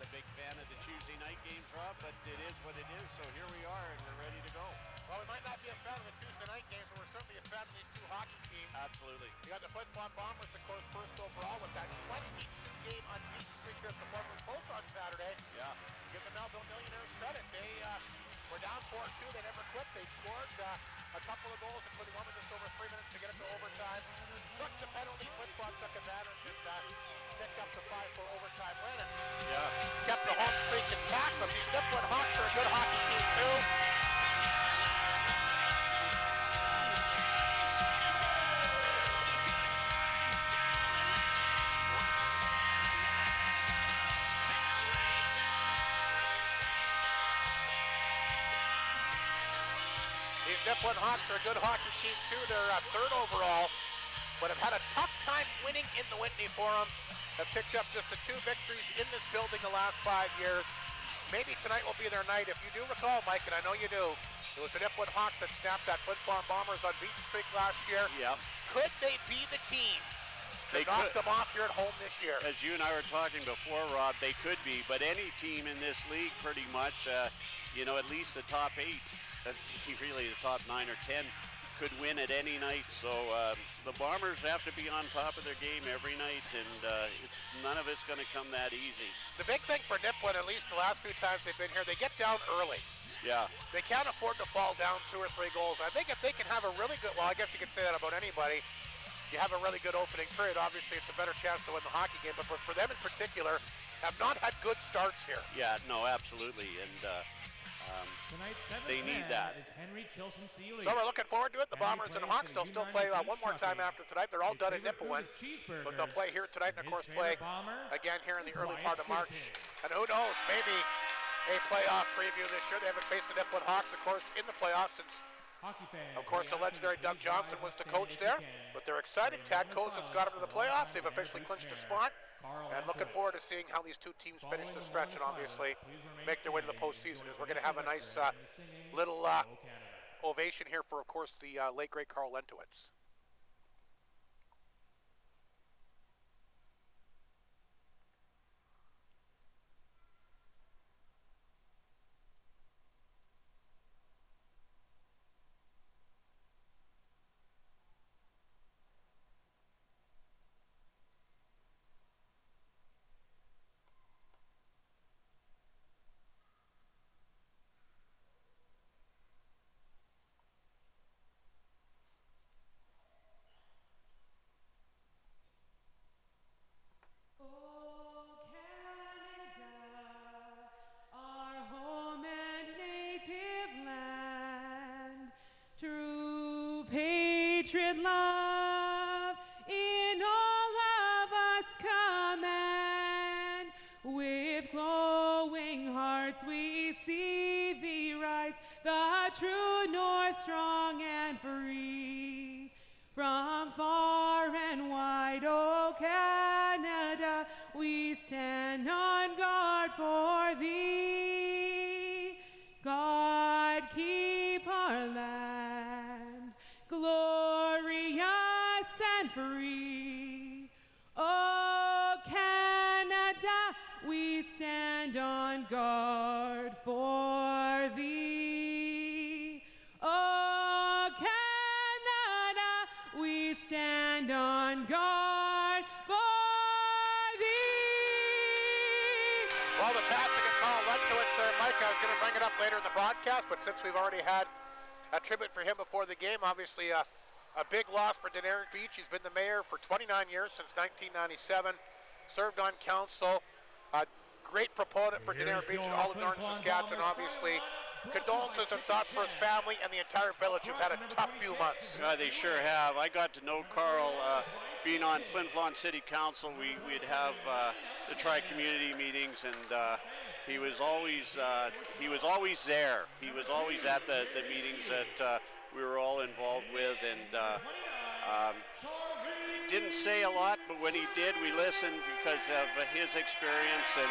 not a big fan of the Tuesday night games, Rob, but it is what it is, so here we are and we're ready to go. Well, we might not be a fan of the Tuesday night games, but we're certainly a fan of these two hockey teams. Absolutely. You got the Flin Flon Bombers, of course, first overall with that 22-game unbeaten streak here at the Farmers Post on Saturday. Yeah. Give the Melville Millionaires credit. They were down 4-2. They never quit. They scored a couple of goals, including one with just over 3 minutes to get it to overtime. Took the penalty. Flin Flon took advantage and picked up the 5-4 overtime win. Yeah. Kept the home streak intact, but these Nipawin Hawks are a good hockey team, too. These Nipawin Hawks are a good hockey team, too. They're third overall, but have had a tough time winning in the Whitney Forum. Have picked up just the 2 victories in this building the last 5 years. Maybe tonight will be their night. If you do recall, Mike, and I know you do, it was the Nipawin Hawks that snapped that Flin Flon Bombers unbeaten streak last year. Yep. Could they be the team to knock them off here at home this year? As you and I were talking before, Rob, they could be, but any team in this league pretty much, at least the top 8, really the top 9 or 10, could win at any night. So the Bombers have to be on top of their game every night, and none of it's going to come that easy. The big thing for Nipawin, at least the last few times they've been here, they get down early. Yeah. They can't afford to fall down 2 or 3 goals. I think if they can have a really good, well, I guess you could say that about anybody, you have a really good opening period, obviously it's a better chance to win the hockey game, but for them in particular, have not had good starts here. Yeah, no, absolutely, and they need that. So we're looking forward to it. The Bombers and Hawks, they'll still play one more time after tonight. They're all done in Nipawin, but they'll play here tonight and, of course, play again here in the early part of March. And who knows, maybe a playoff preview this year. They haven't faced the Nipawin Hawks, of course, in the playoffs since, of course, the legendary Doug Johnson was the coach there. But they're excited. Tad Cozen's got them to the playoffs. They've officially clinched a spot. And looking forward to seeing how these two teams finish the stretch and obviously make their way to the postseason, as we're going to have a nice little ovation here for, of course, the late, great Carl Lentowitz. Patriot love in all of us command. With glowing hearts we see thee rise, the true north, strong and free. From far and wide, O Canada, we stand on guard for thee. God keep our land glorious and free. Oh, Canada, we stand on guard for thee. Oh, Canada, we stand on guard for thee. Well, the passing of Carl Lentowitz there, Mike, I was going to bring it up later in the broadcast, but since we've already had a tribute for him before the game, obviously a big loss for Denaric Beach. He's been the mayor for 29 years, since 1997, served on council, a great proponent for Denaric Beach and all of Northern Saskatchewan, obviously. Condolences and thoughts for his family and the entire village who've had a tough few months. They sure have. I got to know Carl being on Flin Flon City Council. We'd have the tri-community meetings, and he was always there. He was always at the meetings that we were all involved with, and he didn't say a lot, but when he did, we listened because of his experience, and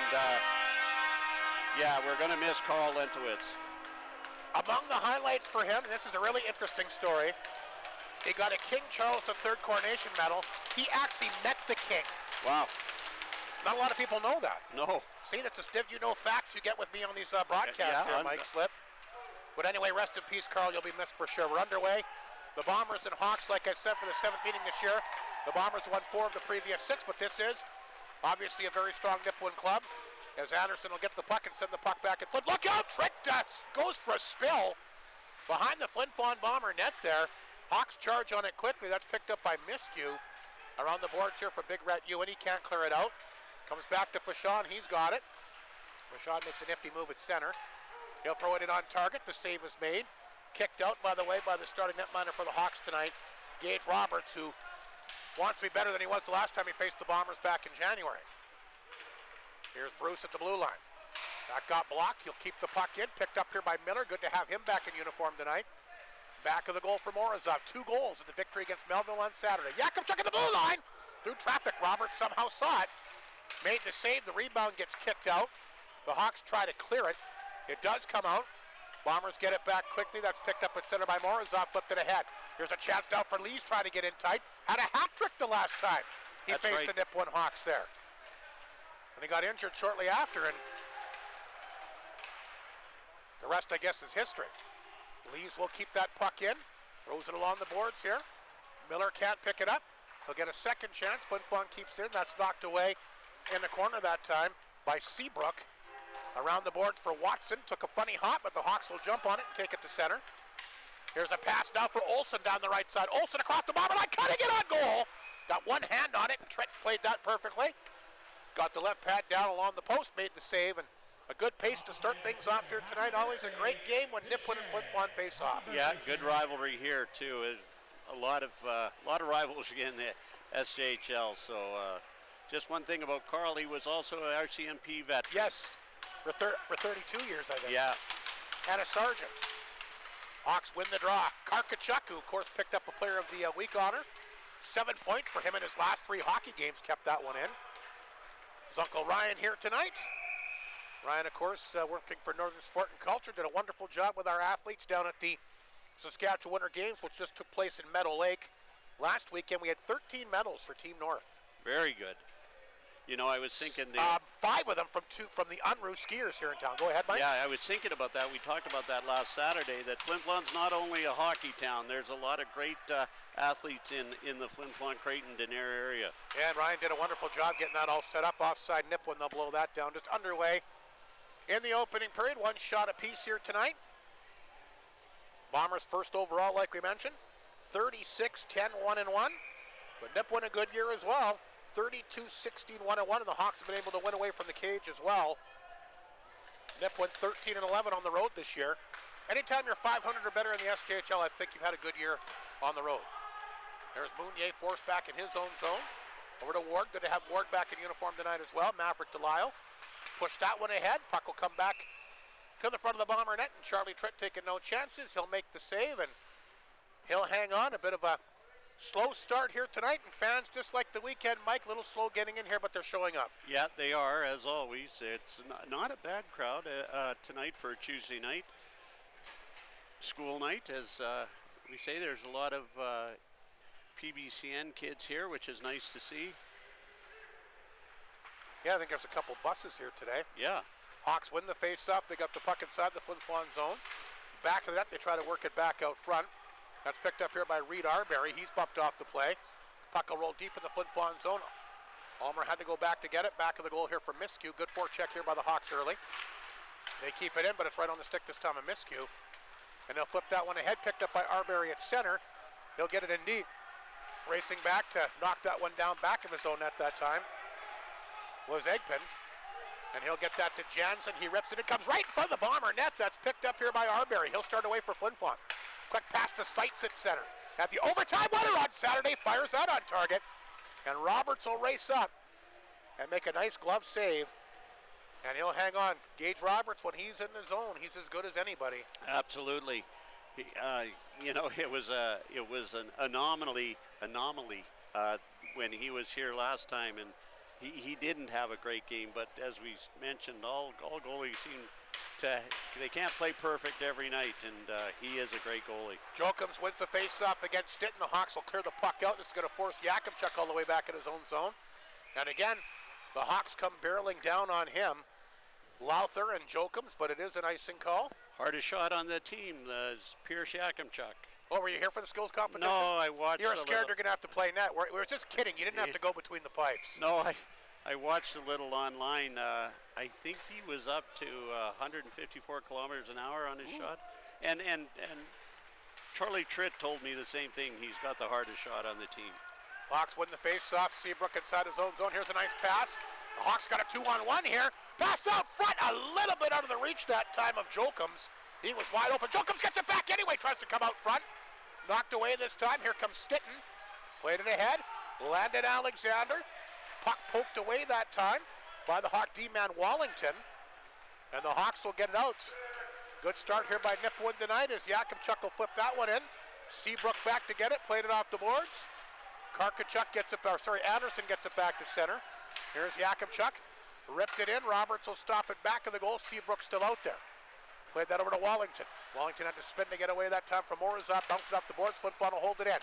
yeah, we're going to miss Carl Lentowitz. Among the highlights for him, and this is a really interesting story, he got a King Charles III coronation medal. He actually met the king. Wow. Not a lot of people know that. No. See, that's a stiff, facts you get with me on these broadcasts here, Mike Slip. But anyway, rest in peace, Carl. You'll be missed for sure. We're underway. The Bombers and Hawks, like I said, for the 7th meeting this year. The Bombers won 4 of the previous 6, but this is obviously a very strong Nipawin club. As Anderson will get the puck and send the puck back at Flint. Look out! Tricked us. Goes for a spill behind the Flin Flon Bomber net there. Hawks charge on it quickly. That's picked up by Miskew. Around the boards here for Big Rat Ewan. He can't clear it out. Comes back to Fashon. He's got it. Fashon makes a nifty move at center. He'll throw it in on target. The save is made. Kicked out, by the way, by the starting netminder for the Hawks tonight, Gage Roberts, who wants to be better than he was the last time he faced the Bombers back in January. Here's Bruce at the blue line. That got blocked. He'll keep the puck in. Picked up here by Miller. Good to have him back in uniform tonight. Back of the goal for Morozov. 2 goals in the victory against Melville on Saturday. Yakubchuk at the blue line. Through traffic. Roberts somehow saw it. Made the save. The rebound gets kicked out. The Hawks try to clear it. It does come out. Bombers get it back quickly. That's picked up at center by Morozov. Flipped it ahead. Here's a chance now for Lee's trying to get in tight. Had a hat trick the last time he faced the Nipawin Hawks there. And he got injured shortly after, and the rest, I guess, is history. Lees will keep that puck in. Throws it along the boards here. Miller can't pick it up. He'll get a second chance. Flin Flon keeps it in. That's knocked away in the corner that time by Seabrook. Around the boards for Watson. Took a funny hop, but the Hawks will jump on it and take it to center. Here's a pass now for Olsen down the right side. Olsen across the Bomber line, cutting it on goal. Got one hand on it, and Trent played that perfectly. Got the left pad down along the post, made the save, and a good pace to start things off here tonight. Always a great game when Nipawin and Flin Flon face off. Yeah, good rivalry here too. A lot of rivals in the SJHL. So just one thing about Carl, he was also an RCMP veteran. Yes, for 32 years, I think. Yeah. And a sergeant. Hawks win the draw. Karkachuk, who of course picked up a Player of the Week honor. 7 points for him in his last 3 hockey games, kept that one in. His Uncle Ryan here tonight. Ryan, of course, working for Northern Sport and Culture, did a wonderful job with our athletes down at the Saskatchewan Winter Games, which just took place in Meadow Lake. Last weekend, we had 13 medals for Team North. Very good. You know, I was thinking 5 of them from the Unruh skiers here in town. Go ahead, Mike. Yeah, I was thinking about that. We talked about that last Saturday, that Flin Flon's not only a hockey town. There's a lot of great athletes in the Flin Flon, Creighton, Denair area. Yeah, and Ryan did a wonderful job getting that all set up. Offside Nipawin, they'll blow that down. Just underway in the opening period. 1 shot apiece here tonight. Bombers first overall, like we mentioned. 36-10, 1-1. But Nipawin a good year as well. 32-16, 1-1, and the Hawks have been able to win away from the cage as well. Nipawin 13-11 on the road this year. Anytime you're 500 or better in the SJHL, I think you've had a good year on the road. There's Mounier forced back in his own zone. Over to Ward. Good to have Ward back in uniform tonight as well. Maverick Delisle. Push that one ahead. Puck will come back to the front of the Bomber net, and Charlie Tritt taking no chances. He'll make the save, and he'll hang on. A bit of a slow start here tonight, and fans just like the weekend, Mike, a little slow getting in here, but they're showing up. Yeah, they are, as always. It's not a bad crowd tonight for a Tuesday night. School night, as we say, there's a lot of PBCN kids here, which is nice to see. Yeah, I think there's a couple buses here today. Yeah. Hawks win the face-off. They got the puck inside the Flin Flon zone. Back of the net, they try to work it back out front. That's picked up here by Reed Arbery. He's bumped off the play. Puck will roll deep in the Flin Flon zone. Ulmer had to go back to get it. Back of the goal here for Miskew. Good forecheck here by the Hawks early. They keep it in, but it's right on the stick this time of Miskew. And they'll flip that one ahead. Picked up by Arbery at center. He'll get it in deep. Racing back to knock that one down back of his own net that time was Eggpin. And he'll get that to Jansen. He rips it. It comes right in front of the Bomber net. That's picked up here by Arbery. He'll start away for Flin Flon. Quick pass to Seitz at center. At the overtime winner on Saturday, fires out on target. And Roberts will race up and make a nice glove save. And he'll hang on. Gage Roberts, when he's in the zone, he's as good as anybody. Absolutely. You know, it was an anomaly when he was here last time, and he didn't have a great game. But as we mentioned, all goalies seem they can't play perfect every night, and he is a great goalie. Jokums wins the face-off against Stinton. The Hawks will clear the puck out. This is going to force Yakubchuk all the way back in his own zone. And again, The Hawks come barreling down on him. Lowther and Jokums, but it is an icing call. Hardest shot on the team is Pierce Yakimchuk. Oh, were you here for the skills competition? No, I watched. You were scared you're going to have to play net. We were just kidding. You didn't have to go between the pipes. No, I watched a little online. I think he was up to 154 kilometers an hour on his shot. And Charlie Tritt told me the same thing. He's got the hardest shot on the team. Hawks win the face-off. Seabrook inside his own zone. Here's a nice pass. The Hawks got a 2-on-1 here. Pass out front, a little bit out of the reach that time of Jokums. He was wide open. Jokums gets it back anyway, tries to come out front. Knocked away this time. Here comes Stitton. Played it ahead. Landon Alexander. Puck poked away that time by the Hawk D-man Wallington. And the Hawks will get it out. Good start here by Nipawin tonight as Yakimchuk will flip that one in. Seabrook back to get it. Played it off the boards. Karkachuk gets it, Anderson gets it back to center. Here's Yakimchuk. Ripped it in. Roberts will stop it back of the goal. Seabrook still out there. Played that over to Wallington. Wallington had to spin to get away that time from Morozov. Bounced it off the boards. Flin Flon will hold it in.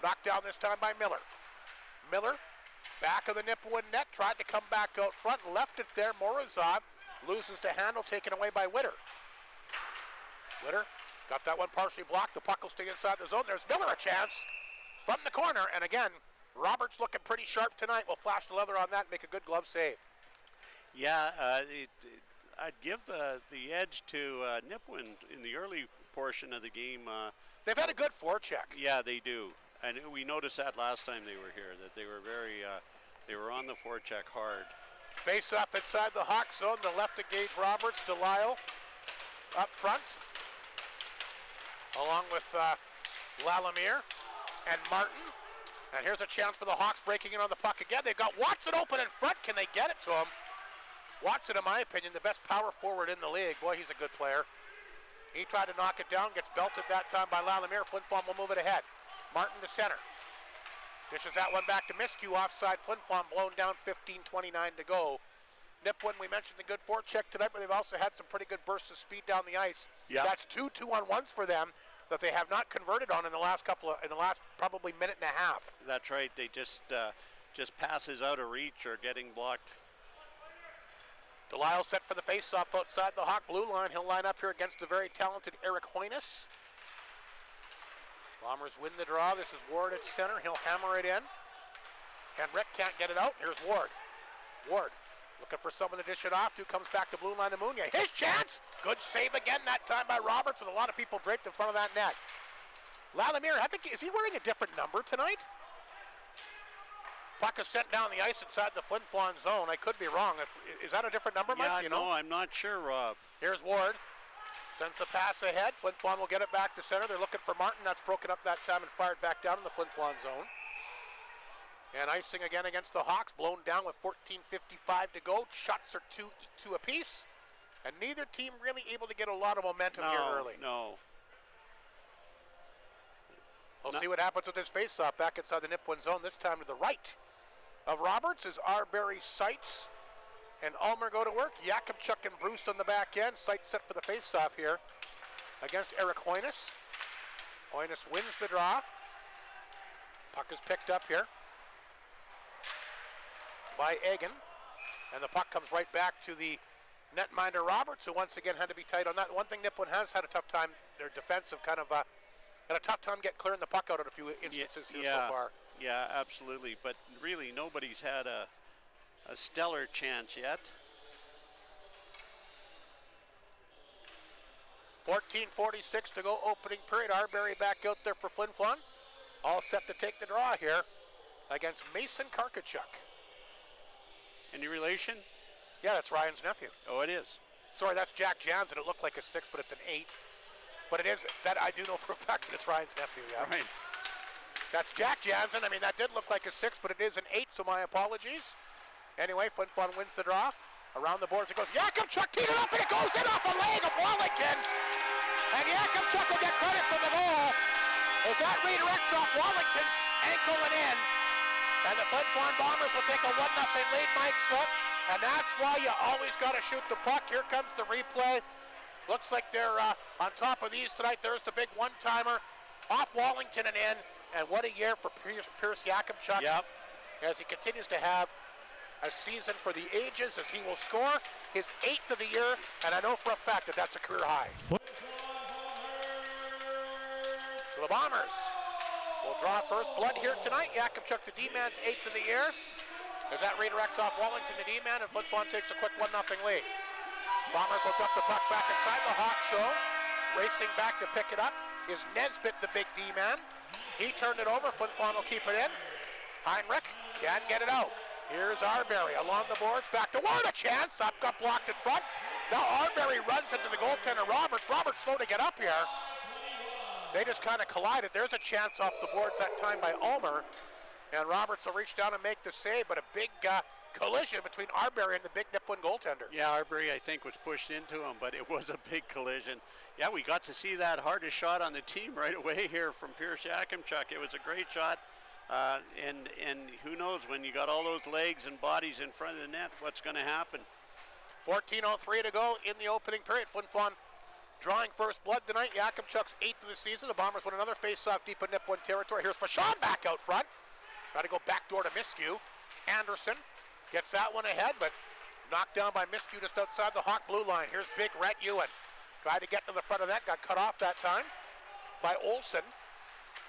Knocked down this time by Miller. Miller, back of the Nipawin net. Tried to come back out front. Left it there. Morozov loses the handle. Taken away by Witter. Witter got that one partially blocked. The puck will stay inside the zone. There's Miller a chance from the corner. And again, Roberts looking pretty sharp tonight. We'll flash the leather on that and make a good glove save. Yeah, I'd give the edge to Nipawin in the early portion of the game. They've had a good forecheck. Yeah, they do. And we noticed that last time they were here, that they were they were on the forecheck hard. Face off inside the Hawk zone. The left engage Roberts, Delisle up front. Along with Lalamier and Martin. And here's a chance for the Hawks breaking in on the puck again. They've got Watson open in front. Can they get it to him? Watson, in my opinion, the best power forward in the league. Boy, he's a good player. He tried to knock it down, gets belted that time by Lalamier. Flin Flon will move it ahead. Martin to center. Dishes that one back to Miskew offside. Flin Flon blown down, 15:29 to go. Nipawin, we mentioned the good forecheck tonight, but they've also had some pretty good bursts of speed down the ice. Yeah. That's 2 2-on-1s for them that they have not converted on in the last probably minute and a half. That's right. They just passes out of reach or getting blocked. Delisle set for the face-off outside the Hawk blue line. He'll line up here against the very talented Eric Hoynes. Bombers win the draw. This is Ward at center. He'll hammer it in. Henrik can't get it out. Here's Ward. Ward looking for someone to dish it off. Who comes back to blue line to Mounier. His chance! Good save again that time by Roberts with a lot of people draped in front of that net. Lalamier, I think, is he wearing a different number tonight? Puck is sent down the ice inside the Flin Flon zone. I could be wrong. Is that a different number, Mike? Yeah, You know? no, I'm not sure, Rob. Here's Ward. Sends the pass ahead. Flin Flon will get it back to center. They're looking for Martin. That's broken up that time and fired back down in the Flin Flon zone. And icing again against the Hawks. Blown down with 14:55 to go. Shots are two apiece. And neither team really able to get a lot of momentum here early. No. We'll see what happens with this face-off back inside the Nipawin zone. This time to the right of Roberts is Arbery, Seitz, and Ulmer go to work. Yakimchuk and Bruce on the back end. Seitz set for the face-off here against Eric Hoynes. Hoynes wins the draw. Puck is picked up here by Egan. And the puck comes right back to the netminder Roberts, who once again had to be tight on that. One thing Nipawin has had a tough time, their defensive kind of had a tough time clearing the puck out in a few instances here so far. Yeah, absolutely. But really, nobody's had a stellar chance yet. 14:46 to go, opening period. Arbery back out there for Flin Flon. All set to take the draw here against Mason Karkachuk. Any relation? Yeah, that's Ryan's nephew. Oh, it is. Sorry, that's Jack Jansen. It looked like a 6, but it's an 8. But it is, that I do know for a fact that it's Ryan's nephew, yeah. Right. That's Jack Jansen. I mean, that did look like a 6, but it is an 8, so my apologies. Anyway, Flin Flon wins the draw. Around the boards it goes. Yakimchuk teed it up, and it goes in off a leg of Wallington. And Yakimchuk will get credit for the goal as that redirects off Wallington's ankle and in. And the Flin Flon Bombers will take a 1-0 lead, Mike Slip. And that's why you always got to shoot the puck. Here comes the replay. Looks like they're on top of these tonight. There's the big one-timer off Wallington and in. And what a year for Pierce Yakimchuk. Yep. As he continues to have a season for the ages as he will score his 8th of the year, and I know for a fact that that's a career high. So the Bombers will draw first blood here tonight. Yakupchuk, the D-man's 8th of the year. As that redirects off Wallington, the D-man, and Flin Flon takes a quick 1-0 lead. Bombers will duck the puck back inside the Hawks zone. Racing back to pick it up is Nesbitt, the big D-man. He turned it over. Flin Flon will keep it in. Heinrich can't get it out. Here's Arbery along the boards. Back to Ward, a chance. Up got blocked in front. Now Arbery runs into the goaltender, Roberts. Roberts slow to get up here. They just kind of collided. There's a chance off the boards that time by Ulmer. And Roberts will reach down and make the save, but a big collision between Arbery and the big Nipawin goaltender. Yeah, Arbery, I think, was pushed into him, but it was a big collision. Yeah, we got to see that hardest shot on the team right away here from Pierce Yakupchuk. It was a great shot, and who knows, when you got all those legs and bodies in front of the net, what's going to happen? 14:03 to go in the opening period. Flin Flon drawing first blood tonight. Yakupchuk's 8th of the season. The Bombers win another face-off deep in Nipawin territory. Here's Fashon back out front. Got to go backdoor to Miskew. Anderson gets that one ahead, but knocked down by Miskew just outside the Hawk blue line. Here's big Rhett Ewan. Tried to get to the front of that, got cut off that time by Olsen.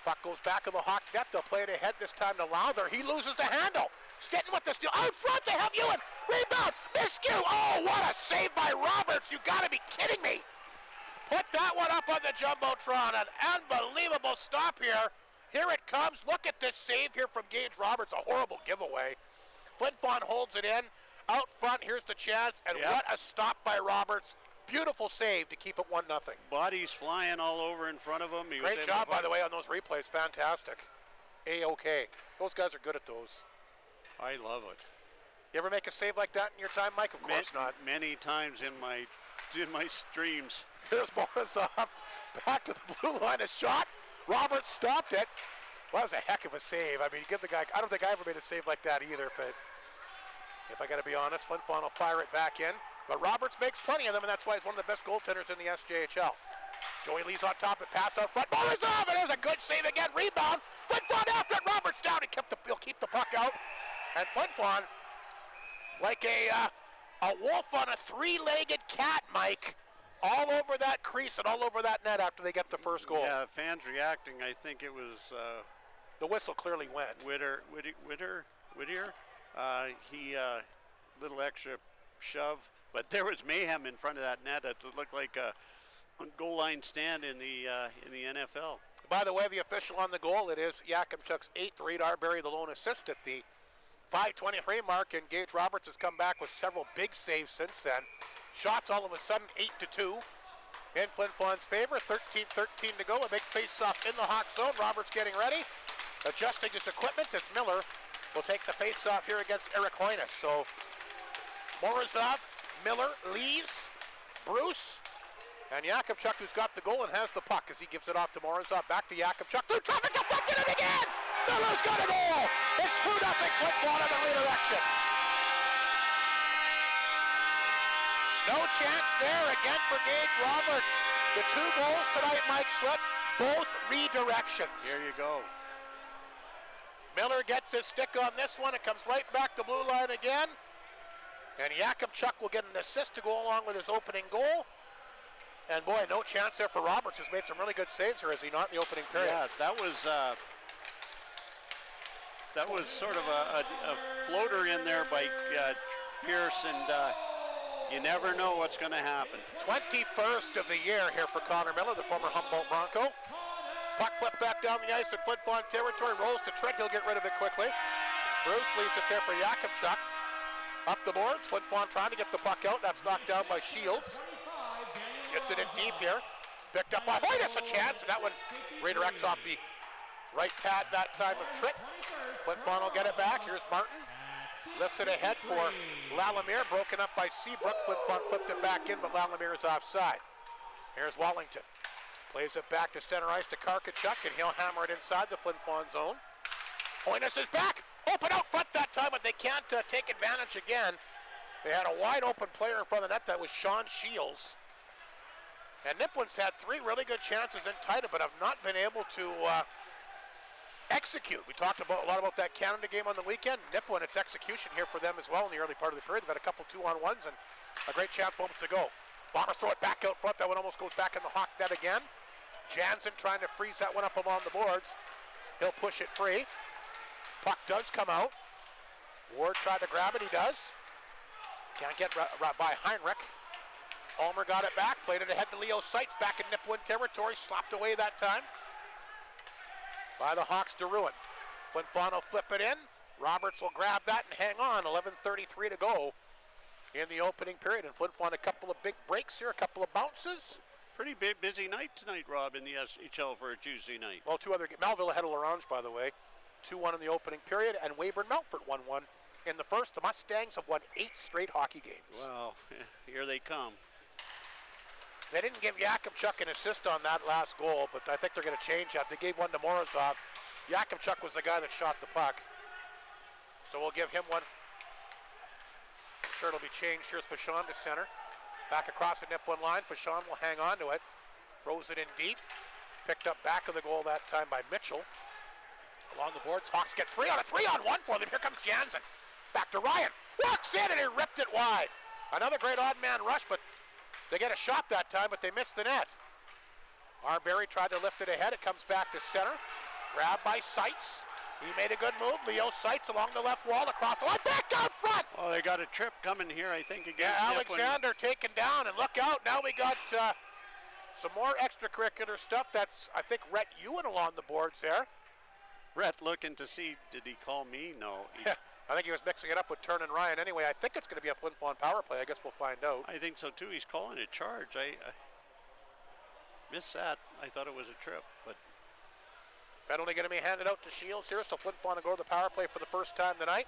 Puck goes back of the Hawk net. They'll play it ahead this time to Lowther. He loses the handle. Skitting with the steal. Out front, they have Ewan. Rebound. Miskew. Oh, what a save by Roberts. You got to be kidding me. Put that one up on the Jumbotron. An unbelievable stop here. Here it comes. Look at this save here from Gage Roberts. A horrible giveaway. Flin Flon holds it in. Out front, here's the chance. And what a stop by Roberts. Beautiful save to keep it 1-0. Bodies flying all over in front of him. Great job, by the way, on those replays. Fantastic. A-OK. Those guys are good at those. I love it. You ever make a save like that in your time, Mike? Of course not. Many times in my streams. Here's Morozov. Back to the blue line. A shot. Roberts stopped it. Well, that was a heck of a save. I mean, you give the guy, I don't think I ever made a save like that either, if I got to be honest. Flin Flon will fire it back in. But Roberts makes plenty of them, and that's why he's one of the best goaltenders in the SJHL. Joey Lee's on top and pass out front. Morozov, and there's a good save again. Rebound. Flin Flon after it. Roberts down. He'll keep the puck out. And Flin Flon, like a wolf on a three-legged cat, Mike, all over that crease and all over that net after they get the first goal. Yeah, fans reacting. I think it was... the whistle clearly went. Whittier. He little extra shove, but there was mayhem in front of that net. It looked like a goal line stand in the NFL. By the way, the official on the goal, it is Yakupchuk's 8th. Reed Arbery, the lone assist at the 5:23 mark, and Gage Roberts has come back with several big saves since then. Shots all of a sudden 8-2 in Flin Flon's favor. 13:13 to go. A big face-off in the Hawk zone. Roberts getting ready, adjusting his equipment as Miller will take the face-off here against Eric Hoynes. So Morozov, Miller leaves, Bruce, and Yakupchuk, who's got the goal and has the puck as he gives it off to Morozov. Back to Yakupchuk. Through traffic, deflected it again! Miller's got a goal! It's 2-0 Flin Flon on the redirection. No chance there again for Gage Roberts. The 2 goals tonight, Mike Slip, both redirections. Here you go. Miller gets his stick on this one. It comes right back to blue line again. And Yakupchuk will get an assist to go along with his opening goal. And boy, no chance there for Roberts, who's made some really good saves here, is he not, in the opening period? Yeah, that was sort of a floater in there by Pierce, and you never know what's going to happen. 21st of the year here for Connor Miller, the former Humboldt Bronco. Puck flipped back down the ice in Flin Flon territory, rolls to Trent. He'll get rid of it quickly. Bruce leaves it there for Yakupchuk. Up the boards, Flin Flon trying to get the puck out. That's knocked down by Shields. Gets it in deep here. Picked up by Hoynes, a chance. And that one redirects off the right pad that time of Tritt. Flin Flon will get it back. Here's Martin. Lifts it ahead for Lalamere. Broken up by Seabrook. Flin Flon flipped it back in, but Lalamere is offside. Here's Wallington. Plays it back to center ice to Karkachuk, and he'll hammer it inside the Flin Flon zone. Hoynes is back. Open out front that time, but they can't take advantage again. They had a wide open player in front of the net. That was Sean Shields. And Nipawin's had 3 really good chances in tight, but have not been able to execute. We talked a lot about that Canada game on the weekend. Nipawin, it's execution here for them as well in the early part of the period. They've had a couple 2-on-1s and a great chance moments ago. Bombers throw it back out front. That one almost goes back in the Hawk net again. Jansen trying to freeze that one up along the boards. He'll push it free. Puck does come out. Ward tried to grab it. He does. Can't get by Heinrich. Ulmer got it back. Played it ahead to Leo Seitz. Back in Nipawin territory. Slapped away that time by the Hawks to Ruin. Flin Flon will flip it in. Roberts will grab that and hang on. 11:33 to go in the opening period. And Flin Flon a couple of big breaks here, a couple of bounces. Pretty busy night tonight, Rob, in the SHL for a Tuesday night. Well, two other games. Melville ahead of L'Orange, by the way. 2-1 in the opening period, and Weyburn-Melfort 1-1 in the first. The Mustangs have won 8 straight hockey games. Well, here they come. They didn't give Yakimchuk an assist on that last goal, but I think they're going to change that. They gave one to Morozov. Yakimchuk was the guy that shot the puck. So we'll give him one. I'm sure it'll be changed. Here's Fashon to center. Back across the Nipawin line. Fashon will hang on to it. Throws it in deep. Picked up back of the goal that time by Mitchell. Along the boards, Hawks get 3 on a 3-on-1 for them. Here comes Jansen. Back to Ryan. Walks in and he ripped it wide. Another great odd man rush, but they get a shot that time, but they missed the net. Arbery tried to lift it ahead. It comes back to center. Grabbed by Seitz. He made a good move. Leo Seitz along the left wall across the line. Back out front. Oh, they got a trip coming here, I think, against Alexander taken down, and look out. Now we got some more extracurricular stuff. That's, I think, Rhett Ewan along the boards there. Rhett looking to see, did he call me? No. I think he was mixing it up with Turn and Ryan. Anyway, I think it's going to be a Flin Flon power play. I guess we'll find out. I think so, too. He's calling a charge. I missed that. I thought it was a trip, but... Penalty going to be handed out to Shields here, so Flin Flon will go to the power play for the first time tonight.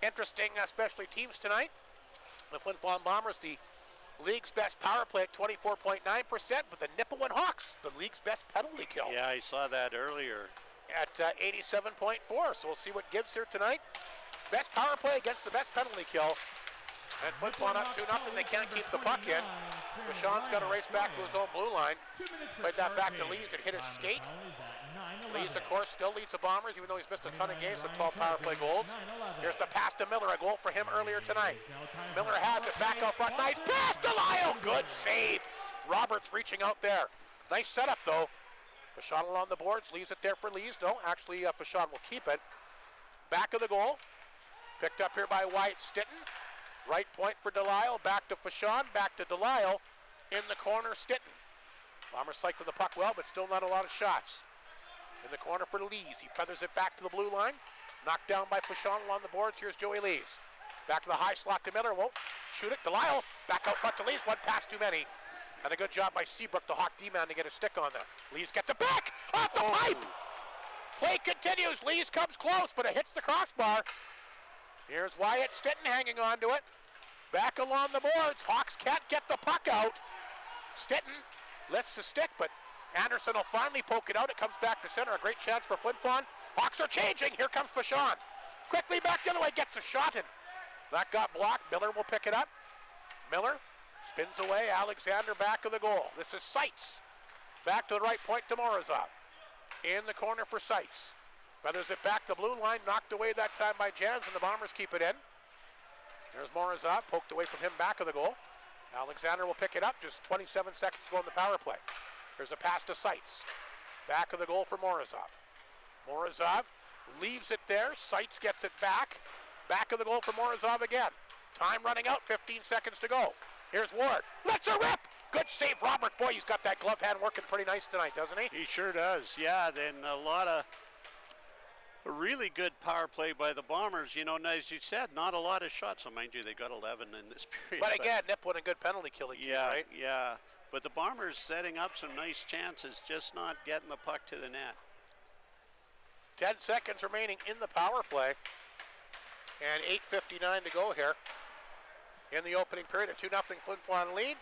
Interesting, especially teams tonight. The Flin Flon Bombers, the league's best power play at 24.9%, but the Nipawin Hawks, the league's best penalty kill. Yeah, I saw that earlier. At 87.4, so we'll see what gives here tonight. Best power play against the best penalty kill. And Flin Flon up 2-0, they can't keep the puck in. Vachon's got to race back to his own blue line. Played that back to Lees and hit his skate. Lees, of course, still leads the Bombers, even though he's missed a ton of games with 12 power play goals. Here's the pass to Miller, a goal for him earlier tonight. Miller has it back out front. Nice pass to Lyle. Good save. Roberts reaching out there. Nice setup, though. Fashon along the boards, leaves it there for Lees. No, actually, Fashon will keep it. Back of the goal. Picked up here by Wyatt Stitton. Right point for Delisle. Back to Fashon. Back to Delisle. In the corner, Stitton. Bombers cycling the puck well, but still not a lot of shots. In the corner for Lees. He feathers it back to the blue line. Knocked down by Fashon along the boards. Here's Joey Lees. Back to the high slot to Miller. Won't shoot it. Delisle. Back out front to Lees. One pass too many. And a good job by Seabrook, the Hawk D-man, to get a stick on there. Lees gets it back off the pipe. Play continues. Lees comes close, but it hits the crossbar. Here's Wyatt Stitton hanging on to it. Back along the boards. Hawks can't get the puck out. Stitton lifts the stick, but Anderson will finally poke it out. It comes back to center. A great chance for Flin Flon. Hawks are changing. Here comes Fashon. Quickly back the other way. Gets a shot in. That got blocked. Miller will pick it up. Miller spins away. Alexander back of the goal. This is Seitz. Back to the right point to Morozov. In the corner for Seitz. Feathers it back to blue line. Knocked away that time by Jansen. The Bombers keep it in. There's Morozov. Poked away from him back of the goal. Alexander will pick it up. Just 27 seconds to go in the power play. There's a pass to Seitz. Back of the goal for Morozov. Morozov leaves it there. Seitz gets it back. Back of the goal for Morozov again. Time running out. 15 seconds to go. Here's Ward. Let's her rip. Good save, Roberts. Boy, he's got that glove hand working pretty nice tonight, doesn't he? He sure does. Yeah, then a really good power play by the Bombers. You know, and as you said, not a lot of shots. So mind you, they got 11 in this period. But again, Nipawin a good penalty killing team, right? Yeah. But the Bombers setting up some nice chances, just not getting the puck to the net. 10 seconds remaining in the power play. And 8:59 to go here in the opening period. A 2-0 Flin Flon lead.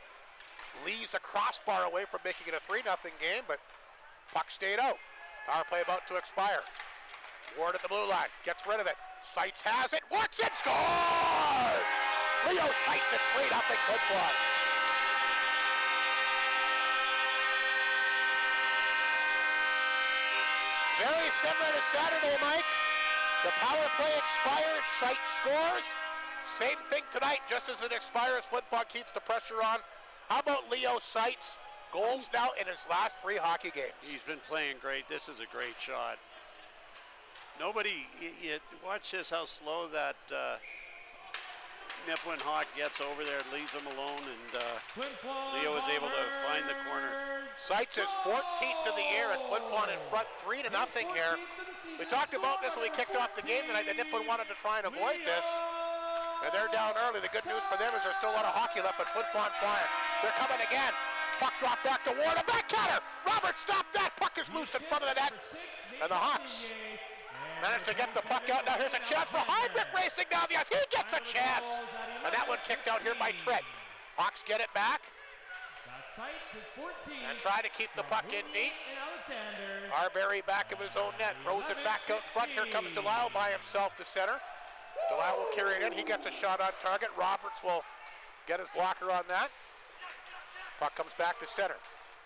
Lee's a crossbar away from making it a 3-0 game, but puck stayed out. Power play about to expire. Ward at the blue line, gets rid of it. Seitz has it, works it, scores! Leo Seitz at 3-0 Flin Flon. Very similar to Saturday, Mike. The power play expired, Sight scores. Same thing tonight, just as it expires, Flin Flon keeps the pressure on. How about Leo Sight's goals now in his last 3 hockey games? He's been playing great. This is a great shot. Nobody, watch this, how slow that Nipawin Hawk gets over there, leaves him alone, and Leo is able to find the corner. Sights is 14th in the year, and Flin Flon in front 3-0 here. We talked about this when we kicked off the game tonight, that Nipawin wanted to try and avoid this. And they're down early. The good news for them is there's still a lot of hockey left, but Flin Flon flying. They're coming again. Puck drop back to Ward, a backhander. Robert, stop that. Puck is loose in front of the net. And the Hawks managed to get the puck out. Now here's a chance for Heinrich racing down the ice. He gets a chance. And that one kicked out here by Tritt. Hawks get it back. And try to keep the puck in deep. Arbery back of his own net. Throws it back out front. Here comes Delisle by himself to center. Delisle will carry it in. He gets a shot on target. Roberts will get his blocker on that. Puck comes back to center.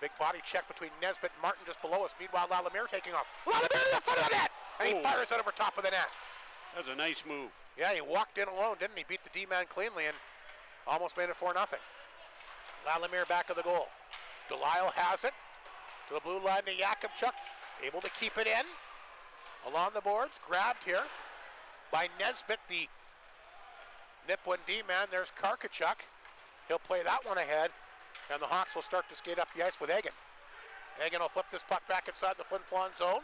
Big body check between Nesbitt and Martin just below us. Meanwhile, Lalamier taking off. Lalamier to the front of the net! And he fires it over top of the net. That was a nice move. Yeah, he walked in alone, didn't he? Beat the D-man cleanly and almost made it 4-0. Lalamier back of the goal. Delisle has it. To the blue line to Jakubchuk. Able to keep it in. Along the boards. Grabbed here by Nesbitt, the Nipawin D-man. There's Karkachuk. He'll play that one ahead. And the Hawks will start to skate up the ice with Egan. Egan will flip this puck back inside the Flin Flon zone.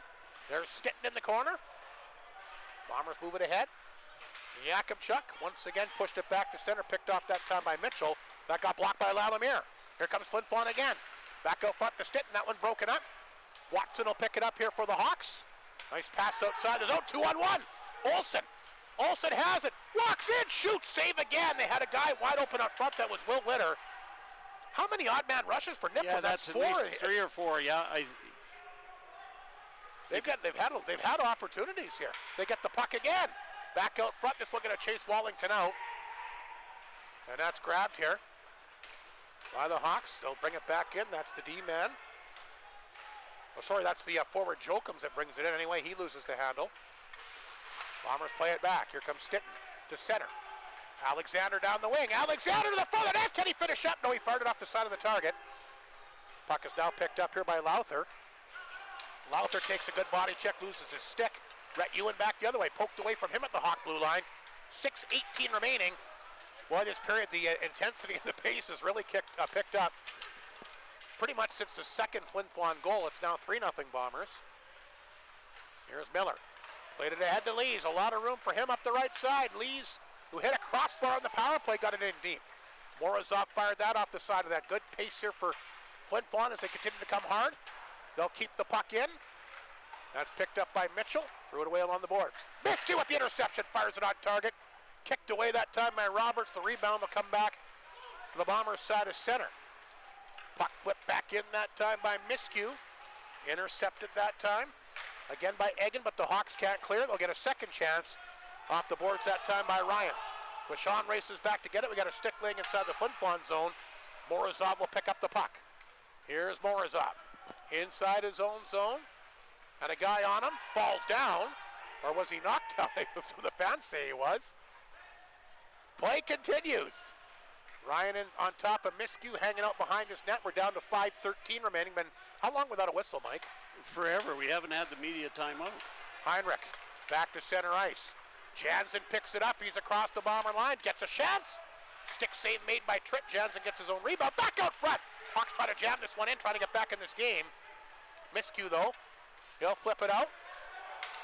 There's Stitton in the corner. Bombers move it ahead. Jakubchuk once again pushed it back to center, picked off that time by Mitchell. That got blocked by Lalamier. Here comes Flin Flon again. Back out front to Stitton, that one broken up. Watson will pick it up here for the Hawks. Nice pass outside the zone, 2-on-1. Olsen has it, walks in, shoots, save again. They had a guy wide open up front, that was Will Witter. How many odd man rushes for Nipawin? Yeah, that's 4. At least 3 or 4. Yeah, they've had opportunities here. They get the puck again. Back out front. This one going to chase Wallington out, and that's grabbed here by the Hawks. They'll bring it back in. That's the D-man. Oh, sorry, that's the forward Jokums that brings it in. Anyway, he loses the handle. Bombers play it back. Here comes Stitton to center. Alexander down the wing. Alexander to the front of the net. Can he finish up? No, he fired it off the side of the target. Puck is now picked up here by Lowther. Lowther takes a good body check, loses his stick. Rhett Ewan back the other way, poked away from him at the Hawk blue line. 6:18 remaining. Boy, this period, the intensity and the pace has really picked up. Pretty much since the second Flin Flon goal, it's now 3-0 Bombers. Here's Miller. Played it ahead to Lees. A lot of room for him up the right side. Lees, who hit a crossbar on the power play, got it in deep. Morozov fired that off the side of that. Good pace here for Flin Flon as they continue to come hard. They'll keep the puck in. That's picked up by Mitchell. Threw it away along the boards. Miskey with the interception. Fires it on target. Kicked away that time by Roberts. The rebound will come back to the Bombers' side of center. Puck flipped back in that time by Miskew. Intercepted that time. Again by Egan, but the Hawks can't clear. They'll get a second chance off the boards that time by Ryan. Vachon races back to get it. We got a stick laying inside the Flin Flon zone. Morozov will pick up the puck. Here's Morozov. Inside his own zone. And a guy on him falls down. Or was he knocked down? Some of the fans say he was. Play continues. Ryan on top of Miskew hanging out behind his net. We're down to 5:13 remaining. Been how long without a whistle, Mike? Forever. We haven't had the media timeout. Heinrich back to center ice. Jansen picks it up. He's across the Bomber line. Gets a chance. Stick save made by Tritt. Jansen gets his own rebound. Back out front. Hawks try to jam this one in, trying to get back in this game. Miskew, though. He'll flip it out.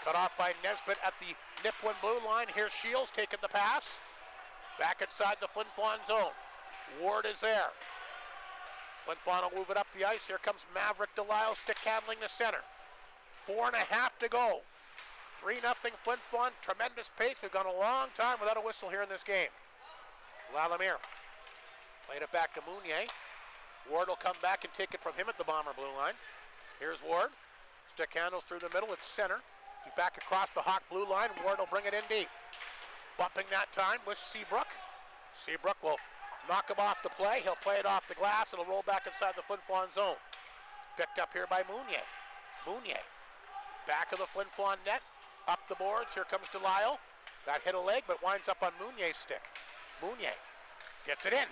Cut off by Nesbitt at the Nipawin blue line. Here's Shields taking the pass. Back inside the Flin Flon zone. Ward is there. Flin Flon will move it up the ice. Here comes Maverick Delisle, stick handling the center. 4.5 to go. 3-0 Flin Flon. Tremendous pace. We've gone a long time without a whistle here in this game. Lalamier played it back to Mounier. Ward will come back and take it from him at the Bomber blue line. Here's Ward. Stick handles through the middle. It's center. He's back across the Hawk blue line. Ward will bring it in deep. Bumping that time with Seabrook. Seabrook will knock him off the play. He'll play it off the glass. It'll roll back inside the Flin Flon zone. Picked up here by Mounier. Mounier Back of the Flin Flon net. Up the boards. Here comes Delisle. That hit a leg, but winds up on Mounier's stick. Mounier gets it in.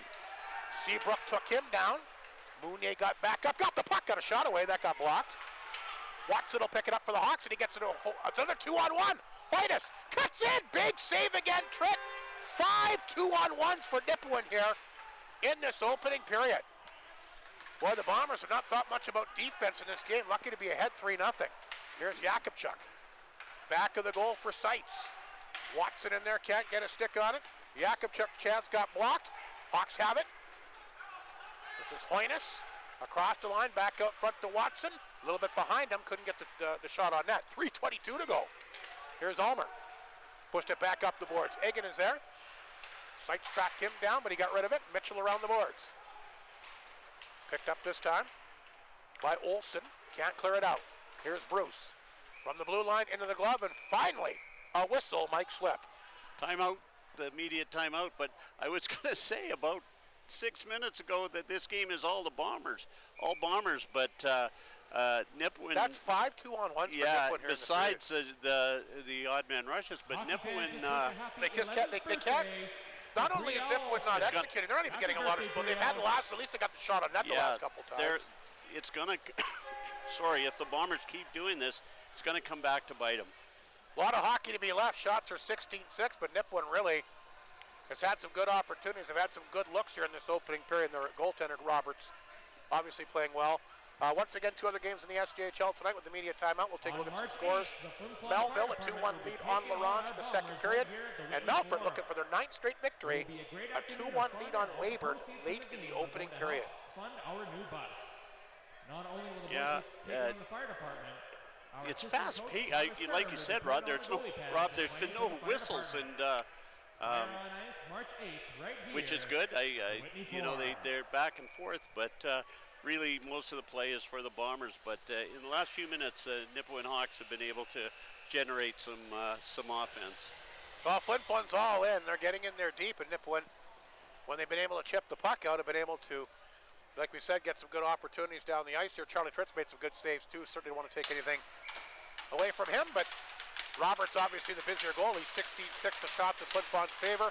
Seabrook took him down. Mounier got back up, got the puck, got a shot away. That got blocked. Watson will pick it up for the Hawks, and he gets it. It's another 2-on-1. Whitus cuts in. Big save again, Tritt. 5 2-on-1s for Nipawin here in this opening period. Boy, the Bombers have not thought much about defense in this game. Lucky to be ahead 3-0. Here's Jakubchuk. Back of the goal for Seitz. Watson in there, can't get a stick on it. Jakubchuk chance got blocked. Hawks have it. This is Hoynes. Across the line, back out front to Watson. A little bit behind him, couldn't get the shot on net. 3:22 to go. Here's Ulmer. Pushed it back up the boards. Egan is there. Seitz tracked him down, but he got rid of it. Mitchell around the boards. Picked up this time by Olsen. Can't clear it out. Here's Bruce. From the blue line into the glove, and finally, a whistle, Mike Slip. Timeout, the immediate timeout, but I was going to say about 6 minutes ago that this game is all Bombers, but Nipawin. That's 5 2-on-1s for Nipawin here. Besides the odd man rushes, but Nipawin, they can't. Not only is Nipawin not executing, they're not even getting a lot of. But they've had the last. At least they got the shot on net the last couple times. It's gonna. Sorry, if the Bombers keep doing this, it's gonna come back to bite them. A lot of hockey to be left. Shots are 16-6, but Nipawin really has had some good opportunities. They've had some good looks here in this opening period. Their goaltender, Roberts, obviously playing well. Once again, 2 other games in the SJHL tonight with the media timeout. We'll take a look at some scores. Melville, a 2-1 lead on LaRange in the second period. And Melfort looking for their 9th straight victory. A 2-1 lead on Weyburn late in the opening period. It's fast paced. Like you said, Rod, there's been no whistles, and which is good. They're back and forth, but really most of the play is for the Bombers. But in the last few minutes, Nipawin Hawks have been able to generate some offense. Well, Flin Flon's all in. They're getting in there deep, and Nipawin, when they've been able to chip the puck out, have been able to, like we said, get some good opportunities down the ice here. Charlie Tritt's made some good saves too. Certainly don't want to take anything away from him, but Roberts obviously the busier goalie. 16-6 the shots in Flin Flon's favor.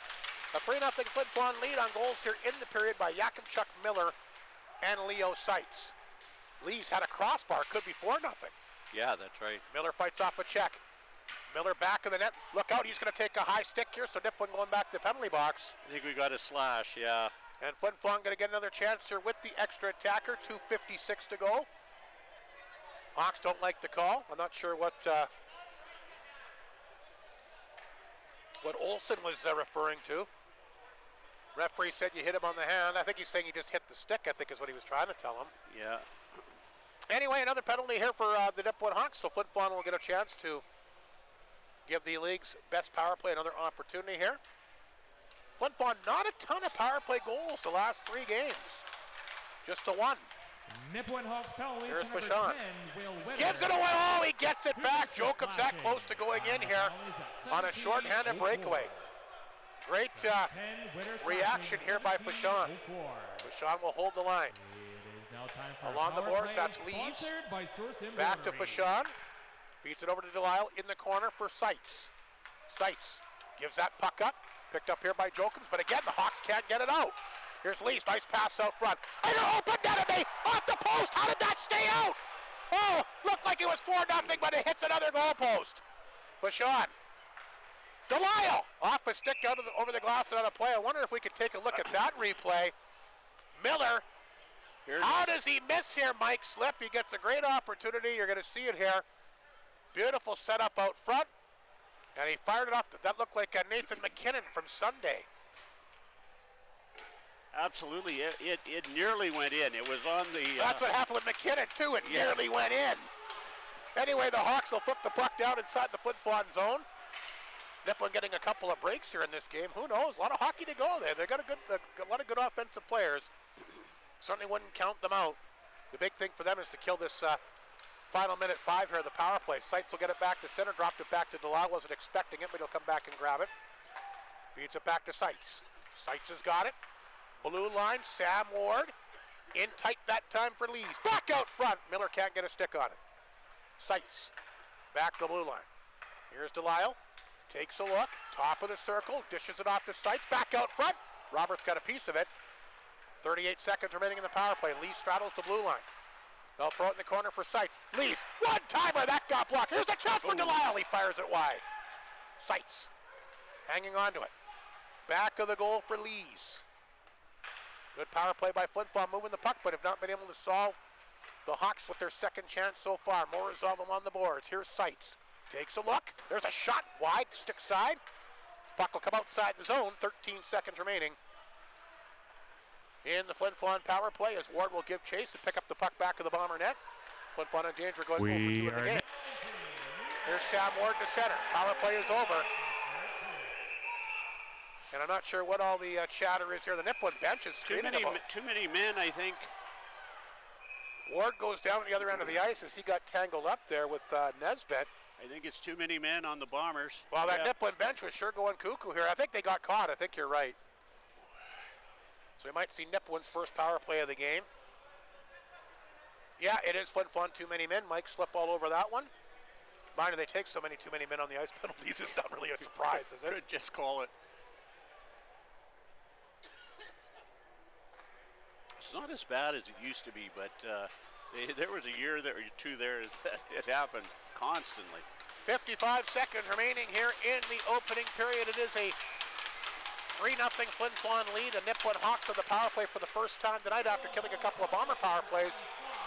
A 3-0 Flin Flon lead on goals here in the period by Jakubchuk, Miller, and Leo Seitz. Lee's had a crossbar, could be 4-0. Yeah, that's right. Miller fights off a check. Miller back of the net. Look out, he's going to take a high stick here, so Nipawin going back to the penalty box. I think we got a slash, yeah. And Flin Flon going to get another chance here with the extra attacker. 2:56 to go. Hawks don't like the call. I'm not sure what Olsen was referring to. Referee said you hit him on the hand. I think he's saying he just hit the stick, I think is what he was trying to tell him. Yeah. Anyway, another penalty here for the Nipawin Hawks, so Flin Flon will get a chance to give the league's best power play another opportunity here. Flin Flon, not a ton of power play goals the last 3 games. Just a 1. Nipawin Hawks penalty. Here's Fashon. Gives it away. Oh, he gets it back. Jacob's that close to going in here on a short-handed breakaway. Great reaction here by Fashon. Fashon will hold the line. Along the boards, that's Lees. Back to Fashon. Feeds it over to Delisle in the corner for Seitz. Seitz gives that puck up. Picked up here by Jokins, but again, the Hawks can't get it out. Here's Lees, nice pass out front. And an open net off the post. How did that stay out? Oh, looked like it was 4-0, but it hits another goal post. Fashon. Delisle off a stick out of over the glass, another play. I wonder if we could take a look at that replay. Miller. How does he miss here, Mike Slip? He gets a great opportunity. You're going to see it here. Beautiful setup out front. And he fired it off. That looked like Nathan McKinnon from Sunday. Absolutely. It nearly went in. It was on the... That's what happened with McKinnon, too. It nearly went in. Anyway, the Hawks will flip the puck down inside the Flin Flon zone. Nipawin getting a couple of breaks here in this game. Who knows? A lot of hockey to go there. They've got a lot of good offensive players. Certainly wouldn't count them out. The big thing for them is to kill this final minute 5 here of the power play. Seitz will get it back to center, dropped it back to Delisle. Wasn't expecting it, but he'll come back and grab it. Feeds it back to Seitz. Seitz has got it. Blue line, Sam Ward. In tight that time for Lees. Back out front. Miller can't get a stick on it. Seitz back to the blue line. Here's Delisle. Takes a look. Top of the circle. Dishes it off to Seitz. Back out front. Roberts got a piece of it. 38 seconds remaining in the power play. Lee straddles the blue line. They'll throw it in the corner for Seitz. Lee's one-timer. That got blocked. Here's a chance for Delisle. He fires it wide. Seitz hanging on to it. Back of the goal for Lees. Good power play by Flin Flon moving the puck, but have not been able to solve the Hawks with their second chance so far. Morozov on the boards. Here's Seitz. Takes a look. There's a shot wide, stick side. Puck will come outside the zone. 13 seconds remaining in the Flin Flon power play as Ward will give chase and pick up the puck back of the Bomber net. Flin Flon in danger going 0 for 2 in the game. Here's Sam Ward to center. Power play is over. And I'm not sure what all the chatter is here. The Nipawin bench is screaming about. Too many men, I think. Ward goes down at the other end of the ice as he got tangled up there with Nesbitt. I think it's too many men on the Bombers. Well, that Nipawin bench was sure going cuckoo here. I think they got caught. I think you're right. So we might see Nipawin's first power play of the game. Yeah, it is Flin Flon, too many men. Mike slip all over that one. Mind you, they take so many too many men on the ice penalties. It's not really a surprise, is it? Could just call it. It's not as bad as it used to be, but there was a year or two there that it happened constantly. 55 seconds remaining here in the opening period. It is a 3-0 Flin Flon lead. The Nipawin Hawks on the power play for the first time tonight after killing a couple of Bomber power plays.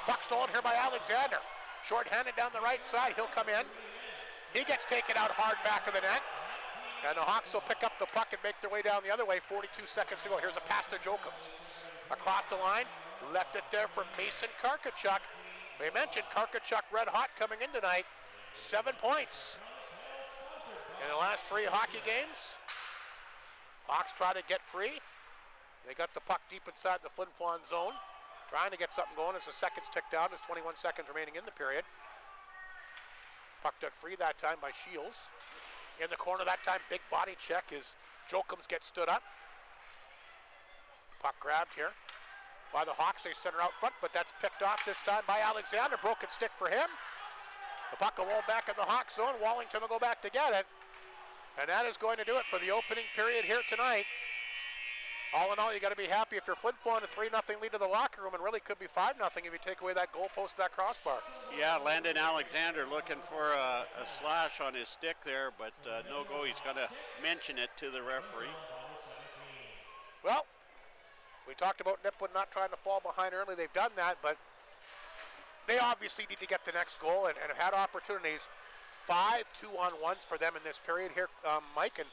Puck stolen here by Alexander. Short-handed down the right side. He'll come in. He gets taken out hard back of the net. And the Hawks will pick up the puck and make their way down the other way. 42 seconds to go. Here's a pass to Jokums. Across the line. Left it there for Mason Karkachuk. We mentioned Karkachuk red hot coming in tonight. 7 points in the last 3 hockey games. Hawks try to get free. They got the puck deep inside the Flin Flon zone. Trying to get something going as the seconds tick down. There's 21 seconds remaining in the period. Puck dug free that time by Shields. In the corner that time, big body check as Jokums gets stood up. Puck grabbed here by the Hawks. They center out front, but that's picked off this time by Alexander. Broken stick for him. The puck will roll back in the Hawks zone. Wallington will go back to get it. And that is going to do it for the opening period here tonight. All in all, you got to be happy if you're Flin Flon, a 3-0 lead to the locker room, and really could be 5-0 if you take away that goalpost, that crossbar. Yeah, Landon Alexander looking for a slash on his stick there, but no go. He's going to mention it to the referee. Well, we talked about Nipawin not trying to fall behind early. They've done that, but they obviously need to get the next goal and have had opportunities. 5 2-on-1s for them in this period here, Mike, and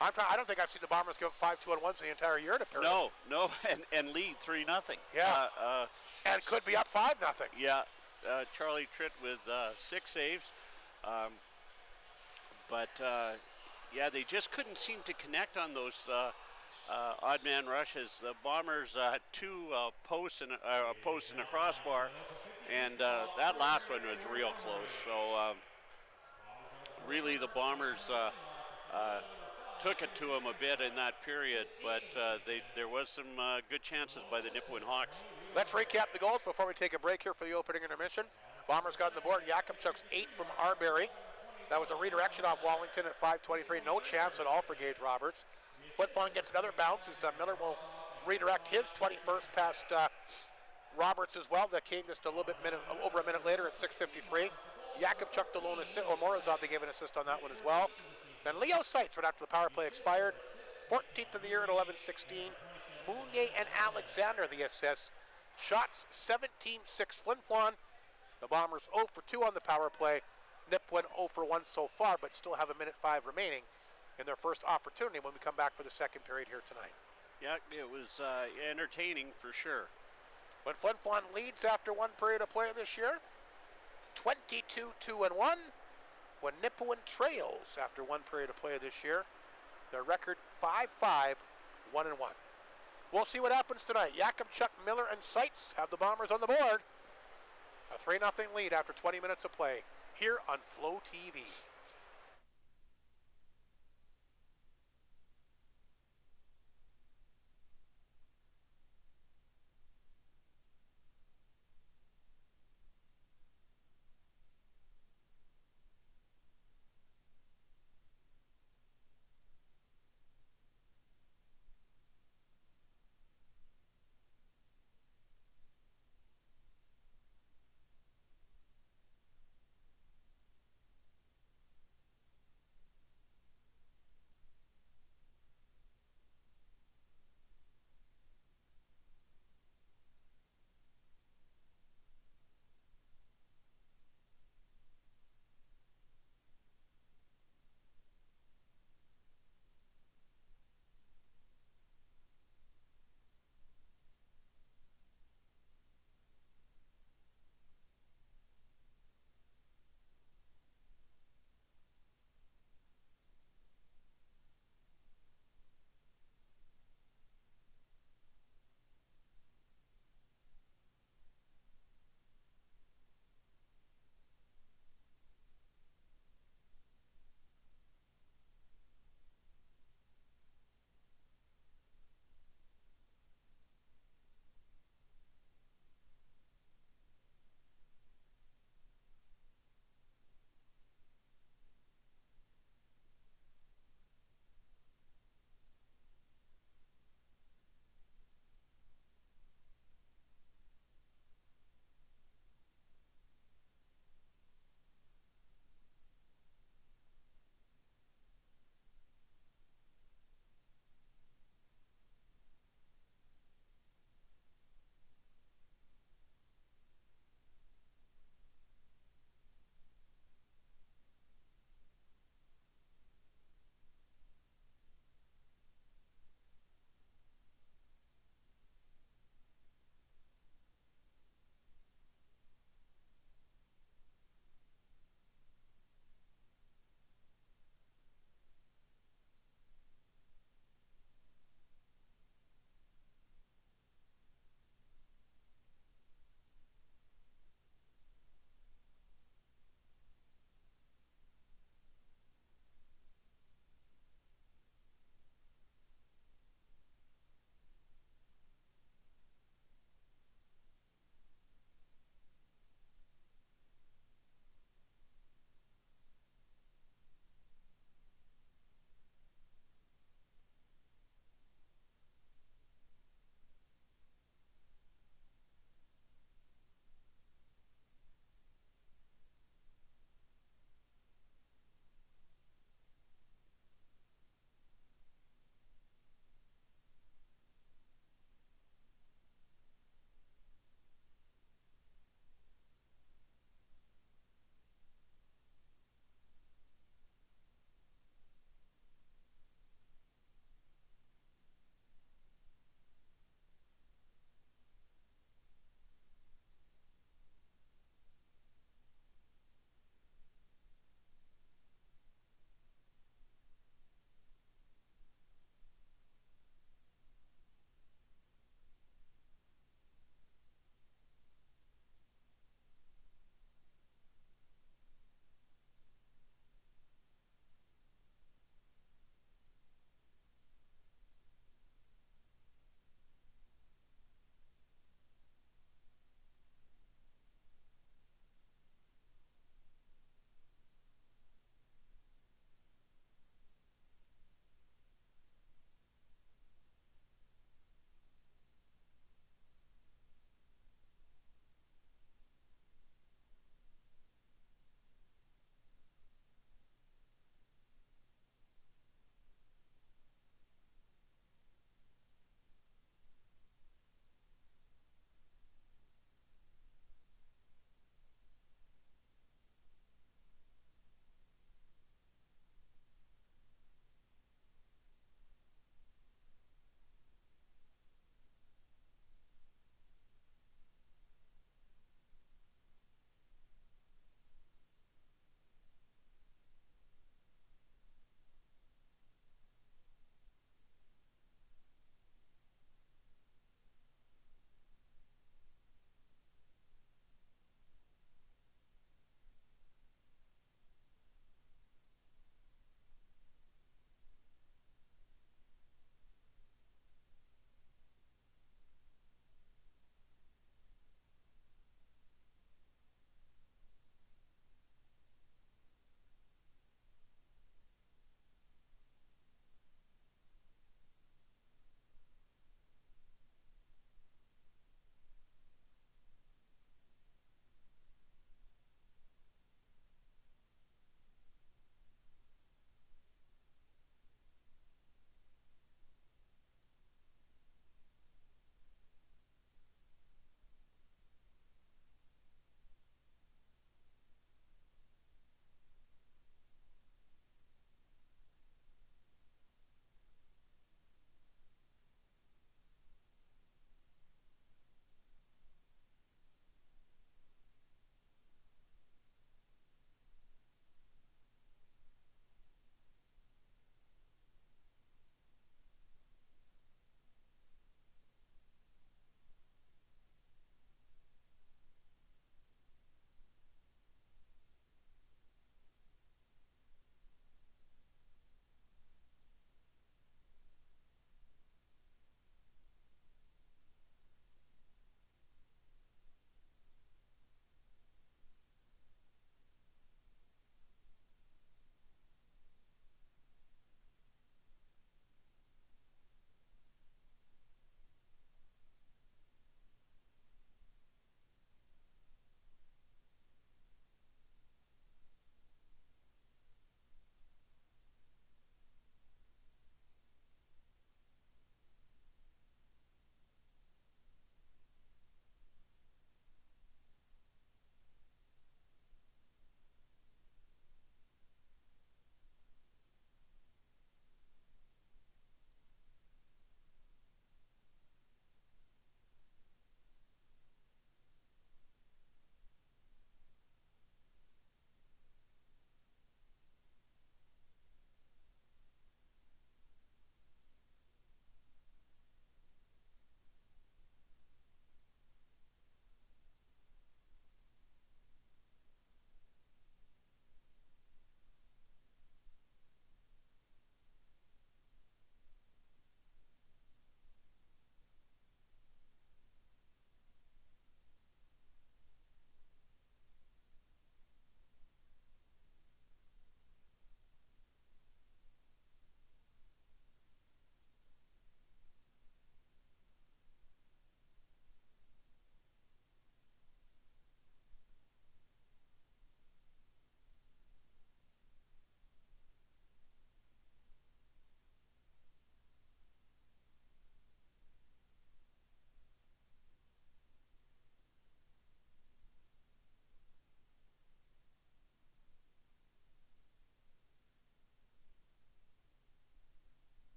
I don't think I've seen the Bombers give 5 2-on-1s in the entire year to period. No, and lead 3-0. Yeah, and could be up 5-0. Yeah, Charlie Tritt with 6 saves. But yeah, they just couldn't seem to connect on those odd man rushes. The Bombers had 2 posts and a crossbar, and that last one was real close. So really the Bombers took it to them a bit in that period, but there was some good chances by the Nipawin Hawks. Let's recap the goals before we take a break here for the opening intermission. Bombers got on the board. Jakubchuk's 8 from Arbery. That was a redirection off Wallington at 5:23. No chance at all for Gage Roberts. Flin Flon gets another bounce as Miller will redirect his 21st past Roberts as well. That came just a little bit over a minute later at 6:53. Jakubchuk the lone assist, or Morozov, they gave an assist on that one as well. Then Leo Seitz right after the power play expired. 14th of the year at 11:16. Mounier and Alexander the assists. Shots 17-6 Flin Flon. The Bombers 0 for 2 on the power play. Nipawin 0 for 1 so far, but still have 1:05 remaining in their first opportunity when we come back for the second period here tonight. Yeah, it was entertaining for sure. When Flin Flon leads after 1 period of play this year, 22-2-1. When Nipawin trails after 1 period of play this year, their record 5-5, 1-1. We'll see what happens tonight. Jakubchuk, Miller, and Seitz have the Bombers on the board. A 3-0 lead after 20 minutes of play here on Flow TV.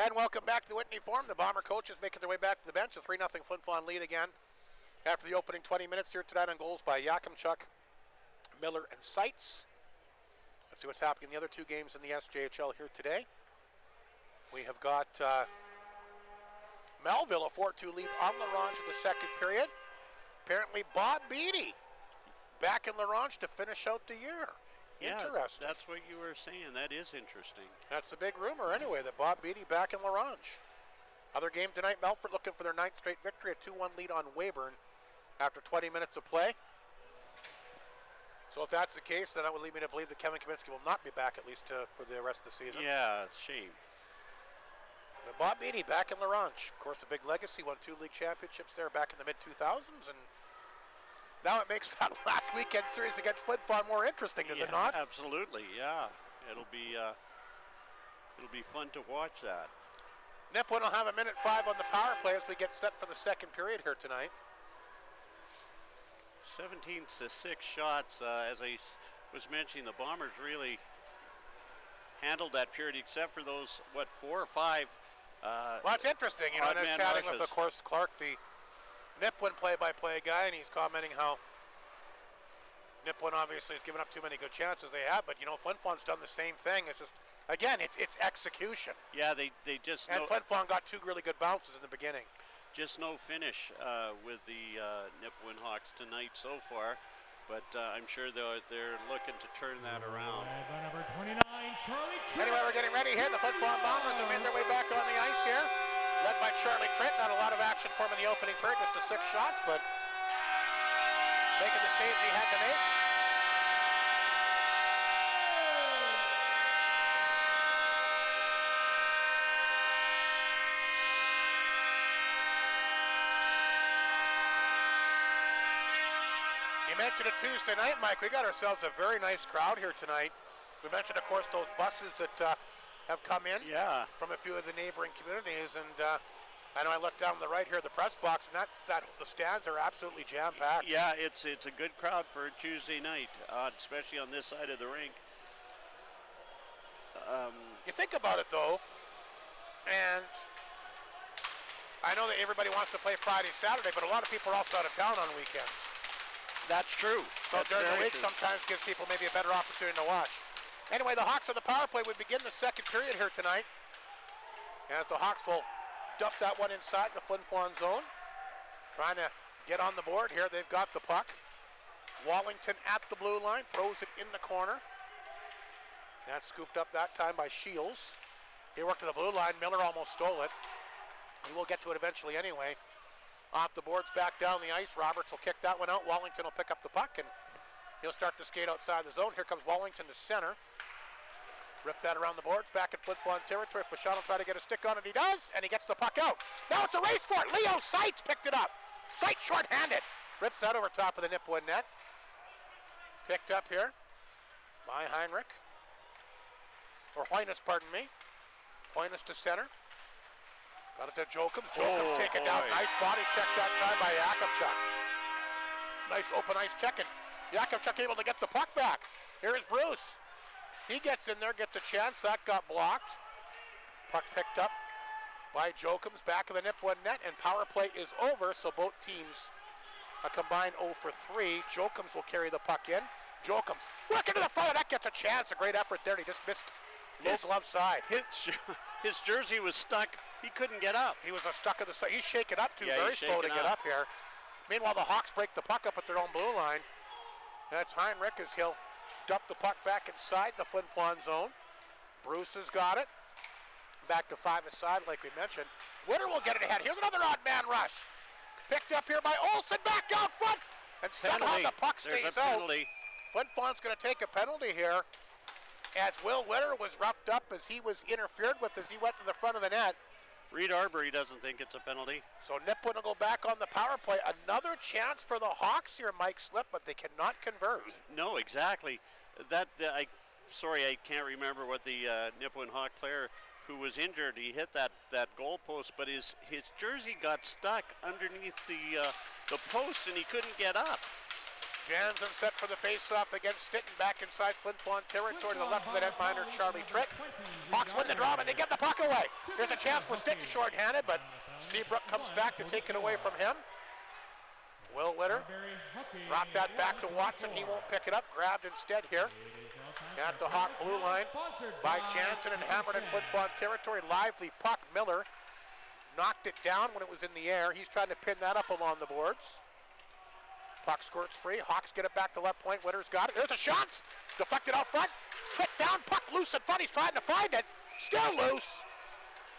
And welcome back to the Whitney Forum. The Bomber coaches making their way back to the bench. A 3-0 Flin Flon lead again after the opening 20 minutes here tonight on goals by Yakimchuk, Miller, and Seitz. Let's see what's happening in the other two games in the SJHL here today. We have got Melville, a 4-2 lead on LaRange in the second period. Apparently Bob Beatty back in LaRange to finish out the year. Yeah, interesting. That's what you were saying. That is interesting. That's the big rumor anyway, that Bob Beatty back in LaRange. Other game tonight, Melfort looking for their 9th straight victory, a 2-1 lead on Weyburn after 20 minutes of play. So if that's the case, then that would lead me to believe that Kevin Kaminsky will not be back at least for the rest of the season. Yeah, it's a shame. But Bob Beatty back in LaRange. Of course, a big legacy, won 2 league championships there back in the mid-2000s, and now it makes that last weekend series against Flin Flon more interesting, does it not? Absolutely, yeah. It'll be fun to watch that. Nipawin will have a minute 5 on the power play as we get set for the second period here tonight. 17 to 6 shots. As I was mentioning, the Bombers really handled that period, except for those 4 or 5. Well, it's interesting, you know. And I was chatting with, of course, Clark, the Nipawin play-by-play guy, and he's commenting how Nipawin obviously has given up too many good chances they have, but you know, Flin Flon's done the same thing. It's just, again, it's execution. Yeah, they just and Flin Flon got 2 really good bounces in the beginning. Just no finish with the Nipawin Hawks tonight so far, but I'm sure they're looking to turn that around. By number 29, Charlie Trent. Anyway, we're getting ready here. The Flin Flon Bombers have made their way back on the ice here, led by Charlie Trent. Not a lot of action for him in the opening period, just the 6 shots, but making the saves he had to make. You mentioned it Tuesday night, Mike. We got ourselves a very nice crowd here tonight. We mentioned, of course, those buses that have come in from a few of the neighboring communities, and I know I looked down on the right here, the press box, and the stands are absolutely jam-packed. Yeah, it's a good crowd for a Tuesday night, especially on this side of the rink. You think about it, though, and I know that everybody wants to play Friday, Saturday, but a lot of people are also out of town on weekends. That's true. So during the week, sometimes gives people maybe a better opportunity to watch. Anyway, the Hawks on the power play would begin the second period here tonight, as the Hawks will dump that one inside the Flin Flon zone. Trying to get on the board here. They've got the puck. Wallington at the blue line, throws it in the corner. That's scooped up that time by Shields. He worked to the blue line. Miller almost stole it. He will get to it eventually anyway. Off the boards, back down the ice. Roberts will kick that one out. Wallington will pick up the puck, and he'll start to skate outside the zone. Here comes Wallington to center. Rip that around the boards, back in Flin Flon territory. Fashon will try to get a stick on it. He does, and he gets the puck out. Now it's a race for it. Leo Seitz picked it up. Seitz short-handed. Rips that over top of the Nipawin net. Picked up here by Heinrich. Or Hoynes, pardon me. Hoynes to center. Got it to Jokums. Jokums taken down. Nice body check that time by Yakimchuk. Nice open ice checking. Yakimchuk able to get the puck back. Here is Bruce. He gets in there, gets a chance. That got blocked. Puck picked up by Jokums. Back of the Nipawin net, and power play is over, so both teams a combined 0 for 3. Jokums will carry the puck in. Jokums working to the front of that, gets a chance. A great effort there. He just missed low glove side. His jersey was stuck. He couldn't get up. He was stuck at the side. He's shaken up too. Very slow to get up here. Meanwhile, the Hawks break the puck up at their own blue line. That's Heinrich as he'll dump the puck back inside the Flin Flon zone. Bruce has got it. Back to 5 aside, like we mentioned. Winter will get it ahead. Here's another odd man rush. Picked up here by Olsen, back out front. And somehow the puck stays out. Flin Flon's going to take a penalty here, as Will Winter was roughed up as he was interfered with as he went to the front of the net. Reed Arbery doesn't think it's a penalty. So Nipawin will go back on the power play. Another chance for the Hawks here, Mike Slip, but they cannot convert. No, exactly. Sorry, I can't remember what the Nipawin Hawk player who was injured. He hit that goal post, but his jersey got stuck underneath the post, and he couldn't get up. Jansen set for the face-off against Stinton, back inside Flin Flon territory to the left of the netminder, Charlie Tritt. Hawks win the draw, but they get the puck away. There's a chance for Stinton short-handed, but Seabrook comes back to take it away from him. Will Witter dropped that back to Watson. He won't pick it up. Grabbed instead here at the Hawk blue line by Jansen and hammered in Flin Flon territory. Lively puck. Miller knocked it down when it was in the air. He's trying to pin that up along the boards. Puck squirts free. Hawks get it back to left point. Witter's got it. There's a shot. Deflected out front. Trick down. Puck loose in front. He's trying to find it. Still loose.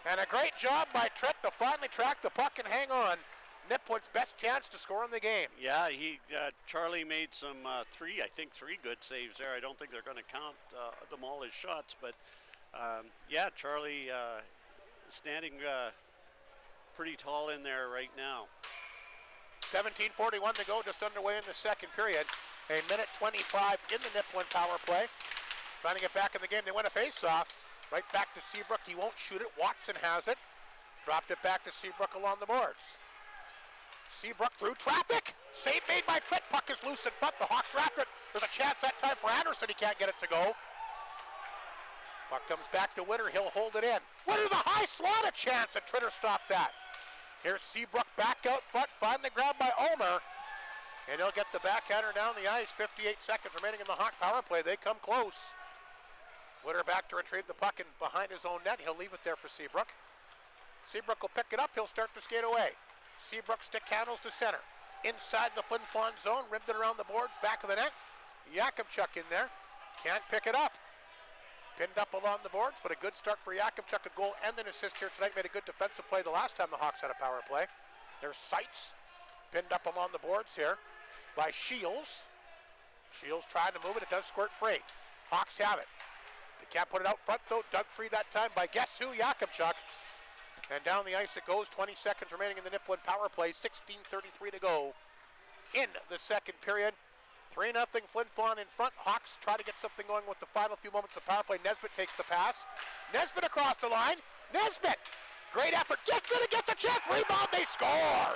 And a great job by Tritt to finally track the puck and hang on. Nipawin's best chance to score in the game. Yeah, Charlie made some three good saves there. I don't think they're going to count them all as shots, but yeah, Charlie standing pretty tall in there right now. 17:41 to go, just underway in the second period. A minute 25 in the Nipawin power play. Trying to get back in the game. They win a face-off. Right back to Seabrook. He won't shoot it. Watson has it. Dropped it back to Seabrook along the boards. Seabrook through traffic. Save made by Tritt. Puck is loose in front. The Hawks are after it. There's a chance that time for Anderson. He can't get it to go. Puck comes back to Witter. He'll hold it in. Witter the high slot, a chance, and Tritter stopped that. Here's Seabrook back out front. Finally grabbed by Omer. And he'll get the backhander down the ice. 58 seconds remaining in the Hawk power play. They come close. Witter back to retrieve the puck and behind his own net. He'll leave it there for Seabrook. Seabrook will pick it up. He'll start to skate away. Seabrook stick handles to center. Inside the Flin Flon zone, ribbed it around the boards, back of the net. Yakubchuk in there, can't pick it up. Pinned up along the boards, but a good start for Yakubchuk, a goal and an assist here tonight. Made a good defensive play the last time the Hawks had a power play. There's Seitz, pinned up along the boards here by Shields. Shields trying to move it, it does squirt free. Hawks have it. They can't put it out front though, dug free that time by guess who, Yakubchuk. And down the ice it goes, 20 seconds remaining in the Nipawin power play, 16:33 to go in the second period. 3-0 Flin Flon in front. Hawks try to get something going with the final few moments of the power play. Nesbitt takes the pass. Nesbitt across the line. Nesbitt, great effort, gets it and gets a chance. Rebound, they score.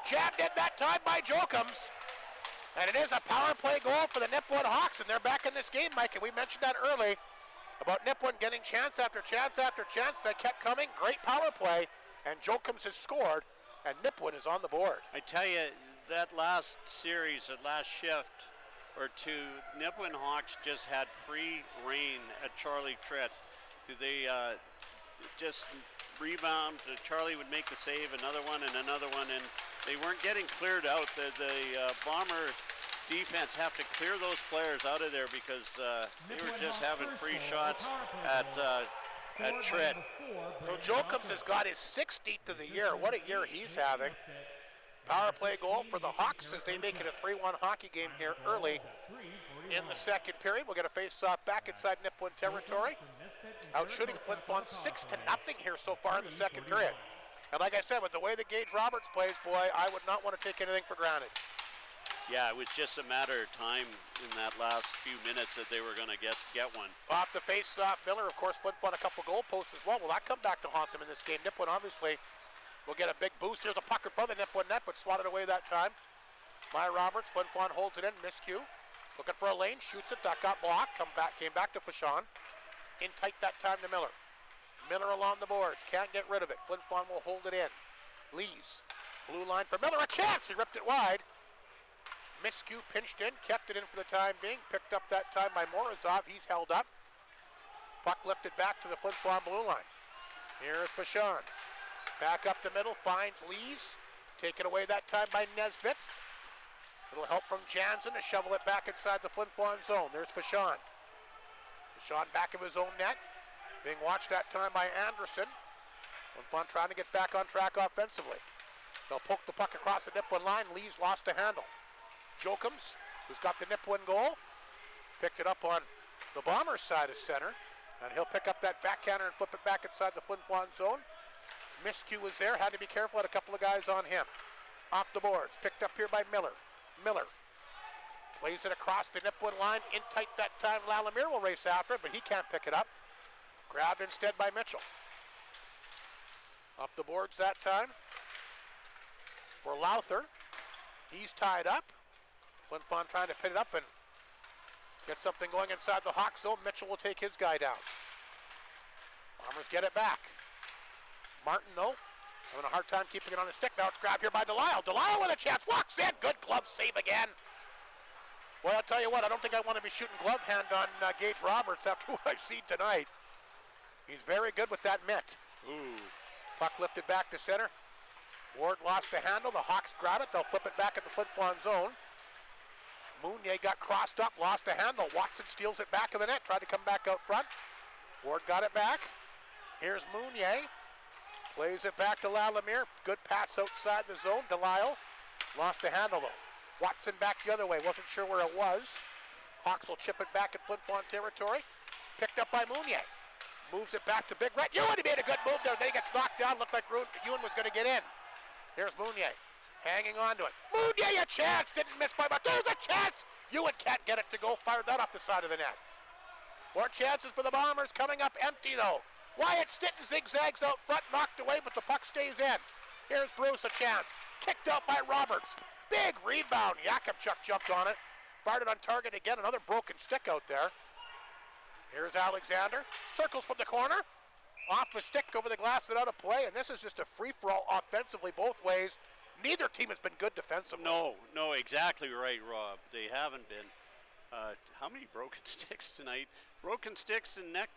Jabbed in that time by Jokums. And it is a power play goal for the Nipawin Hawks, and they're back in this game, Mike, and we mentioned that early about Nipawin getting chance after chance after chance. That kept coming. Great power play, and Jokums has scored, and Nipawin is on the board. I tell you, that last series, that last shift or two, Nipawin Hawks just had free reign at Charlie Tritt. They just rebound. Charlie would make the save, another one, and they weren't getting cleared out. The Bomber defense have to clear those players out of there because they were just having free shots at Tritt. So Jokums has got his 16th of the year. What a year he's having. Power play goal for the Hawks as they make it a 3-1 hockey game here early in the second period. We'll get a face-off back inside Nipawin territory. Out shooting Flin Flon 6-0 here so far in the second period. And like I said, with the way that Gage Roberts plays, boy, I would not want to take anything for granted. Yeah, it was just a matter of time in that last few minutes that they were going to get one. Off the face-off, Miller, of course, Flin Flon a couple goal posts as well. Will that come back to haunt them in this game? Nipawin obviously will get a big boost. Here's a puck in front of the Nipawin net, but swatted away that time by Roberts. Flin Flon holds it in, miscue. Looking for a lane, shoots it, that got blocked. Came back to Fashon. In tight that time to Miller. Miller along the boards, can't get rid of it. Flin Flon will hold it in. Lees, blue line for Miller, a chance, he ripped it wide. Miscue pinched in, kept it in for the time being. Picked up that time by Morozov, he's held up. Puck lifted back to the Flin Flon blue line. Here is Fashon. Back up the middle, finds Lees. Taken away that time by Nesbitt. Little help from Jansen to shovel it back inside the Flin Flon zone. There's Fashon. Fashon back of his own net. Being watched that time by Anderson. Flin Flon trying to get back on track offensively. They'll poke the puck across the Nipawin line. Lees lost the handle. Jokums, who's got the Nipawin goal, picked it up on the Bombers' side of center, and he'll pick up that backhander and flip it back inside the Flin Flon zone. Miscue was there, had to be careful, had a couple of guys on him. Off the boards, picked up here by Miller. Miller plays it across the Nipawin line, in tight that time. Lalamere will race after it, but he can't pick it up. Grabbed instead by Mitchell. Up the boards that time for Lowther. He's tied up. Flin Flon trying to pin it up and get something going inside the Hawk zone. Mitchell will take his guy down. Bombers get it back. Martin, though, having a hard time keeping it on his stick. Now it's grabbed here by Delisle. Delisle with a chance. Walks in. Good glove save again. Well, I'll tell you what, I don't think I want to be shooting glove hand on Gage Roberts after what I've seen tonight. He's very good with that mitt. Ooh. Puck lifted back to center. Ward lost the handle. The Hawks grab it. They'll flip it back in the Flin Flon zone. Mounier got crossed up, lost the handle. Watson steals it back of the net, tried to come back out front. Ward got it back. Here's Mounier. Plays it back to Lalemire. Good pass outside the zone. Delisle lost the handle though. Watson back the other way. Wasn't sure where it was. Hawks will chip it back in Flin Flon territory. Picked up by Mounier. Moves it back to Big Red. Ewan made a good move there. Then he gets knocked down. Looked like Ewan was going to get in. Here's Mounier. Hanging on to it. Mounier, a chance. Didn't miss by much. There's a chance. Ewan can't get it to go. Fired that off the side of the net. More chances for the Bombers. Coming up empty though. Wyatt Stinton zigzags out front. Knocked away, but the puck stays in. Here's Bruce, a chance. Kicked out by Roberts. Big rebound. Yakupchuk jumped on it. Fired it on target again. Another broken stick out there. Here's Alexander. Circles from the corner. Off the stick, over the glass, and out of play. And this is just a free-for-all offensively both ways. Neither team has been good defensively. No, exactly right, Rob. They haven't been. How many broken sticks tonight? Broken sticks and neck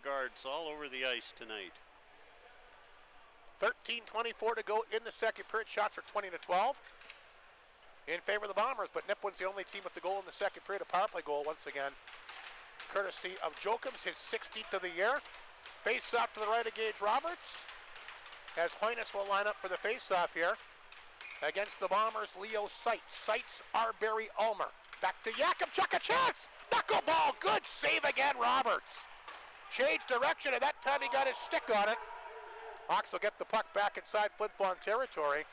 guards all over the ice tonight. 13:24 to go in the second period. Shots are 20-12 in favor of the Bombers, but Nipawin's the only team with the goal in the second period. A power play goal once again, courtesy of Jokums, his 16th of the year. Face-off to the right of Gage Roberts, as Hoynes will line up for the face-off here. Against the Bombers, Leo Seitz. Seitz, Arbery, Ulmer. Back to Yakupchuk, a chance! Knuckleball, good save again, Roberts. Changed direction, and that time he got his stick on it. Hawks will get the puck back inside Flin Flon territory.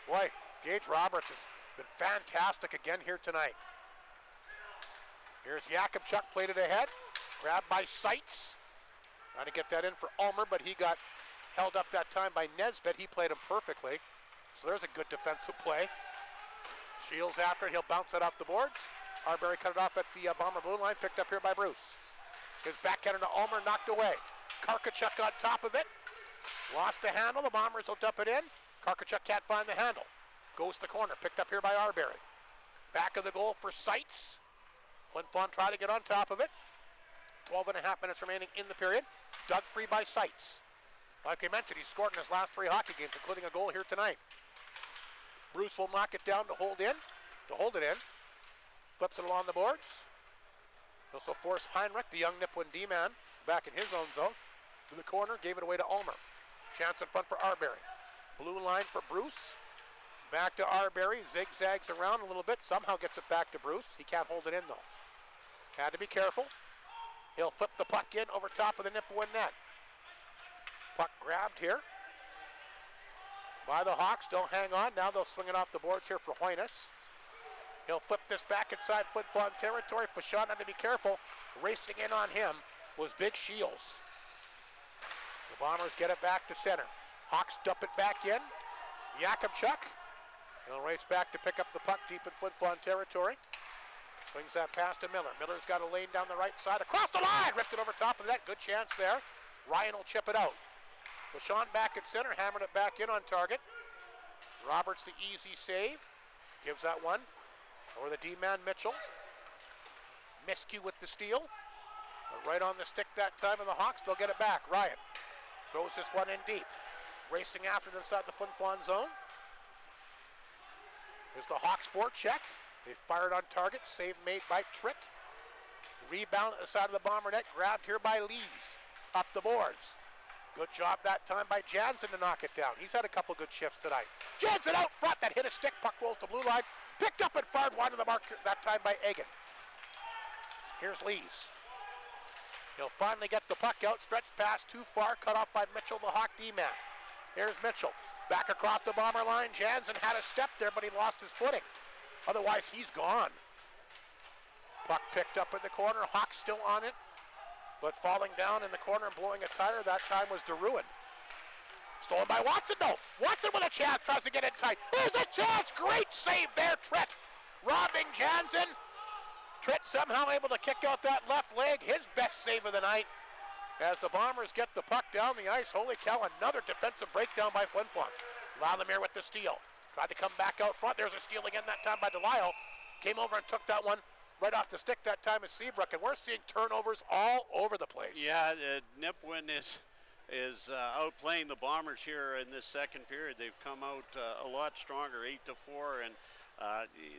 Boy, Gage Roberts has been fantastic again here tonight. Here's Yakupchuk, played it ahead. Grabbed by Seitz. Trying to get that in for Ulmer, but he got held up that time by Nesbitt. He played him perfectly. So there's a good defensive play. Shields after it. He'll bounce it off the boards. Arbery cut it off at the Bomber blue line. Picked up here by Bruce. His backhander to Ulmer, knocked away. Karkachuk on top of it. Lost the handle. The Bombers will dump it in. Karkachuk can't find the handle. Goes to the corner. Picked up here by Arbery. Back of the goal for Seitz. Flin Flon try to get on top of it. 12.5 minutes remaining in the period. Dug free by Seitz. Like I mentioned, he's scored in his last 3 hockey games, including a goal here tonight. Bruce will knock it down to hold it in. Flips it along the boards. Also forced Heinrich, the young Nipawin D-man, back in his own zone. To the corner, gave it away to Ulmer. Chance in front for Arbery. Blue line for Bruce. Back to Arbery, zigzags around a little bit, somehow gets it back to Bruce. He can't hold it in though. Had to be careful. He'll flip the puck in over top of the Nipawin net. Puck grabbed here by the Hawks. Don't hang on. Now they'll swing it off the boards here for Hoynes. He'll flip this back inside Flin Flon territory. Fashon had to be careful. Racing in on him was Big Shields. The Bombers get it back to center. Hawks dump it back in. Yakupchuk. He'll race back to pick up the puck deep in Flin Flon territory. Swings that pass to Miller. Miller's got a lane down the right side. Across the line! Ripped it over top of the net. Good chance there. Ryan will chip it out. Fashon back at center. Hammered it back in on target. Roberts the easy save. Gives that one over the D-man Mitchell. Miscue with the steal. But right on the stick that time of the Hawks. They'll get it back. Ryan throws this one in deep. Racing after it inside the Flin Flon zone. There's the Hawks forecheck. They fired on target. Save made by Tritt. Rebound at the side of the Bomber net. Grabbed here by Lees. Up the boards. Good job that time by Jansen to knock it down. He's had a couple good shifts tonight. Jansen out front. That hit a stick. Puck rolls to blue line. Picked up and fired wide to the mark that time by Egan. Here's Lees. He'll finally get the puck out. Stretched pass too far. Cut off by Mitchell, the Hawk D-man. Here's Mitchell. Back across the Bomber line. Jansen had a step there, but he lost his footing. Otherwise, he's gone. Puck picked up in the corner. Hawks still on it, but falling down in the corner and blowing a tire. That time was DeRuin. Stolen by Watson, no. Watson with a chance, tries to get in tight. There's a chance, great save there, Tritt. robbing Jansen. Tritt somehow able to kick out that left leg, his best save of the night. As the Bombers get the puck down the ice, holy cow, another defensive breakdown by Flin Flon. Lallemire with the steal. Tried to come back out front. There's a steal again, that time by Delisle. Came over and took that one right off the stick that time as Seabrook, and we're seeing turnovers all over the place. Yeah, Nipawin is outplaying the Bombers here in this second period. They've come out a lot stronger, 8-4, and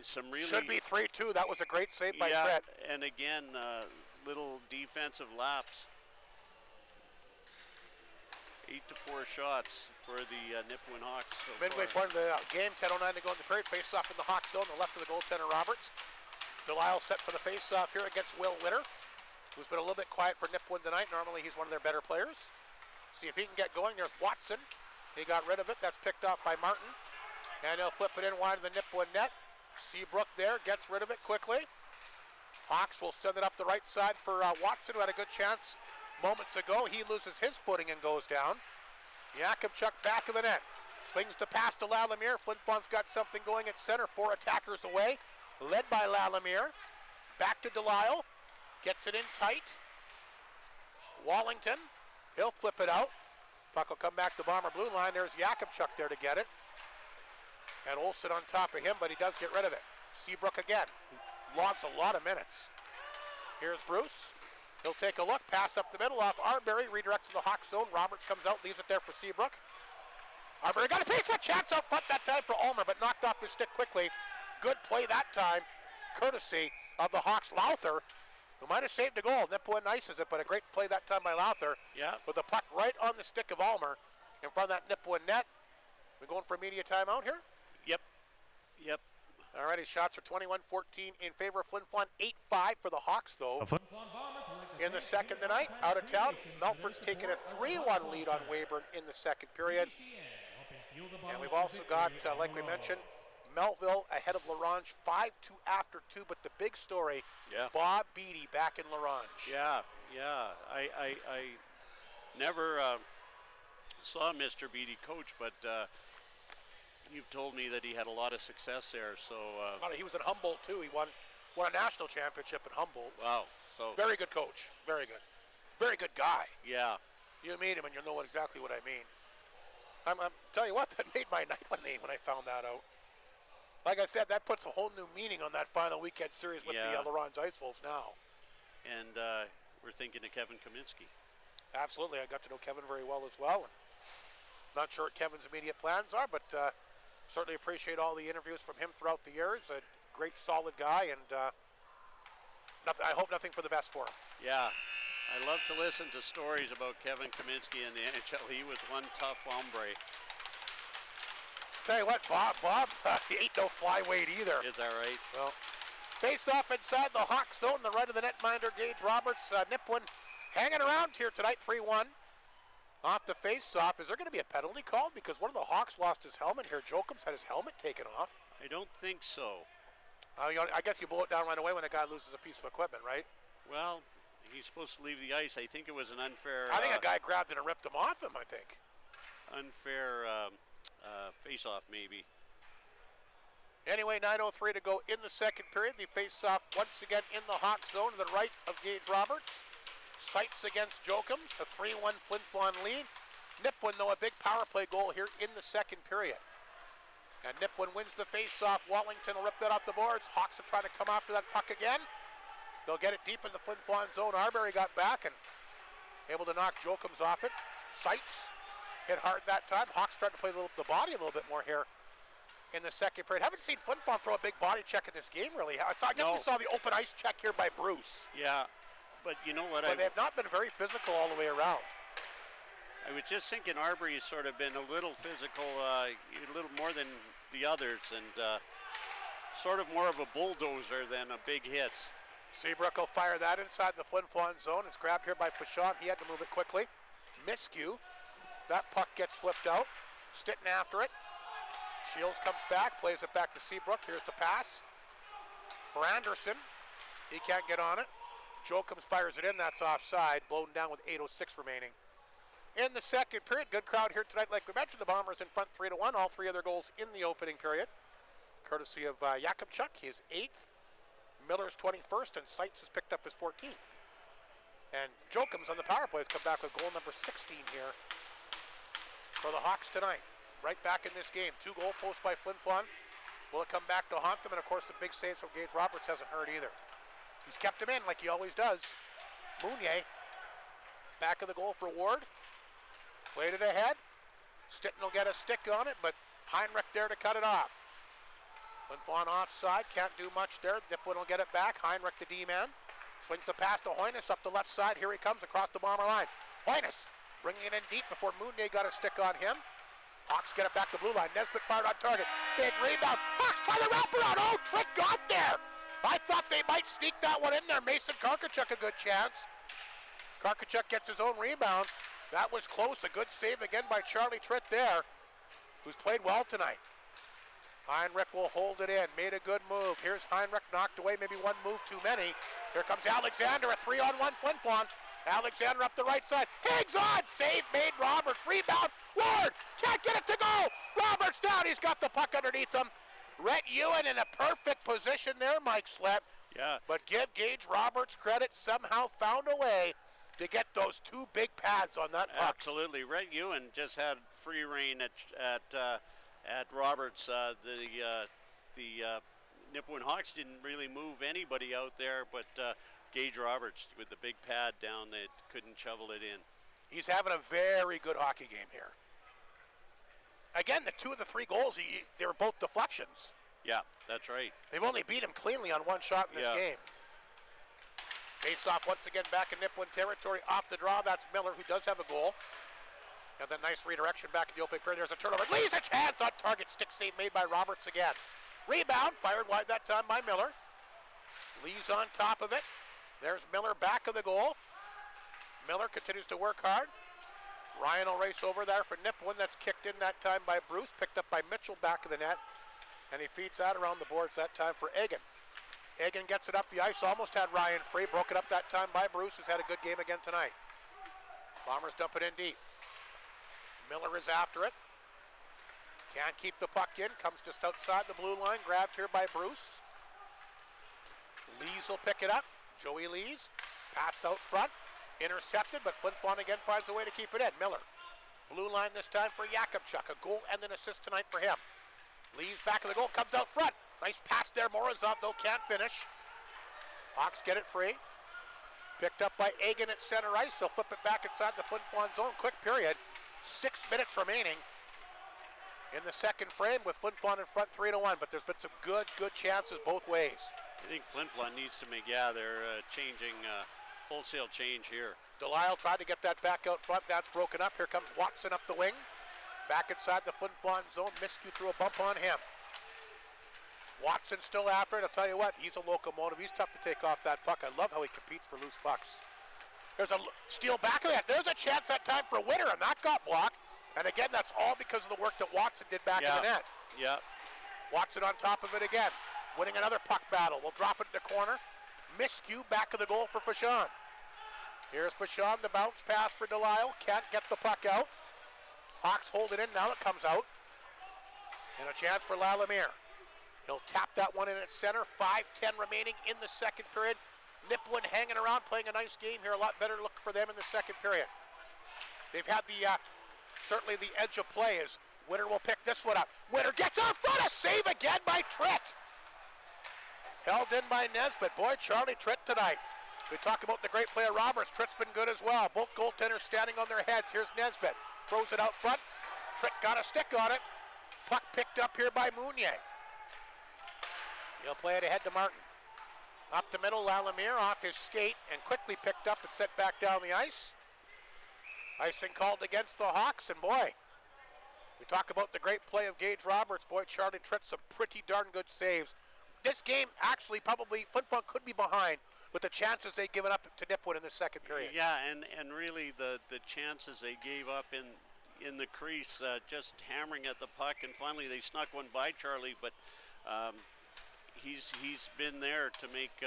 some really... Should be 3-2. That was a great save by Tritt. And again, little defensive lapse. 8-4 shots for the Nipawin Hawks. So midway point of the game, 10:09 to go in the period. Face-off in the Hawks zone, the left of the goaltender Roberts. Delisle set for the face-off here against Will Witter, who's been a little bit quiet for Nipawin tonight. Normally he's one of their better players. See if he can get going. There's Watson. He got rid of it. That's picked off by Martin. And he'll flip it in wide of the Nipawin net. Seabrook there gets rid of it quickly. Hawks will send it up the right side for Watson, who had a good chance moments ago. He loses his footing and goes down. Yakubchuk back of the net. Swings the pass to Lallemire. Flin Flon's got something going at center. 4 attackers away. Led by Lallemire. Back to Delisle. Gets it in tight. Wallington. He'll flip it out. Puck will come back to Bomber blue line. There's Yakubchuk there to get it. And Olsen on top of him, but he does get rid of it. Seabrook again. He logs a lot of minutes. Here's Bruce. He'll take a look, pass up the middle off Arbery, redirects to the Hawk zone. Roberts comes out, leaves it there for Seabrook. Arbery got a piece of chance out front that time for Ulmer, but knocked off his stick quickly. Good play that time, courtesy of the Hawks' Lowther, who might have saved a goal. Nipawin ices it, but a great play that time by Lowther. Yeah. With the puck right on the stick of Ulmer in front of that Nipawin net. We going for a media timeout here? Yep. Alrighty, shots are 21-14 in favor of Flin Flon. 8-5 for the Hawks, though. In the second tonight, out of town, Melford's taken a 3-1 lead on Weyburn in the second period. And we've also got, like we mentioned, Melville ahead of LaRange, 5-2 after 2. But the big story, Bob Beattie back in LaRange. Yeah. I never saw Mr. Beattie coach, but you've told me that he had a lot of success there. So he was at Humboldt too. He won a national championship at Humboldt. Wow. So very good coach. Very good guy. Yeah. You meet him and you'll know exactly what I mean. I'm tell you what, that made my night when I found that out. Like I said, that puts a whole new meaning on that final weekend series with the LaRange Ice Wolves now. And we're thinking of Kevin Kaminsky. Absolutely. I got to know Kevin very well as well. And not sure what Kevin's immediate plans are, but certainly appreciate all the interviews from him throughout the years. A great, solid guy, and I hope nothing for the best for him. Yeah. I love to listen to stories about Kevin Kaminsky in the NHL. He was one tough hombre. Tell you what, Bob, he ain't no flyweight either. Is that right? Well, face off inside the Hawk zone, the right of the netminder, Gage Roberts. Nipawin hanging around here tonight, 3-1. Off the face-off. Is there going to be a penalty called? Because one of the Hawks lost his helmet here. Jokums had his helmet taken off. I don't think so. I guess you blow it down right away when a guy loses a piece of equipment, right? Well, he's supposed to leave the ice. I think it was an unfair... I think a guy grabbed it and ripped him off him, I think. Unfair face-off, maybe. Anyway, 9:03 to go in the second period. The face-off once again in the Hawk zone to the right of Gage Roberts. Sights against Jokums, a 3-1 Flin Flon lead. Nipawin, though, a big power play goal here in the second period. And Nipawin wins the face-off. Wallington will rip that off the boards. Hawks are trying to come after that puck again. They'll get it deep in the Flin Flon zone. Arbery got back and able to knock Jokums off it. Sights hit hard that time. Hawks starting to play the body a little bit more here in the second period. Haven't seen Flin Flon throw a big body check in this game, really. I guess we saw the open ice check here by Bruce. Yeah. But you know what? But they have not been very physical all the way around. I was just thinking Arbery's sort of been a little physical, a little more than the others, and sort of more of a bulldozer than a big hits. Seabrook will fire that inside the Flin Flon zone. It's grabbed here by Fashon. He had to move it quickly. Miscue. That puck gets flipped out. Stitton after it. Shields comes back, plays it back to Seabrook. Here's the pass for Anderson. He can't get on it. Jokums fires it in, that's offside, blown down with 8:06 remaining. In the second period, good crowd here tonight. Like we mentioned, the Bombers in front 3-1, all three of their goals in the opening period. courtesy of Yakubchuk, his 8th. Miller's 21st, and Seitz has picked up his 14th. And Jokums on the power play has come back with goal number 16 here for the Hawks tonight. Right back in this game. 2 goal posts by Flin Flon. Will it come back to haunt them? And of course the big saves from Gage Roberts hasn't hurt either. He's kept him in like he always does. Mounier, back of the goal for Ward. Played it ahead. Stitton will get a stick on it, but Heinrich there to cut it off. Flin Flon offside, can't do much there. Nipawin will get it back. Heinrich, the D-man. Swings the pass to Hoynes up the left side. Here he comes across the Bomber line. Hoynes bringing it in deep before Mounier got a stick on him. Hawks get it back to blue line. Nesbitt fired on target. Big rebound. Hawks try the wraparound. Oh, Tritt got there. I thought they might sneak that one in there. Mason Karkachuk a good chance. Karkachuk gets his own rebound. That was close. A good save again by Charlie Tritt there, who's played well tonight. Heinrich will hold it in. Made a good move. Here's Heinrich knocked away. Maybe one move too many. Here comes Alexander. A 3-on-1 Flin Flon. Alexander up the right side. Higgs on. Save made. Roberts. Rebound. Ward. Can't get it to go. Roberts down. He's got the puck underneath him. Rhett Ewan in a perfect position there, Mike Slep. Yeah. But give Gage Roberts credit. Somehow found a way to get those 2 big pads on that puck. Absolutely. Rhett Ewan just had free reign at Roberts. The Nipawin Hawks didn't really move anybody out there, but Gage Roberts with the big pad down that couldn't shovel it in. He's having a very good hockey game here. Again, the 2 of the 3 goals, they were both deflections. Yeah, that's right. They've only beat him cleanly on 1 shot in this game. Face off once again back in Nipawin territory. Off the draw, that's Miller, who does have a goal. And then nice redirection back in the opening period. There's a turnover. Lee's a chance on target. Stick save made by Roberts again. Rebound, fired wide that time by Miller. Lee's on top of it. There's Miller back of the goal. Miller continues to work hard. Ryan will race over there for Nipawin. That's kicked in that time by Bruce. Picked up by Mitchell back of the net. And he feeds that around the boards that time for Egan. Egan gets it up the ice. Almost had Ryan free. Broke it up that time by Bruce, who's had a good game again tonight. Bombers dump it in deep. Miller is after it. Can't keep the puck in. Comes just outside the blue line. Grabbed here by Bruce. Lees will pick it up. Joey Lees. Pass out front. Intercepted, but Flin Flon again finds a way to keep it in. Miller. Blue line this time for Yakubchuk. A goal and an assist tonight for him. Lees back of the goal. Comes out front. Nice pass there. Morozov, though, can't finish. Hawks get it free. Picked up by Egan at center ice. They'll flip it back inside the Flin Flon zone. Quick period. 6 minutes remaining in the second frame with Flin Flon in front 3-1, but there's been some good chances both ways. I think Flin Flon needs to make, they're changing, wholesale change here. Delisle tried to get that back out front. That's broken up. Here comes Watson up the wing. Back inside the Flin Flon zone. Miscue threw a bump on him. Watson still after it. I'll tell you what, he's a locomotive. He's tough to take off that puck. I love how he competes for loose pucks. There's a steal back of that. There's a chance that time for Winter, and that got blocked. And again, that's all because of the work that Watson did back in the net. Yeah. Watson on top of it again. Winning another puck battle. We'll drop it in the corner. Miscue back of the goal for Fashon. Here's Fashon, the bounce pass for Delisle. Can't get the puck out. Hawks hold it in. Now it comes out. And a chance for Lalemire. He'll tap that one in at center. 5:10 remaining in the second period. Nipawin hanging around, playing a nice game here. A lot better look for them in the second period. They've had the certainly the edge of play as Winter will pick this one up. Winter gets out front. A save again by Tritt. Held in by Nesbitt. Boy, Charlie Tritt tonight. We talk about the great play of Roberts. Tritt's been good as well. Both goaltenders standing on their heads. Here's Nesbitt. Throws it out front. Tritt got a stick on it. Puck picked up here by Mounier. He'll play it ahead to Martin. Up the middle, Lalemire off his skate and quickly picked up and set back down the ice. Icing called against the Hawks, and boy, we talk about the great play of Gage Roberts. Boy, Charlie Tritt, some pretty darn good saves. This game, actually, probably, Flin Flon could be behind with the chances they'd given up to Nipawin in the second period. Yeah, and really the chances they gave up in the crease, just hammering at the puck, and finally they snuck one by Charlie, but he's been there to make,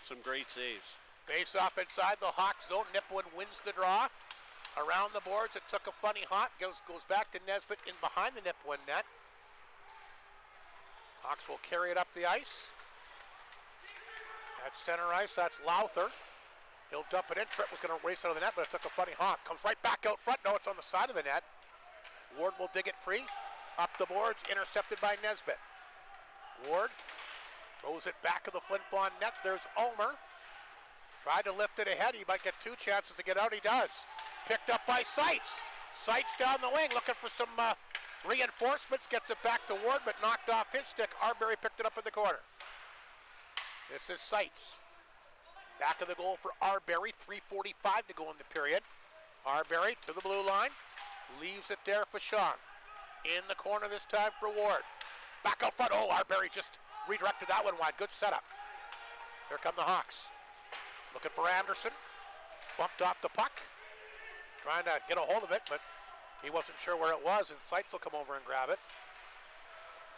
some great saves. Face off inside the Hawks zone. Nipawin wins the draw. Around the boards, it took a funny hop. Goes back to Nesbitt in behind the Nipawin net. Hawks will carry it up the ice. At center ice, that's Lowther. He'll dump it in. Tripp was going to race out of the net, but it took a funny hop. Comes right back out front. No, it's on the side of the net. Ward will dig it free. Up the boards, intercepted by Nesbitt. Ward throws it back of the Flin Flon net. There's Ulmer. Tried to lift it ahead. He might get two chances to get out. He does. Picked up by Seitz. Seitz down the wing, looking for some reinforcements. Gets it back to Ward, but knocked off his stick. Arbery picked it up in the corner. This is Seitz. Back of the goal for Arbery. 3:45 to go in the period. Arbery to the blue line. Leaves it there for Sean. In the corner this time for Ward. Back out front. Oh, Arbery just redirected that one wide. Good setup. Here come the Hawks. Looking for Anderson. Bumped off the puck. Trying to get a hold of it, but he wasn't sure where it was, and Seitz will come over and grab it.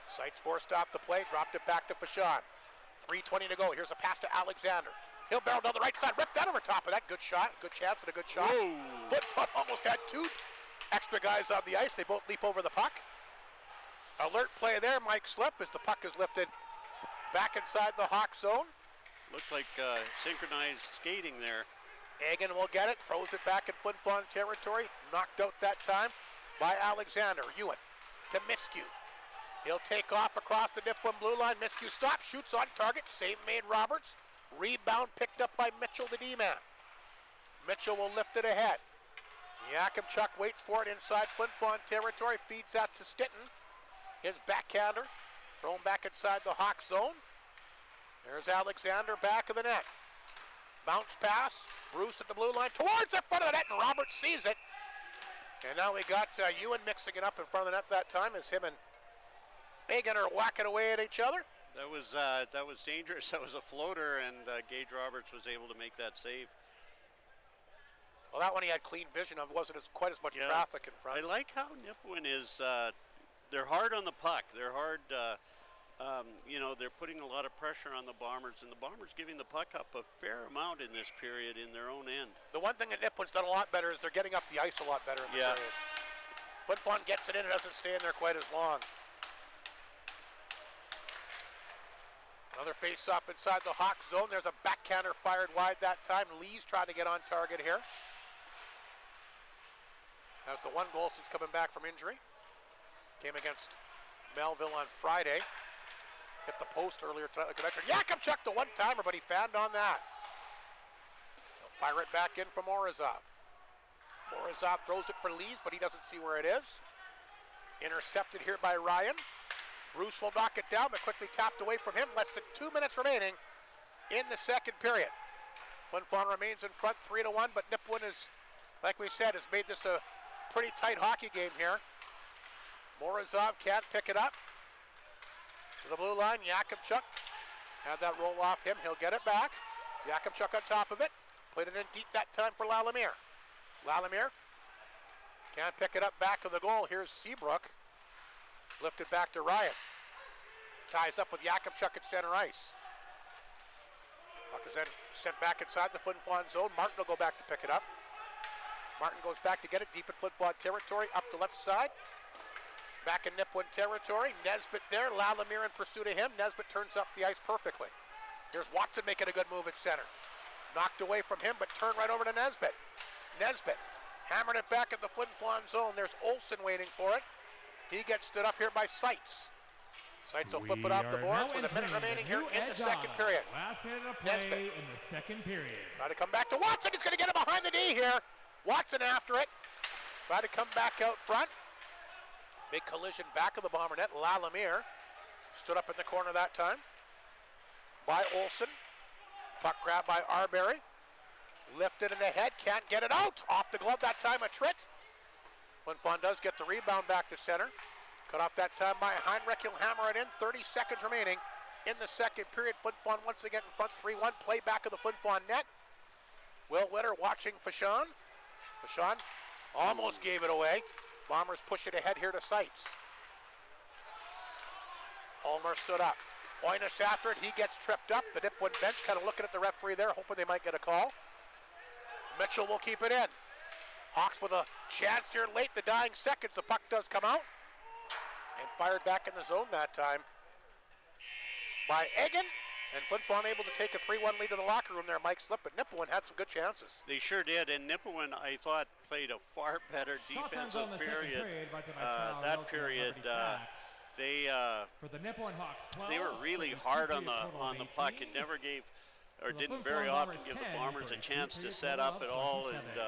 Seitz forced off the play, dropped it back to Fashon. 3:20 to go. Here's a pass to Alexander. He'll barrel down the right side, ripped that over top of that. Good shot, good chance, and a good shot. Foot almost had two extra guys on the ice. They both leap over the puck. Alert play there, Mike Slip, as the puck is lifted back inside the Hawk zone. Looked like synchronized skating there. Egan will get it, throws it back in Flin Flon territory. Knocked out that time by Alexander. Ewan to Miskew. He'll take off across the Nipawin blue line. Miskew stops, shoots on target. Save made Roberts. Rebound picked up by Mitchell, the D-man. Mitchell will lift it ahead. Yakimchuk waits for it inside Flin Flon territory. Feeds that to Stinton. His backhander thrown back inside the Hawk zone. There's Alexander back of the net. Bounce pass. Bruce at the blue line towards the front of the net, and Roberts sees it. And now we got Ewan mixing it up in front of the net that time as him and Egan are whacking away at each other. That was dangerous. That was a floater, and Gage Roberts was able to make that save. Well, that one he had clean vision of. Wasn't quite as much traffic in front. I like how Nipawin is. They're hard on the puck. They're hard. They're putting a lot of pressure on the Bombers, and the Bombers giving the puck up a fair amount in this period in their own end. The one thing that Nipawin's done a lot better is they're getting up the ice a lot better in the period. Flin Flon gets it in, it doesn't stay in there quite as long. Another face-off inside the Hawk zone. There's a backhander fired wide that time. Lee's trying to get on target here. That's the one goal since coming back from injury. Came against Melville on Friday. Hit the post earlier tonight like I mentioned. Yakimchuk the one-timer, but he fanned on that. He'll fire it back in from Morozov. Morozov throws it for Lees, but he doesn't see where it is. Intercepted here by Ryan. Bruce will knock it down, but quickly tapped away from him. Less than 2 minutes remaining in the second period. Flin Flon remains in front 3-1, but Nipawin is, like we said, has made this a pretty tight hockey game here. Morozov can't pick it up. To the blue line, Yakimchuk had that roll off him. He'll get it back. Yakimchuk on top of it. Played it in deep that time for Lalemire. Lalemire can't pick it up back of the goal. Here's Seabrook. Lifted back to Ryan. Ties up with Yakimchuk at center ice. Puck is then sent back inside the Flin Flon zone. Martin will go back to pick it up. Martin goes back to get it deep in Flin Flon territory. Up the left side. Back in Nipawin territory. Nesbitt there. Lalemire in pursuit of him. Nesbitt turns up the ice perfectly. Here's Watson making a good move at center. Knocked away from him, but turned right over to Nesbitt. Nesbitt hammered it back at the Flin Flon zone. There's Olsen waiting for it. He gets stood up here by Seitz. Seitz will flip it off the boards with a minute remaining here in the second period. Last minute of play Nesbitt in the second period. Try to come back to Watson. He's going to get it behind the D here. Watson after it. Try to come back out front. Big collision back of the Bomber net. Lalemire stood up in the corner that time by Olsen. Puck grabbed by Arbery. Lifted it ahead. Can't get it out. Off the glove that time, a Tritt. Flin Flon does get the rebound back to center. Cut off that time by Heinrich. He'll hammer it in. 30 seconds remaining in the second period. Flin Flon once again in front 3-1. Play back of the Flin Flon net. Will Witter watching Fashon. Fashon almost gave it away. Bombers push it ahead here to Seitz. Ulmer stood up. Oinus after it. He gets tripped up. The Nipawin bench kind of looking at the referee there, hoping they might get a call. Mitchell will keep it in. Hawks with a chance here late, the dying seconds. The puck does come out. And fired back in the zone that time by Egan. And Flin Flon able to take a 3-1 lead to the locker room there. Mike Slip, but Nipawin had some good chances. They sure did, and Nipawin, I thought, played a far better defensive period. That period, they were really hard on the puck. It never gave, or didn't very often give the Bombers a chance to set up at all, and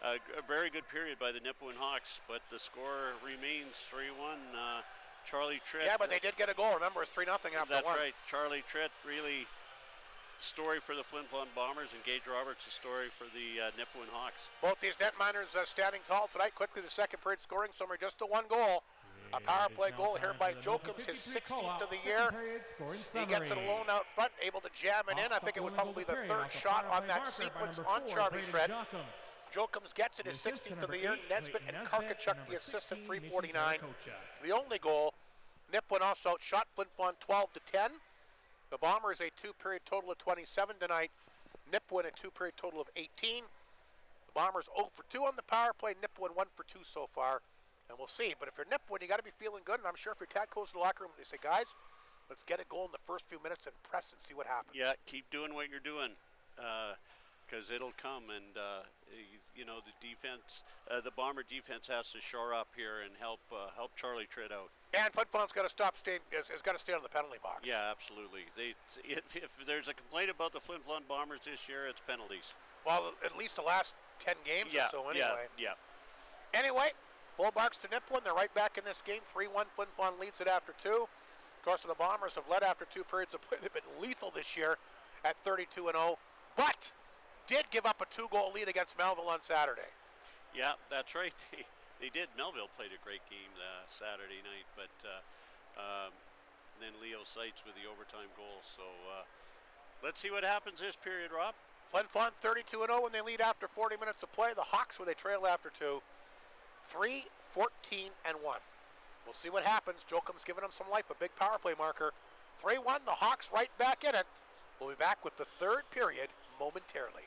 a very good period by the Nipawin Hawks, but the score remains 3-1. Charlie Tritt. Yeah, but they did get a goal. Remember, it's 3-0 after That's one. right. Charlie Tritt, really story for the Flin Flon Bombers, and Gage Roberts, a story for the Nipawin Hawks. Both these netminders standing tall tonight. Quickly, the second period scoring summary, just the one goal. A power play goal here by Jokums, his 16th of the year. He gets it alone out front, able to jam it in. I think it was probably the third shot on that sequence on Charlie Tritt. Jokums gets it, his 16th of the year. Nesbitt and Karkachuk, the assistant, 349. The only goal. Nipawin also outshot Flin Flon 12-10. The Bombers a two-period total of 27 tonight. Nipawin a two-period total of 18. The Bombers 0 for 2 on the power play. Nipawin 1 for 2 so far. And we'll see. But if you're Nipawin, you got to be feeling good. And I'm sure if you're Tad Coase in the locker room, they say, guys, let's get a goal in the first few minutes and press and see what happens. Yeah, keep doing what you're doing. Because it'll come, and you know, the defense, the Bomber defense has to shore up here and help Charlie Tritt out. And Flin Flon's got to has got to stay out of the penalty box. Yeah, absolutely. If there's a complaint about the Flin Flon Bombers this year, it's penalties. Well, at least the last 10 games or so, anyway. Yeah. Anyway, full marks to Nipawin. They're right back in this game. 3-1. Flin Flon leads it after 2. Of course, the Bombers have led after 2 periods of play. They've been lethal this year at 32-0, but did give up a 2-goal lead against Melville on Saturday. Yeah, that's right. They did. Melville played a great game Saturday night, but then Leo Seitz with the overtime goal. So let's see what happens this period, Rob. Flin Flon 32-0 when they lead after 40 minutes of play. The Hawks, where they trail after 2, 3-14-1. We'll see what happens. Jokums giving them some life, a big power play marker. 3-1, the Hawks right back in it. We'll be back with the third period momentarily.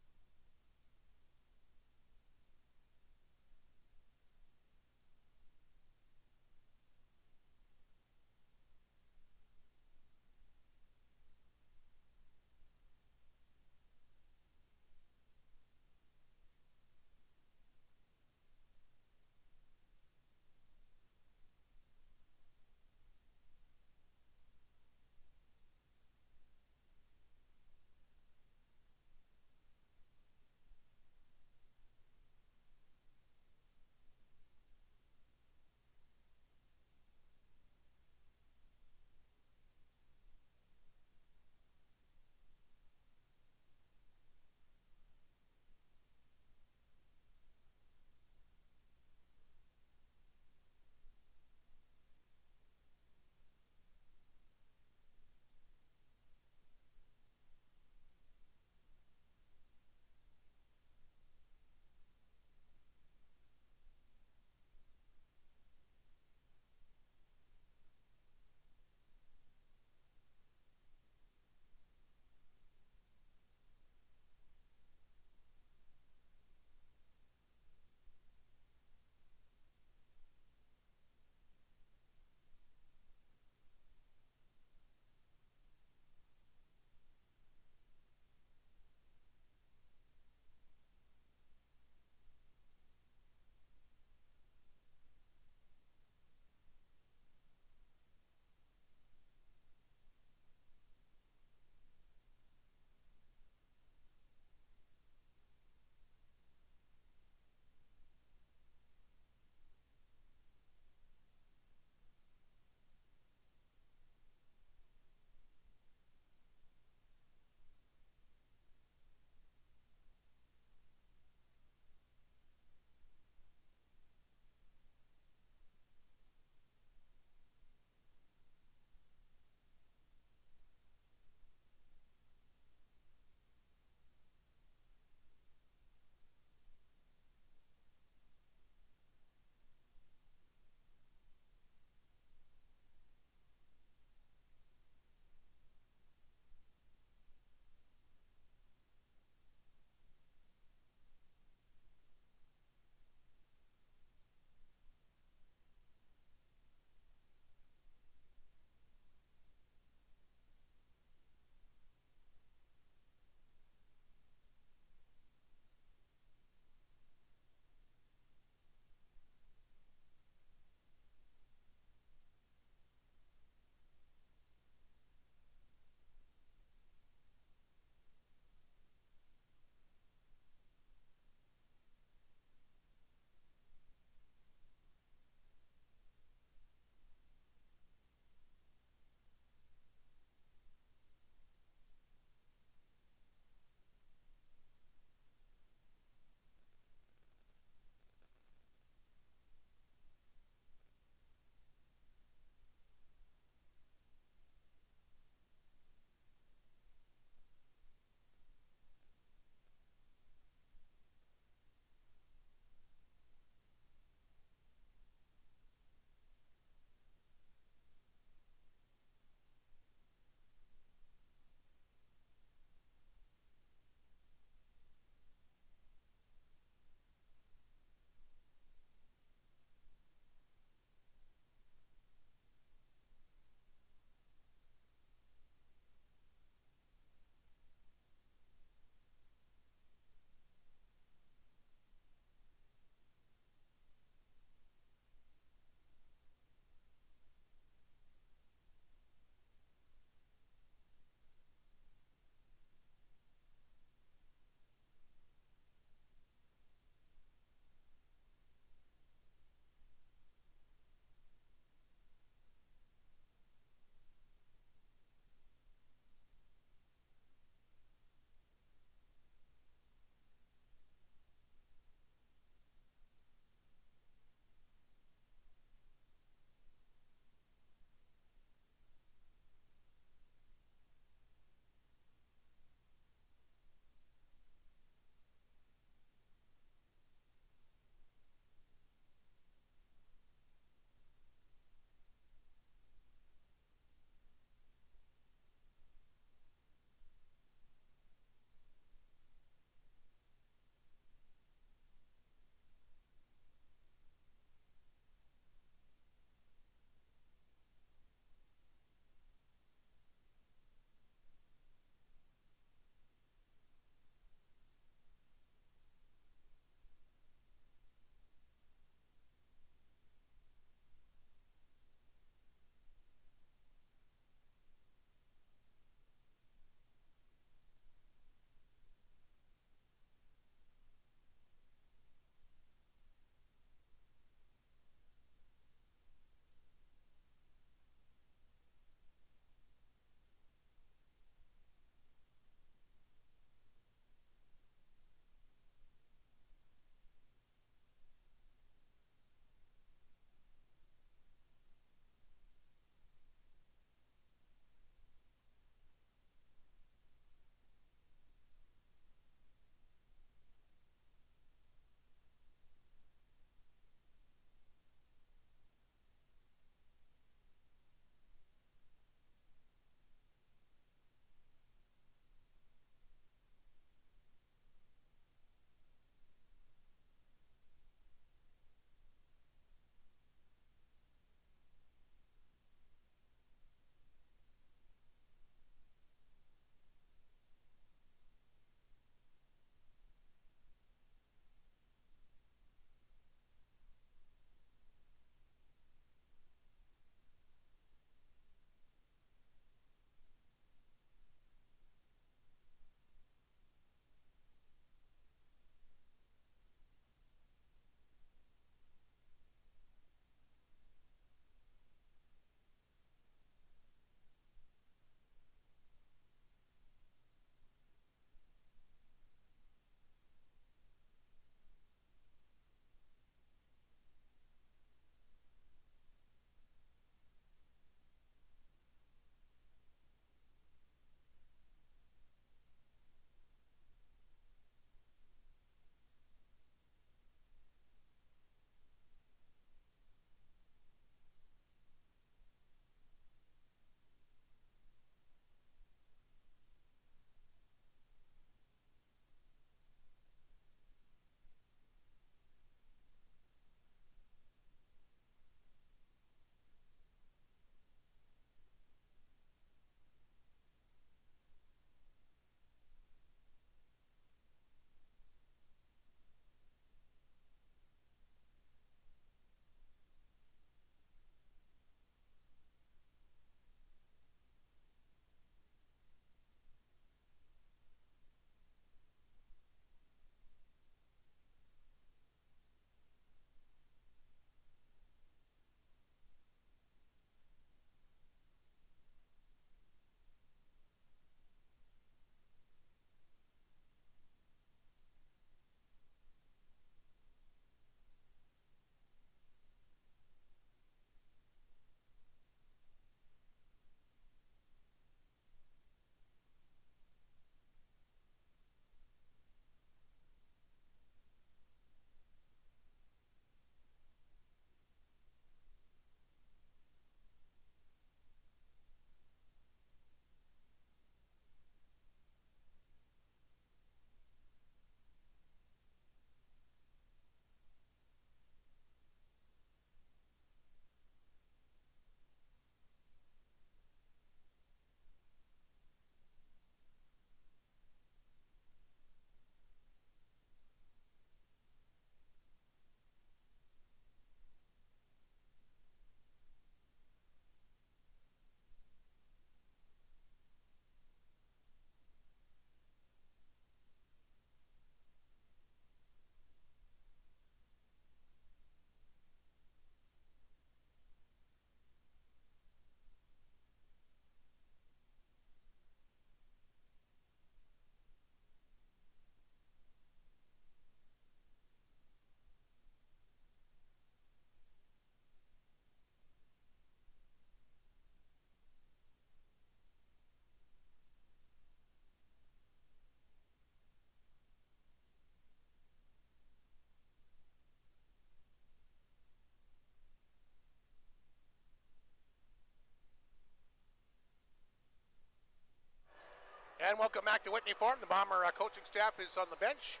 And welcome back to Whitney Farm. The Bomber coaching staff is on the bench.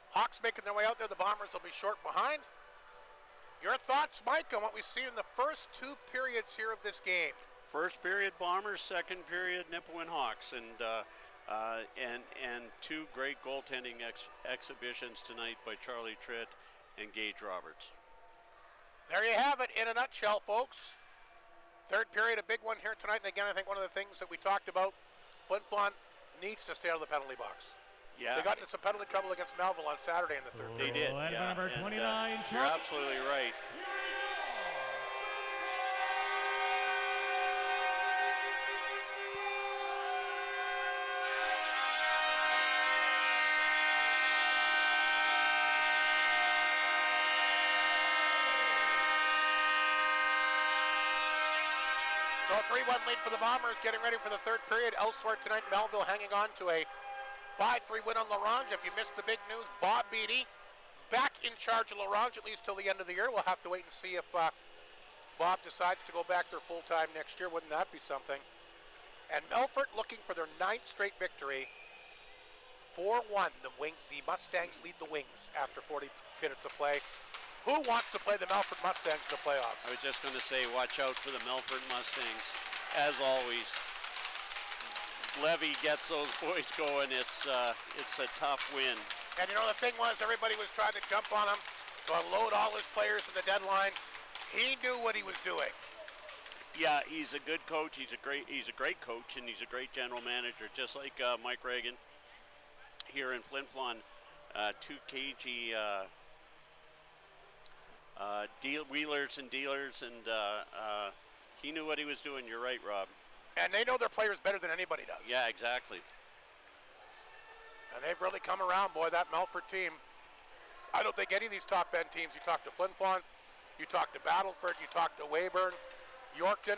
Hawks making their way out there. The Bombers will be short behind. Your thoughts, Mike, on what we see in the first 2 periods here of this game? First period Bombers, second period Nipawin Hawks, and 2 great goaltending exhibitions tonight by Charlie Tritt and Gage Roberts. There you have it in a nutshell, folks. Third period, a big one here tonight, and again, I think one of the things that we talked about, Flin Flon needs to stay out of the penalty box. Yeah. They got into some penalty trouble against Melville on Saturday in the third period. They did, yeah. Number 29, you're absolutely right. So a 3-1 lead for the Bombers, getting ready for the third period. Elsewhere tonight, Melville hanging on to a 5-3 win on LaRange. If you missed the big news, Bob Beattie back in charge of LaRange at least till the end of the year. We'll have to wait and see if Bob decides to go back there full-time next year. Wouldn't that be something? And Melfort looking for their 9th straight victory. 4-1, the Mustangs lead the Wings after 40 minutes of play. Who wants to play the Melfort Mustangs in the playoffs? I was just going to say, watch out for the Melfort Mustangs. As always, Levy gets those boys going. It's a tough win. And you know, the thing was, everybody was trying to jump on him to unload all his players in the deadline. He knew what he was doing. Yeah, he's a good coach. He's a great coach, and he's a great general manager, just like Mike Reagan here in Flin Flon. 2 kg wheelers and dealers, and he knew what he was doing. You're right, Rob. And they know their players better than anybody does. Yeah, exactly. And they've really come around, boy, that Melfort team. I don't think any of these top-end teams, you talk to Flin Flon, you talk to Battleford, you talk to Weyburn, Yorkton,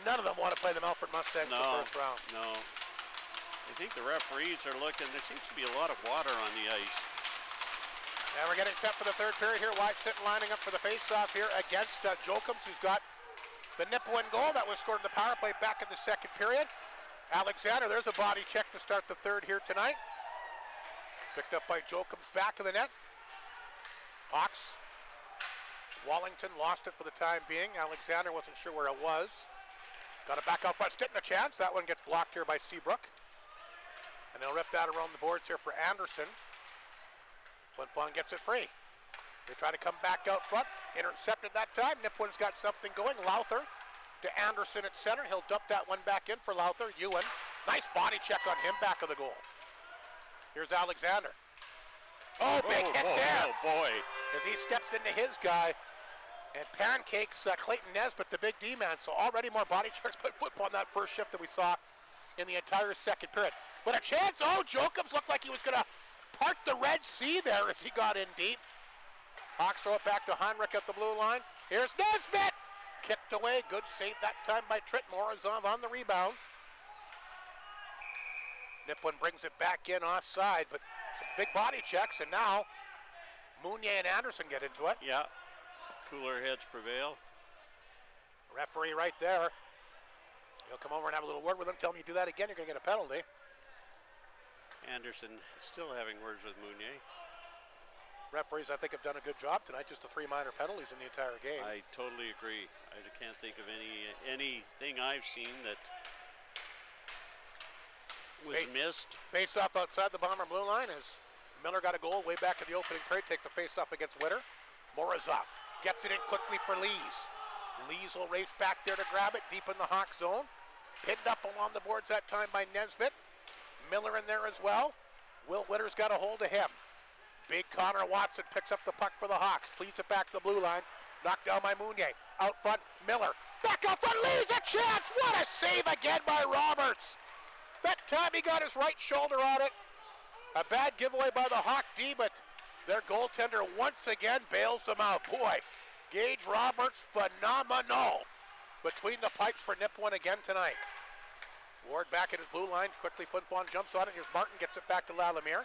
none of them want to play the Melfort Mustangs in the first round. No. I think the referees are looking. There seems to be a lot of water on the ice. And we're getting set for the third period here. Wyatt Stinton lining up for the face-off here against Jokums, who's got the Nipawin goal that was scored in the power play back in the second period. Alexander, there's a body check to start the third here tonight. Picked up by Jokums, back of the net. Hawks. Wallington lost it for the time being. Alexander wasn't sure where it was. Got it back out front. Stinton a chance. That one gets blocked here by Seabrook. And they'll rip that around the boards here for Anderson. Flin Flon gets it free. They try to come back out front. Intercepted that time. Nipawin's got something going. Lowther to Anderson at center. He'll dump that one back in for Lowther. Ewan. Nice body check on him, back of the goal. Here's Alexander. Oh, big hit there. Oh, boy. As he steps into his guy. And pancakes Clayton Nesbitt, the big D-man. So already more body checks by football on that first shift that we saw in the entire second period. But a chance. Oh, Jokums looked like he was going to part the Red Sea there as he got in deep. Hawks throw it back to Heinrich at the blue line. Here's Nesbitt. Kicked away. Good save that time by Tritt. Morozov on the rebound. Nipawin brings it back in offside, but some big body checks, and now Mounier and Anderson get into it. Yeah. Cooler heads prevail. Referee right there. He'll come over and have a little word with him. Tell him you do that again, you're going to get a penalty. Anderson still having words with Mounier. Referees, I think, have done a good job tonight. Just the 3 minor penalties in the entire game. I totally agree. I can't think of anything I've seen that was missed. Face-off outside the Bomber blue line as Miller got a goal way back in the opening period. Takes a face-off against Witter. Morozov gets it in quickly for Lees. Lees will race back there to grab it deep in the Hawk zone. Pinned up along the boards that time by Nesbitt. Miller in there as well. Will Witter's got a hold of him. Big Connor Watson picks up the puck for the Hawks. Pleads it back to the blue line. Knocked down by Mounier. Out front, Miller. Back out front, Lees a chance. What a save again by Roberts. That time he got his right shoulder on it. A bad giveaway by the Hawk D, but their goaltender once again bails them out. Boy, Gage Roberts, phenomenal. Between the pipes for Nipawin again tonight. Ward back at his blue line. Quickly, Flin Flon jumps on it. Here's Martin, gets it back to Lalemire.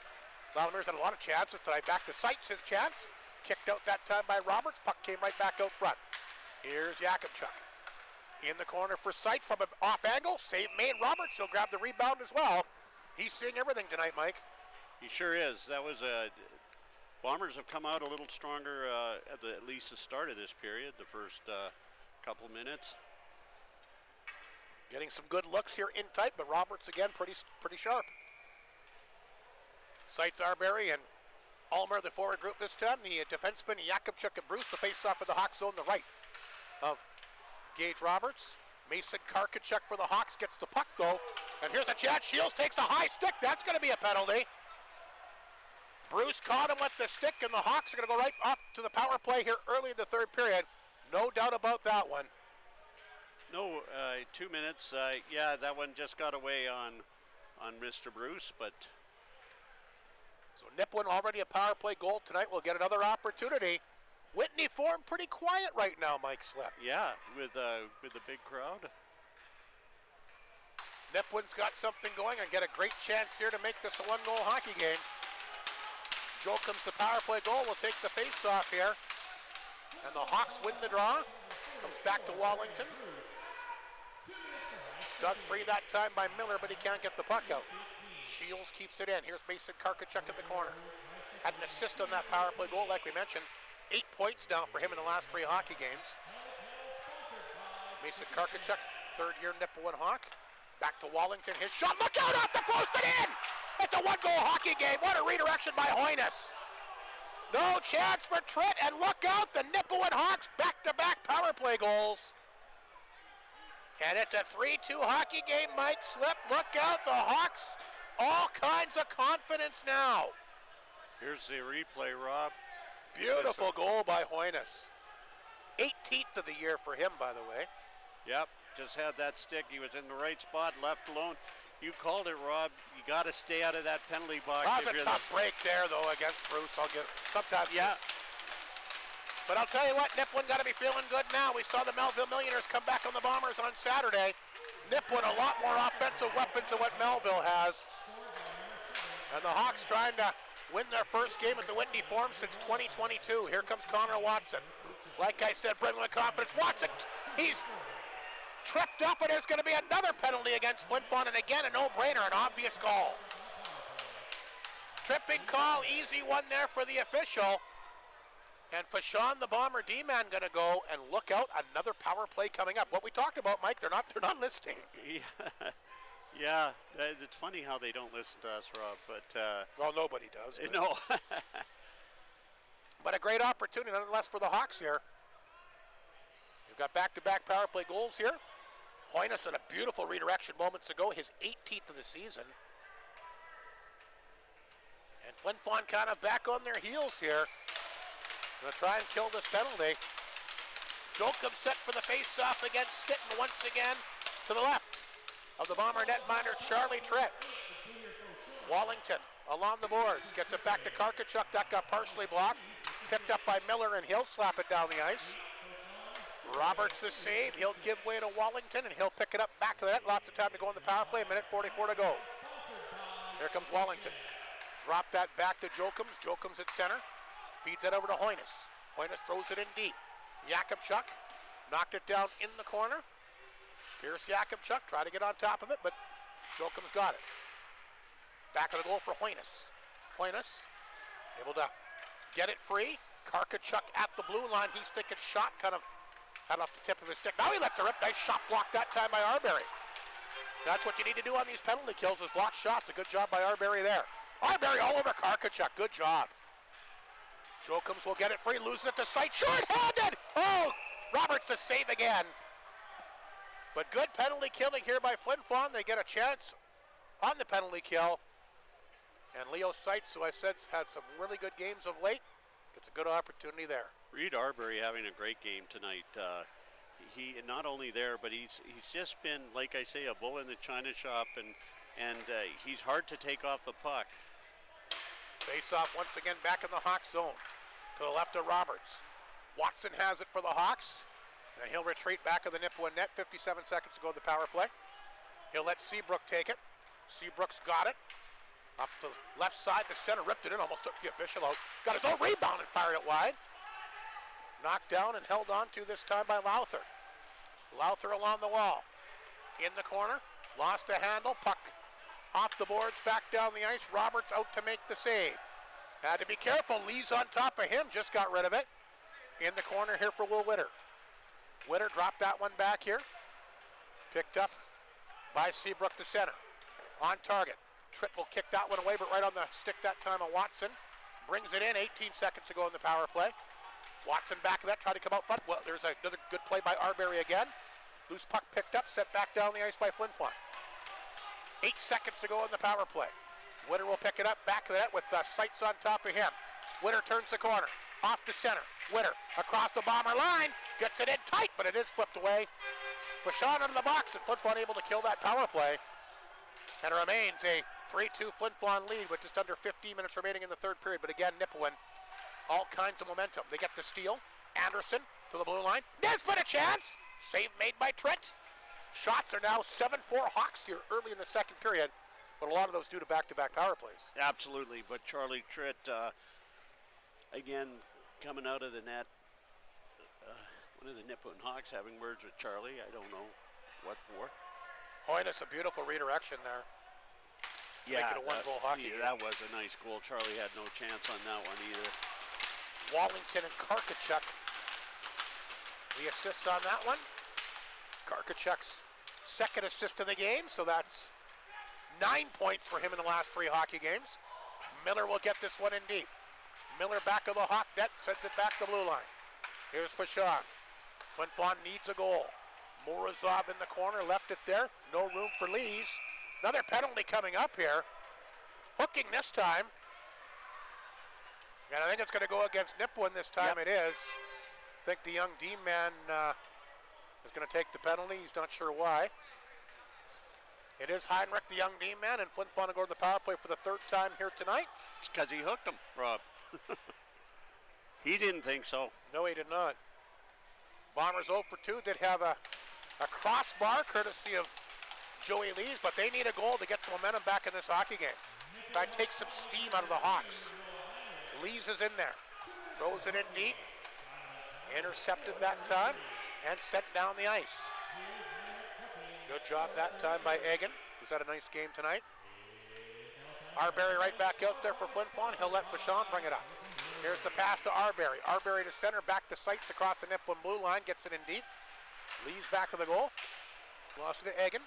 Lalamir's had a lot of chances tonight. Back to Seitz, his chance. Kicked out that time by Roberts. Puck came right back out front. Here's Yakubchuk. In the corner for Seitz from an off angle. Save made. Roberts, he'll grab the rebound as well. He's seeing everything tonight, Mike. He sure is. That was Bombers have come out a little stronger at least the start of this period, the first couple minutes. Getting some good looks here in tight, but Roberts again pretty sharp. Seitz, Arbery, and Ulmer, the forward group this time. The defenseman, Jakubchuk and Bruce, the face-off of the Hawks zone, the right of Gage Roberts. Mason Karkachuk for the Hawks gets the puck, though. And here's a chance. Shields takes a high stick. That's going to be a penalty. Bruce caught him with the stick, and the Hawks are going to go right off to the power play here early in the third period. No doubt about that one. No, 2 minutes. Yeah, that one just got away on Mr. Bruce, but... So Nipawin already a power play goal tonight. We'll get another opportunity. Whitney Forum pretty quiet right now, Mike Slip. Yeah, with the big crowd. Nipawin's got something going and get a great chance here to make this a one-goal hockey game. Joe comes to power play goal. We'll take the face-off here. And the Hawks win the draw. Comes back to Wallington. Dug free that time by Miller, but he can't get the puck out. Shields keeps it in. Here's Mason Karkachuk in the corner. Had an assist on that power play goal, like we mentioned. 8 points now for him in the last 3 hockey games. Mason Karkachuk, third-year Nipawin Hawk. Back to Wallington. His shot. Look out off the post and in! It's a one-goal hockey game. What a redirection by Hoynes. No chance for Tritt, and look out, the Nipawin Hawks back-to-back power play goals. And it's a 3-2 hockey game, Mike Slip. Look out, the Hawks, all kinds of confidence now. Here's the replay, Rob. Beautiful goal by Hoynes. 18th of the year for him, by the way. Yep, just had that stick. He was in the right spot, left alone. You called it, Rob. You got to stay out of that penalty box. That was a tough break there, though, against Bruce. I'll get sometimes. Yeah. But I'll tell you what, Nipawin got to be feeling good now. We saw the Melville Millionaires come back on the Bombers on Saturday. Nipawin a lot more offensive weapons than what Melville has. And the Hawks trying to win their first game at the Whitney Forum since 2022. Here comes Connor Watson. Like I said, brimming with confidence. Watson, he's tripped up, and there's going to be another penalty against Flin Flon, and again, a no-brainer, an obvious call. Tripping call, easy one there for the official. And Fashon, the Bomber D-man, going to go, and look out, another power play coming up. What we talked about, Mike, they're not listening. Yeah, it's funny how they don't listen to us, Rob, but... well, nobody does. But. No. But a great opportunity, nonetheless, for the Hawks here. You've got back-to-back power play goals here. Hoynes had a beautiful redirection moments ago, his 18th of the season. And Flin Flon kind of back on their heels here. Gonna try and kill this penalty. Jokum set for the face-off against Stitton once again to the left of the Bomber netminder, Charlie Tritt. Wallington along the boards, gets it back to Karkachuk. That got partially blocked. Picked up by Miller, and he'll slap it down the ice. Roberts the save. He'll give way to Wallington, and he'll pick it up back to the net. Lots of time to go in the power play. 1:44 to go. Here comes Wallington. Drop that back to Jokums. Jokums at center. Feeds it over to Hoynes. Hoynes throws it in deep. Jakubchuk knocked it down in the corner. Here's Jakubchuk. Try to get on top of it, but Jokums got it. Back of the goal for Hoynes. Hoynes able to get it free. Karkachuk at the blue line. He's thinking shot, kind of had off the tip of his stick. Now he lets it rip. Nice shot blocked that time by Arbery. That's what you need to do on these penalty kills, is block shots. A good job by Arbery there. Arbery all over Karkachuk. Good job. Jokums will get it free. Loses it to Seitz. Short-handed! Oh! Roberts the save again. But good penalty killing here by Flin Flon. They get a chance on the penalty kill. And Leo Seitz, who I said had some really good games of late, gets a good opportunity there. Reed Arbery having a great game tonight. He not only there, but he's just been, like I say, a bull in the china shop, and he's hard to take off the puck. Face-off once again back in the Hawks zone. To the left of Roberts. Watson has it for the Hawks. And he'll retreat back of the Nipawin net. 57 seconds to go to the power play. He'll let Seabrook take it. Seabrook's got it. Up to left side to center. Ripped it in. Almost took the official out. Got his own rebound and fired it wide. Knocked down and held on to this time by Lowther. Lowther along the wall. In the corner. Lost a handle. Puck Off the boards, back down the ice. Roberts out to make the save. Had to be careful. Lee's on top of him. Just got rid of it. In the corner here for Will Witter. Witter dropped that one back here. Picked up by Seabrook to center. On target. Tritt will kick that one away, but right on the stick that time of Watson. Brings it in. 18 seconds to go in the power play. Watson back of that, tried to come out front. Well, there's another good play by Arbery again. Loose puck picked up, set back down the ice by Flin Flon. 8 seconds to go in the power play. Witter will pick it up, back of the net with sights on top of him. Witter turns the corner, off to center. Witter across the Bomber line, gets it in tight, but it is flipped away. Vachon into the box, and Flin Flon able to kill that power play. And it remains a 3-2 Flin Flon lead with just under 15 minutes remaining in the third period. But again, Nipawin, all kinds of momentum. They get the steal. Anderson to the blue line. Nesbitt a chance. Save made by Tritt. Shots are now 7-4 Hawks here early in the second period, but a lot of those due to back-to-back power plays. Absolutely, but Charlie Tritt, again, coming out of the net, one of the Nipawin Hawks having words with Charlie. I don't know what for. Hoynes, a beautiful redirection there. Yeah, make it a one-goal hockey game. That was a nice goal. Charlie had no chance on that one either. Wallington and Karkachuk, the assists on that one. Karkachuk's second assist in the game, so that's 9 points for him in the last 3 hockey games. Miller will get this one in deep. Miller back of the Hawk net, sends it back to blue line. Here's Vachon. Flin Flon needs a goal. Morozov in the corner, left it there. No room for Lees. Another penalty coming up here. Hooking this time. And I think it's going to go against Nipawin this time. Yep. It is. I think the young D-man is going to take the penalty. He's not sure why. It is Heinrich, the young D-man, and Flin Flon to go to the power play for the third time here tonight. It's because he hooked him, Rob. He didn't think so. No, he did not. Bombers 0 for 2 did have a crossbar courtesy of Joey Lees, but they need a goal to get some momentum back in this hockey game. Try to take some steam out of the Hawks. Lees is in there. Throws it in deep. Intercepted that time and sent down the ice. Good job that time by Egan, who's had a nice game tonight. Arbery right back out there for Flin Flon. He'll let Vachon bring it up. Here's the pass to Arbery. Arbery to center, back to sights across the Nipawin blue line. Gets it in deep. Lees back of the goal. Lost it to Egan.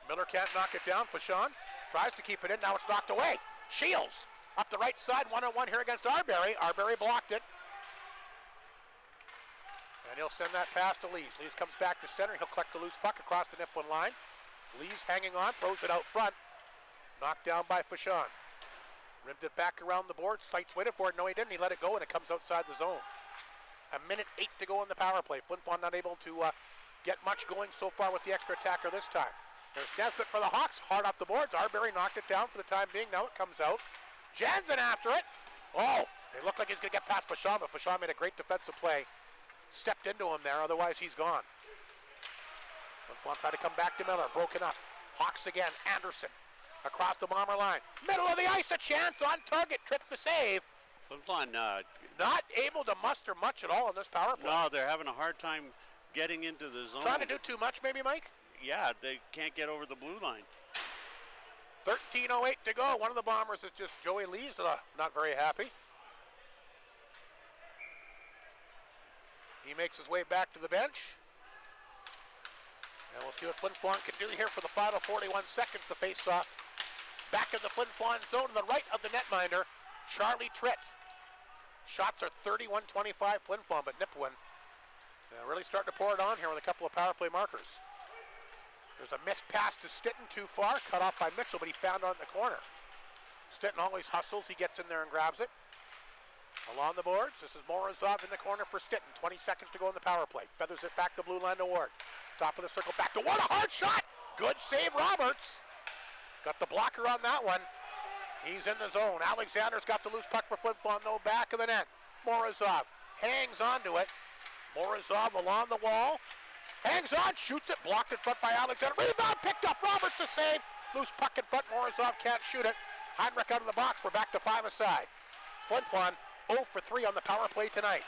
Miller can't knock it down. Vachon tries to keep it in. Now it's knocked away. Shields up the right side. 1-on-1 here against Arbery. Arbery blocked it. And he'll send that pass to Lees. Lees comes back to center. He'll collect the loose puck across the Nipawin line. Lees hanging on, throws it out front. Knocked down by Vachon. Rimmed it back around the board. Sights waited for it. No, he didn't. He let it go, and it comes outside the zone. 1:08 to go in the power play. Flin Flon not able to get much going so far with the extra attacker this time. There's Nesbitt for the Hawks. Hard off the boards. Arbery knocked it down for the time being. Now it comes out. Jansen after it. Oh, it looked like he's going to get past Vachon, but Vachon made a great defensive play. Stepped into him there, otherwise he's gone. Flin Flon tried to come back to Miller. Broken up. Hawks again. Anderson across the Bomber line. Middle of the ice, a chance on target. Tritt the save. Flin Flon not able to muster much at all in this power play. No, they're having a hard time getting into the zone. Trying to do too much maybe, Mike? Yeah, they can't get over the blue line. 13:08 to go. One of the Bombers is just Joey Lees, not very happy. He makes his way back to the bench. And we'll see what Flin Flon can do here for the final 41 seconds to face off. Back in the Flin Flon zone to the right of the netminder, Charlie Tritt. Shots are 31-25 Flin Flon, but Nipawin really starting to pour it on here with a couple of power play markers. There's a missed pass to Stitton too far, cut off by Mitchell, but he found it in the corner. Stitton always hustles, he gets in there and grabs it. Along the boards, this is Morozov in the corner for Stitton. 20 seconds to go in the power play. Feathers it back to blue line to Ward. Top of the circle, back to Ward, a hard shot! Good save, Roberts. Got the blocker on that one. He's in the zone. Alexander's got the loose puck for Flin Flon, though, back of the net. Morozov hangs onto it. Morozov along the wall. Hangs on, shoots it, blocked in front by Alexander. Rebound picked up, Roberts a save. Loose puck in front, Morozov can't shoot it. Heinrich out of the box, we're back to 5 aside. Flin Flon 0 for 3 on the power play tonight.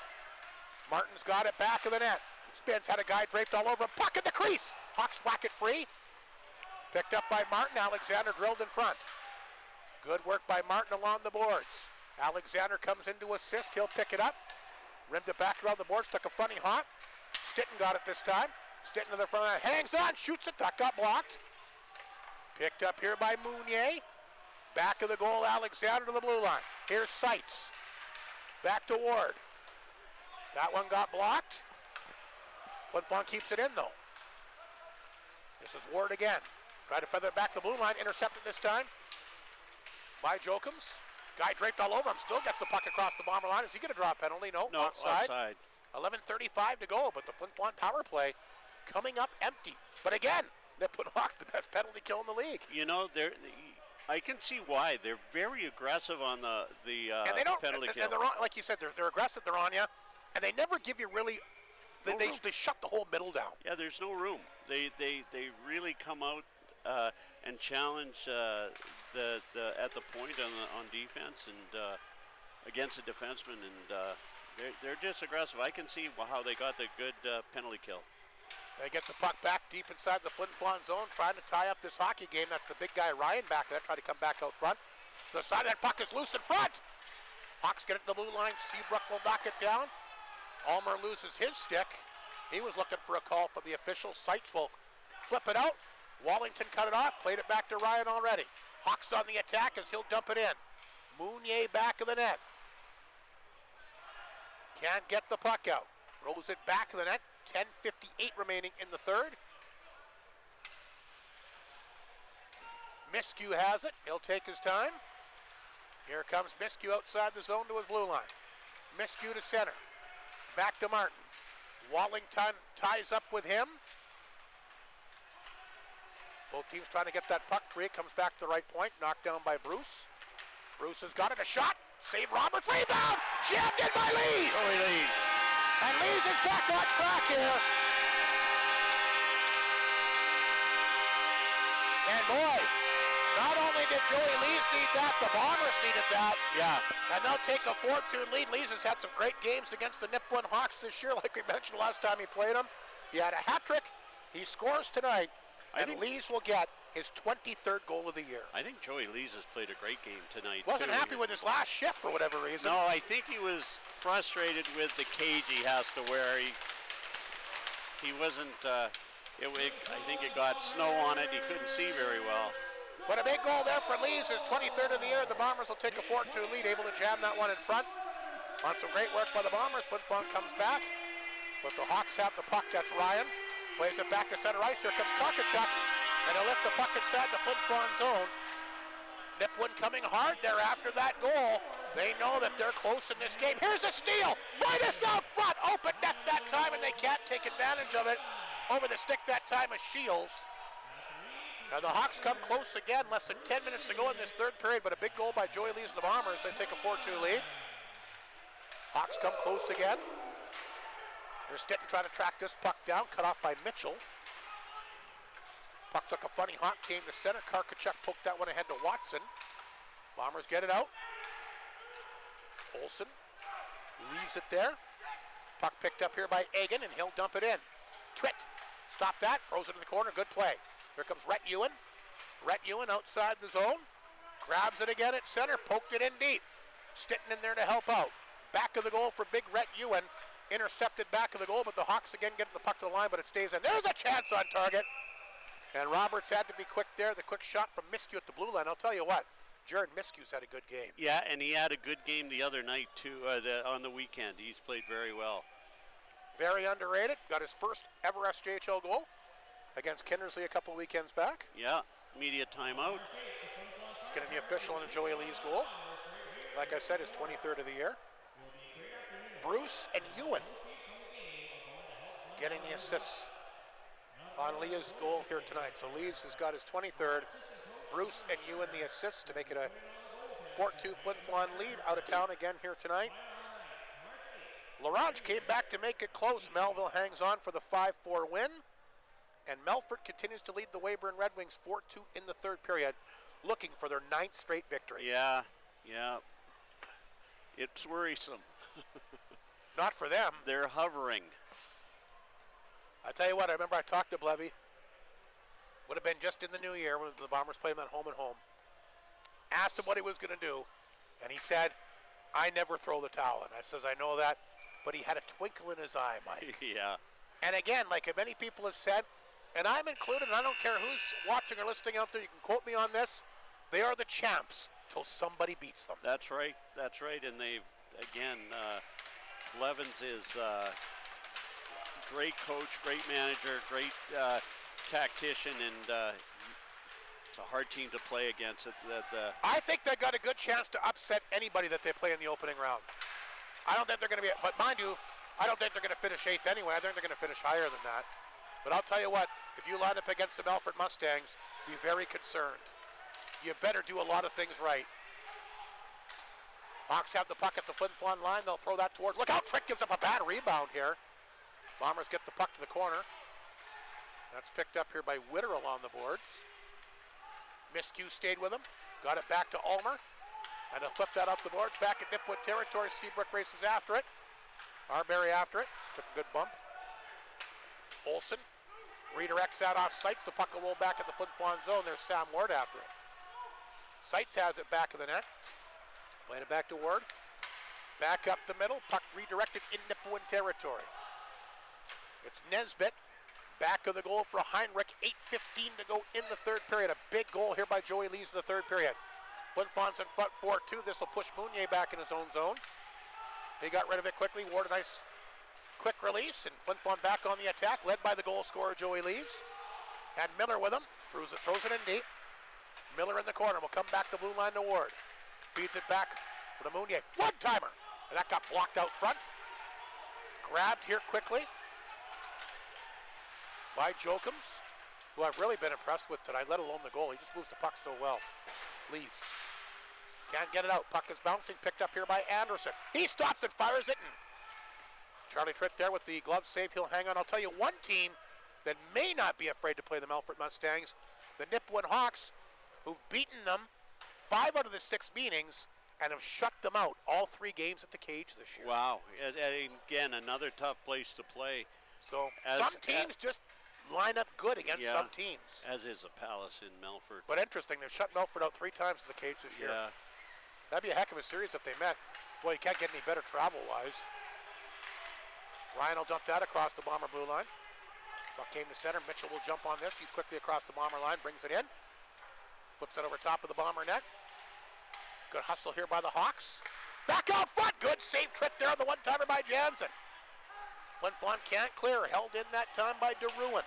Martin's got it back of the net. Spence had a guy draped all over him. Puck in the crease. Hawks whack it free. Picked up by Martin. Alexander drilled in front. Good work by Martin along the boards. Alexander comes in to assist. He'll pick it up. Rimmed it back around the boards. Took a funny hop. Stitton got it this time. Stitton to the front. Hangs on. Shoots it. That got blocked. Picked up here by Mounier. Back of the goal. Alexander to the blue line. Here's Seitz. Back to Ward. That one got blocked. Flin Flon keeps it in though. This is Ward again. Try to feather it back to the blue line. Intercepted this time by Jokums. Guy draped all over him. Still gets the puck across the Bomber line. Is he going to draw a penalty? No, offside. 11:35 to go, but the Flin Flon power play coming up empty. But again, Nipawin Hawks the best penalty kill in the league. You know, I can see why. They're very aggressive on the and they don't, penalty kill. And they're on, like you said, they're aggressive. They're on you, and they never give you really. They shut the whole middle down. Yeah, there's no room. They really come out and challenge at the point on defense and against a defenseman, and they're just aggressive. I can see how they got the good penalty kill. They get the puck back deep inside the Flin Flon zone, trying to tie up this hockey game. That's the big guy Ryan back there, trying to come back out front. The side of that puck is loose in front. Hawks get it to the blue line. Seabrook will knock it down. Ulmer loses his stick. He was looking for a call from the official. Seitz will flip it out. Wallington cut it off, played it back to Ryan already. Hawks on the attack as he'll dump it in. Mounier back of the net. Can't get the puck out. Throws it back of the net. 10:58 remaining in the third. Miskew has it. He'll take his time. Here comes Miskew outside the zone to his blue line. Miskew to center. Back to Martin. Wallington ties up with him. Both teams trying to get that puck free. It comes back to the right point. Knocked down by Bruce. Bruce has got it. A shot. Save Roberts. Rebound. Jammed in by Lees. Joey Lees. And Lees is back on track here. And boy, not only did Joey Lees need that, the Bombers needed that. Yeah. And they'll take a 4-2 lead. Lees has had some great games against the Nipawin Hawks this year, like we mentioned last time he played them. He had a hat trick. He scores tonight, and Lees will get his 23rd goal of the year. I think Joey Lees has played a great game tonight. Wasn't happy with his last shift for whatever reason. No, I think he was frustrated with the cage he has to wear. He wasn't. I think it got snow on it. He couldn't see very well. But a big goal there for Lees, his 23rd of the year. The Bombers will take a 4-2 lead, able to jam that one in front. On some great work by the Bombers, Flin Flon comes back. But the Hawks have the puck. That's Ryan. Plays it back to center ice. Here comes Kokachuk. And he'll lift the puck inside the Flin Flon zone. Nipawin coming hard there after that goal. They know that they're close in this game. Here's a steal. Right us out front. Open net that time, and they can't take advantage of it. Over the stick that time is Shields. And the Hawks come close again. Less than 10 minutes to go in this third period, but a big goal by Joey Lees and the Bombers. They take a 4-2 lead. Hawks come close again. Here's Stitton trying to track this puck down. Cut off by Mitchell. Puck took a funny hop, came to center. Karkachuk poked that one ahead to Watson. Bombers get it out. Olsen leaves it there. Puck picked up here by Egan, and he'll dump it in. Tritt, stop that, throws it in the corner, good play. Here comes Rhett Ewan. Rhett Ewan outside the zone. Grabs it again at center, poked it in deep. Stitton in there to help out. Back of the goal for big Rhett Ewan. Intercepted back of the goal, but the Hawks again get the puck to the line, but it stays in. There's a chance on target. And Roberts had to be quick there. The quick shot from Miskew at the blue line. I'll tell you what, Jared Miskew's had a good game. Yeah, and he had a good game the other night too, on the weekend. He's played very well. Very underrated. Got his first ever SJHL goal against Kindersley a couple weekends back. Yeah, immediate timeout. He's getting the official on a Joey Lees goal. Like I said, his 23rd of the year. Bruce and Ewan getting the assists on Leah's goal here tonight. So Lees has got his 23rd. Bruce and Ewan the assists to make it a 4-2 Flin Flon lead out of town again here tonight. Larange came back to make it close. Melville hangs on for the 5-4 win. And Melfort continues to lead the Weyburn Red Wings 4-2 in the third period, looking for their 9th straight victory. Yeah. It's worrisome. Not for them. They're hovering. I tell you what, I remember I talked to Blevy. would have been just in the new year when the Bombers played him at home and home. Asked him what he was going to do, and he said, I never throw the towel in. I says, I know that, but he had a twinkle in his eye, Mike. Yeah. And again, like many people have said, and I'm included, and I don't care who's watching or listening out there, you can quote me on this, they are the champs till somebody beats them. That's right. That's right. And they've, again, Blevins is great coach, great manager, great tactician, and it's a hard team to play against. I think they got a good chance to upset anybody that they play in the opening round. I don't think they're going to be, but mind you, I don't think they're going to finish 8th anyway. I think they're going to finish higher than that. But I'll tell you what, if you line up against the Melfort Mustangs, be very concerned. You better do a lot of things right. Hawks have the puck at the Flin Flon line. They'll throw that towards. Look out, Trick gives up a bad rebound here. Bombers get the puck to the corner. That's picked up here by Witter along the boards. Miscue stayed with him. Got it back to Ulmer. And he'll flip that off the boards. Back at Nipawin territory. Seabrook races after it. Arbery after it. Took a good bump. Olsen redirects that off Sights. The puck will roll back at the Flin Flon zone. There's Sam Ward after it. Sights has it back of the net. Playing it back to Ward. Back up the middle. Puck redirected in Nipawin territory. It's Nesbitt. Back of the goal for Heinrich. 8:15 to go in the third period. A big goal here by Joey Lees in the third period. Flin Flon's in front 4-2. This will push Mounier back in his own zone. He got rid of it quickly. Ward a nice quick release. And Flin Flon back on the attack, led by the goal scorer Joey Lees. Had Miller with him. Throws it in deep. Miller in the corner. Will come back the blue line to Ward. Feeds it back for the Mounier. One-timer. And that got blocked out front. Grabbed here quickly by Jokums, who I've really been impressed with tonight, let alone the goal. He just moves the puck so well. Lees can't get it out. Puck is bouncing, picked up here by Anderson. He stops and fires it. And Charlie Tritt there with the glove save. He'll hang on. I'll tell you one team that may not be afraid to play the Melfort Mustangs, the Nipawin Hawks, who've beaten them 5 out of the 6 meetings and have shut them out all 3 games at the cage this year. Wow. And again, another tough place to play. So some teams just line up good against some teams. As is a Palace in Melfort. But interesting, they've shut Melfort out 3 times in the cage this year. Yeah. That'd be a heck of a series if they met. Boy, you can't get any better travel-wise. Ryan will dump that across the Bomber blue line. Buck came to center. Mitchell will jump on this. He's quickly across the Bomber line, brings it in. Flips it over top of the Bomber net. Good hustle here by the Hawks. Back out front. Good save trip there on the one-timer by Jansen. Flin Flon can't clear. Held in that time by DeRuin.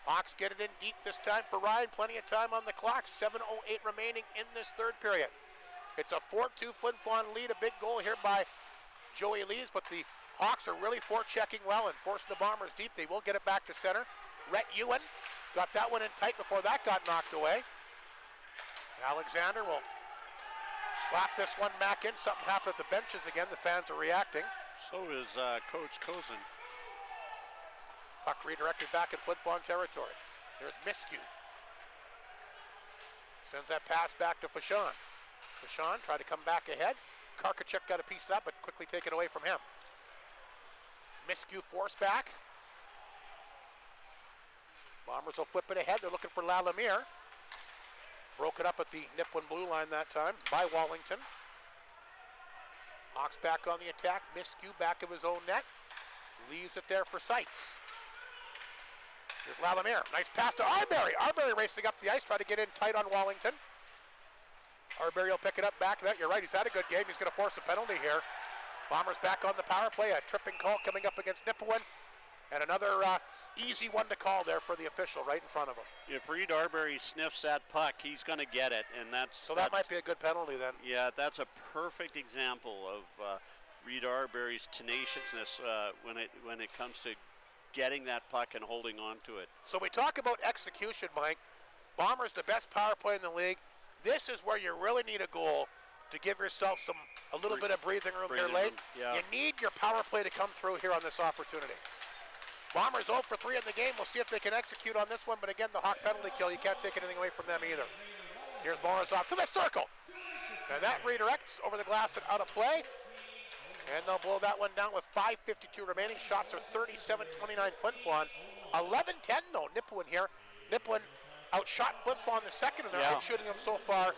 Hawks get it in deep this time for Ryan. Plenty of time on the clock. 7:08 remaining in this third period. It's a 4-2 Flin Flon lead. A big goal here by Joey Lees, but the Hawks are really forechecking well and forcing the Bombers deep. They will get it back to center. Rhett Ewan got that one in tight before that got knocked away. Alexander will slap this one back in. Something happened at the benches again. The fans are reacting. So is Coach Cozen. Puck redirected back in Flin Flon territory. There's Miscue. Sends that pass back to Fashon. Fashon tried to come back ahead. Karkachuk got a piece of that, but quickly taken away from him. Miscue forced back. Bombers will flip it ahead. They're looking for Lalamere. Broke it up at the Nipawin blue line that time by Wallington. Hawks back on the attack. Miscue back of his own net. Leaves it there for Sights. Here's Lalamere. Nice pass to Arbery. Arbery racing up the ice, trying to get in tight on Wallington. Arbery will pick it up back. That you're right. He's had a good game. He's going to force a penalty here. Bombers back on the power play. A tripping call coming up against Nipawin. And another easy one to call there for the official right in front of him. If Reed Arbery sniffs that puck, he's going to get it, and that might be a good penalty then. Yeah, that's a perfect example of Reed Arbery's tenaciousness when it comes to getting that puck and holding on to it. So we talk about execution, Mike. Bombers the best power play in the league. This is where you really need a goal to give yourself a little bit of breathing room here late. Yeah. You need your power play to come through here on this opportunity. Bombers 0 for 3 in the game. We'll see if they can execute on this one, but again, the Hawk penalty kill, you can't take anything away from them either. Here's Morozov to the circle. And that redirects over the glass and out of play. And they'll blow that one down with 5:52 remaining. Shots are 37-29 Flin Flon. 11-10 though, Nipawin here Nipawin outshot Flin Flon in the second, and they're outshooting them so far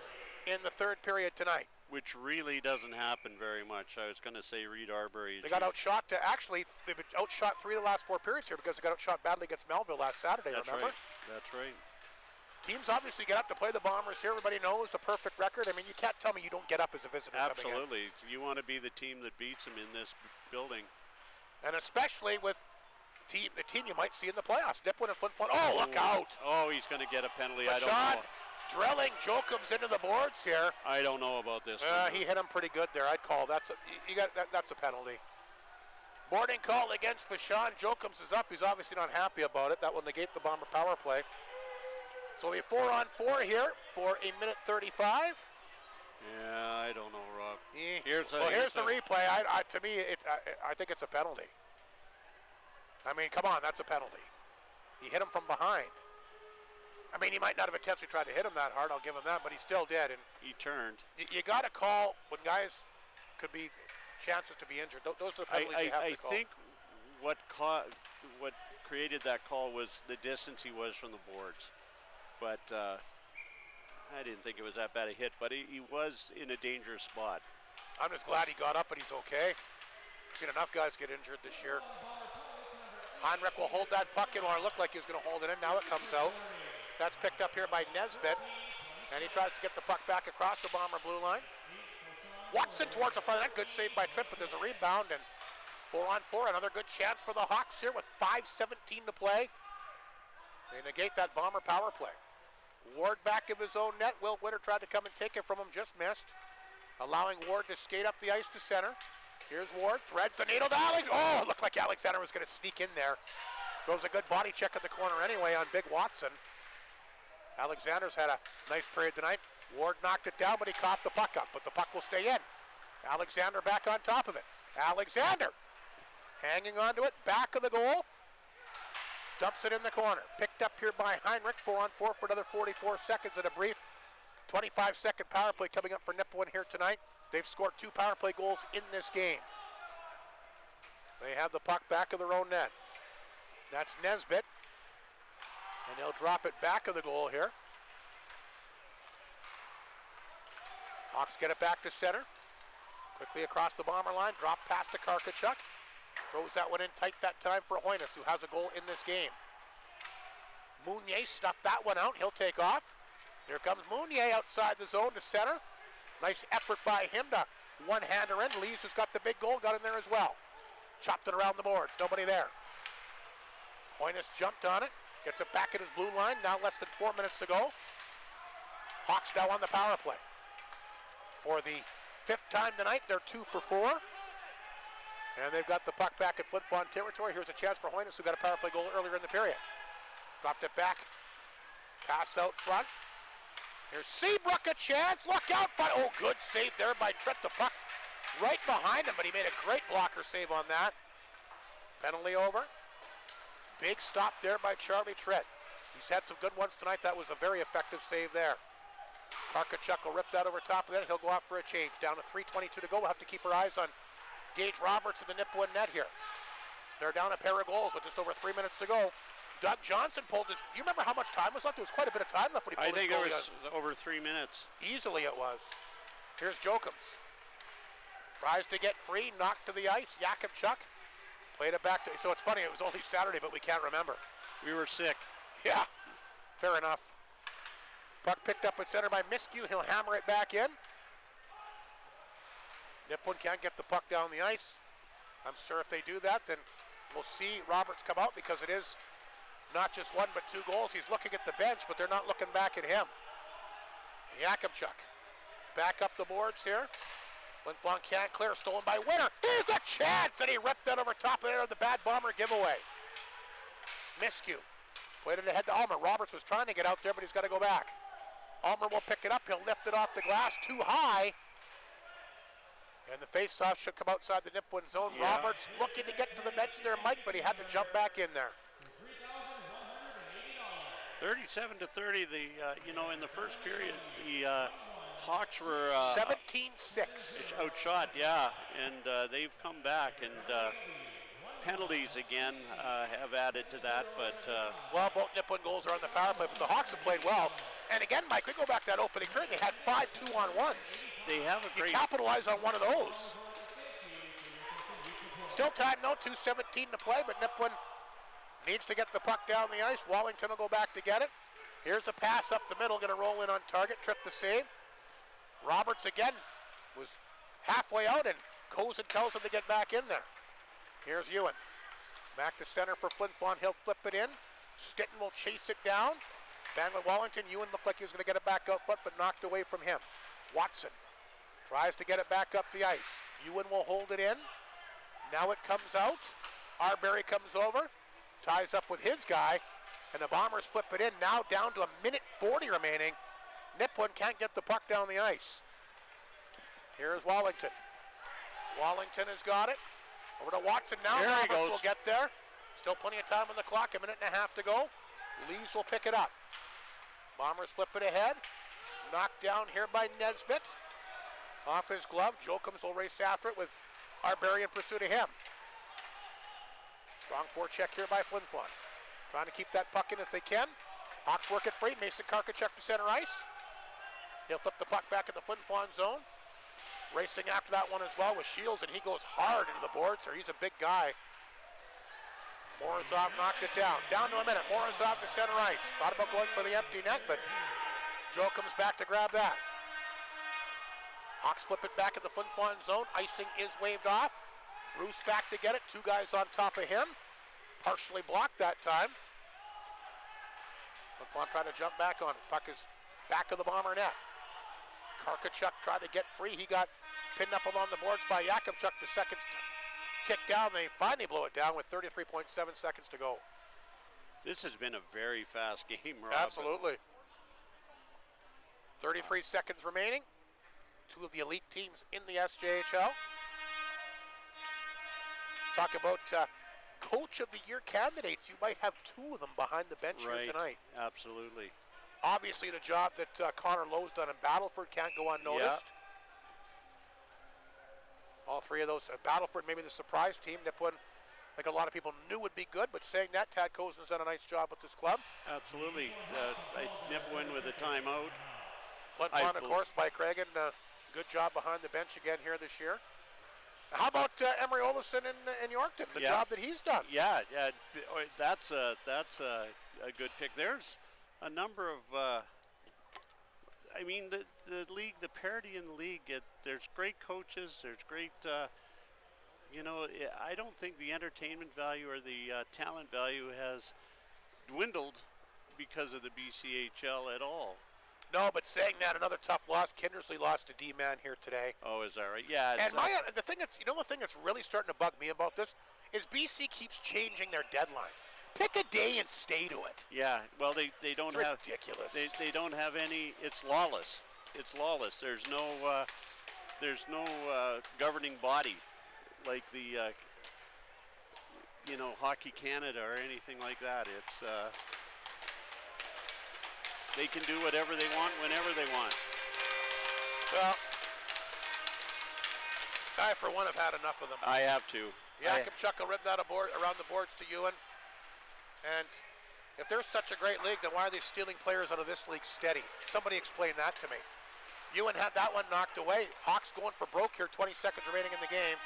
in the third period tonight. Which really doesn't happen very much. I was going to say Reed Arbery. They got outshot they've been outshot 3 of the last 4 periods here because they got outshot badly against Melville last Saturday, remember? That's right. Teams obviously get up to play the Bombers here. Everybody knows the perfect record. I mean, you can't tell me you don't get up as a visitor. Absolutely. You want to be the team that beats them in this building. And especially with the team you might see in the playoffs. Nipawin and Flin Flon. Oh, look out. Oh, he's going to get a penalty. I don't know. Drilling Jokums into the boards here. I don't know about this one. He hit him pretty good there. I'd call that's a penalty. Boarding call against Fashawn. Jokums is up. He's obviously not happy about it. That will negate the Bomber power play. So we 4-on-4 here for 1:35. Yeah, I don't know, Rob. Here's the replay. To me, I think it's a penalty. I mean, come on, that's a penalty. He hit him from behind. I mean, he might not have intentionally tried to hit him that hard. I'll give him that, but he still did. And he turned. You got to call when guys could be chances to be injured. Those are the penalties you have to call. I think what created that call was the distance he was from the boards. But I didn't think it was that bad a hit, but he was in a dangerous spot. I'm just glad he got up and he's okay. Seen enough guys get injured this year. Heinrich will hold that puck in, or it looked like he was going to hold it in. Now it comes out. That's picked up here by Nesbitt, and he tries to get the puck back across the Bomber blue line. Watson towards the front of that. Good save by Tripp, but there's a rebound, and 4-on-4. Another good chance for the Hawks here with 5:17 to play. They negate that Bomber power play. Ward back of his own net. Will Witter tried to come and take it from him, just missed. Allowing Ward to skate up the ice to center. Here's Ward, threads the needle to Alex. Oh, it looked like Alexander was going to sneak in there. Throws a good body check in the corner anyway on Big Watson. Alexander's had a nice period tonight. Ward knocked it down, but he coughed the puck up, but the puck will stay in. Alexander back on top of it. Alexander hanging onto it, back of the goal. Dumps it in the corner. Picked up here by Heinrich. 4-on-4 for another 44 seconds and a brief 25-second power play coming up for Nipawin here tonight. They've scored 2 power play goals in this game. They have the puck back of their own net. That's Nesbitt. And they'll drop it back of the goal here. Hawks get it back to center. Quickly across the Bomber line. Drop past to Karkachuk. Throws that one in tight that time for Hoynes, who has a goal in this game. Mounier stuffed that one out. He'll take off. Here comes Mounier outside the zone to center. Nice effort by him to one-hander in. Lees, who's got the big goal, got in there as well. Chopped it around the boards. Nobody there. Hoynes jumped on it. Gets it back at his blue line. Now less than 4 minutes to go. Hawks now on the power play. For the 5th time tonight, they're 2 for 4. And they've got the puck back at Flin Flon territory. Here's a chance for Hoynes, who got a power play goal earlier in the period. Dropped it back. Pass out front. Here's Seabrook, a chance. Look out front. Oh, good save there by Tripp. The puck right behind him, but he made a great blocker save on that. Penalty over. Big stop there by Charlie Tritt. He's had some good ones tonight. That was a very effective save there. Karkachuk will rip that over top of that. He'll go out for a change. Down to 3:22 to go. We'll have to keep our eyes on Gage Roberts in the Nipawin net here. They're down a pair of goals with just over 3 minutes to go. Doug Johnson pulled his. Do you remember how much time was left? There was quite a bit of time left when he pulled his goal. I think it was over 3 minutes. Easily it was. Here's Jokums. Tries to get free, knocked to the ice. Yakubchuk played it back to. So it's funny, it was only Saturday, but we can't remember. We were sick. Yeah, fair enough. Puck picked up at center by Miskew. He'll hammer it back in. Nipawin can't get the puck down the ice. I'm sure if they do that, then we'll see Roberts come out, because it is not just 1 but 2 goals. He's looking at the bench, but they're not looking back at him. Yakubchuk back up the boards here. Flin Flon can't clear, stolen by Winter. Here's a chance, and he ripped that over top of there. The bad Bomber giveaway. Miskew played it ahead to Almer. Roberts was trying to get out there, but he's got to go back. Almer will pick it up. He'll lift it off the glass too high. And the face-off should come outside the Nipawin zone. Yeah. Roberts looking to get to the bench there, Mike, but he had to jump back in there. 37-30. In the first period, the Hawks were 17-6 outshot. Yeah, and they've come back and penalties again have added to that, but... Well, both Nipawin goals are on the power play, but the Hawks have played well. And again, Mike, we go back to that opening period. They had 5 2-on-1s. They have a great... You capitalize on one of those. Still time, no, 2:17 to play, but Nipawin needs to get the puck down the ice. Wallington will go back to get it. Here's a pass up the middle, going to roll in on target, trip the save. Roberts again was halfway out, and Cozen tells him to get back in there. Here's Ewan. Back to center for Flin Flon. He'll flip it in. Stitton will chase it down. Bang with Wallington. Ewan looked like he was going to get it back out foot, but knocked away from him. Watson tries to get it back up the ice. Ewan will hold it in. Now it comes out. Arbery comes over, ties up with his guy, and the Bombers flip it in. Now down to 1:40 remaining. Nipawin can't get the puck down the ice. Here's Wallington. Wallington has got it. Over to Watson now. There he Roberts goes. will get there. Still plenty of time on the clock, 1.5 minutes to go. Lees will pick it up. Bombers flip it ahead. Knocked down here by Nesbitt. Off his glove. Jokums will race after it with Arbery in pursuit of him. Strong forecheck here by Flin Flon. Trying to keep that puck in if they can. Hawks work it free. Mason Karkachuk to center ice. He'll flip the puck back in the Flin Flon zone. Racing after that one as well with Shields, and he goes hard into the boards here. He's a big guy. Morozov knocked it down. Down to a minute. Morozov to center ice. Thought about going for the empty net, but Joe comes back to grab that. Hawks flip it back in the Flin Flon zone. Icing is waved off. Bruce back to get it. 2 guys on top of him. Partially blocked that time. Flin Flon trying to jump back on it. Puck is back of the Bomber net. Karkachuk tried to get free. He got pinned up along the boards by Yakubchuk. The seconds tick down. They finally blow it down with 33.7 seconds to go. This has been a very fast game, Rob. Absolutely. 33 seconds remaining. 2 of the elite teams in the SJHL. Talk about Coach of the Year candidates. You might have 2 of them behind the bench here tonight. Absolutely. Obviously, the job that Connor Lowe's done in Battleford can't go unnoticed. Yeah. All 3 of those. Battleford, maybe the surprise team. Nipawin, like a lot of people knew would be good, but saying that, Tad Cozen's done a nice job with this club. Absolutely. Nipawin with a timeout. Flin Flon, of course, Mike Reagan. Good job behind the bench again here this year. How about Emery Olafson in Yorkton? The job that he's done. Yeah, that's a good pick. There's a number of, I mean, the league, the parity in the league, there's great coaches, there's great, I don't think the entertainment value or the talent value has dwindled because of the BCHL at all. No, but saying that, another tough loss. Kindersley lost to D-Man here today. Oh, is that right? Yeah. And the thing that's really starting to bug me about this is BC keeps changing their deadline. Pick a day and stay to it. Yeah. Well, they don't have ridiculous. They don't have any. It's lawless. It's lawless. There's no governing body like the Hockey Canada or anything like that. It's they can do whatever they want whenever they want. Well, I for one have had enough of them. I have to. Yakubchuk will rip that around the boards to Ewan. And if there's such a great league, then why are they stealing players out of this league steady? Somebody explain that to me. Ewan had that one knocked away. Hawks going for broke here, 20 seconds remaining in the game.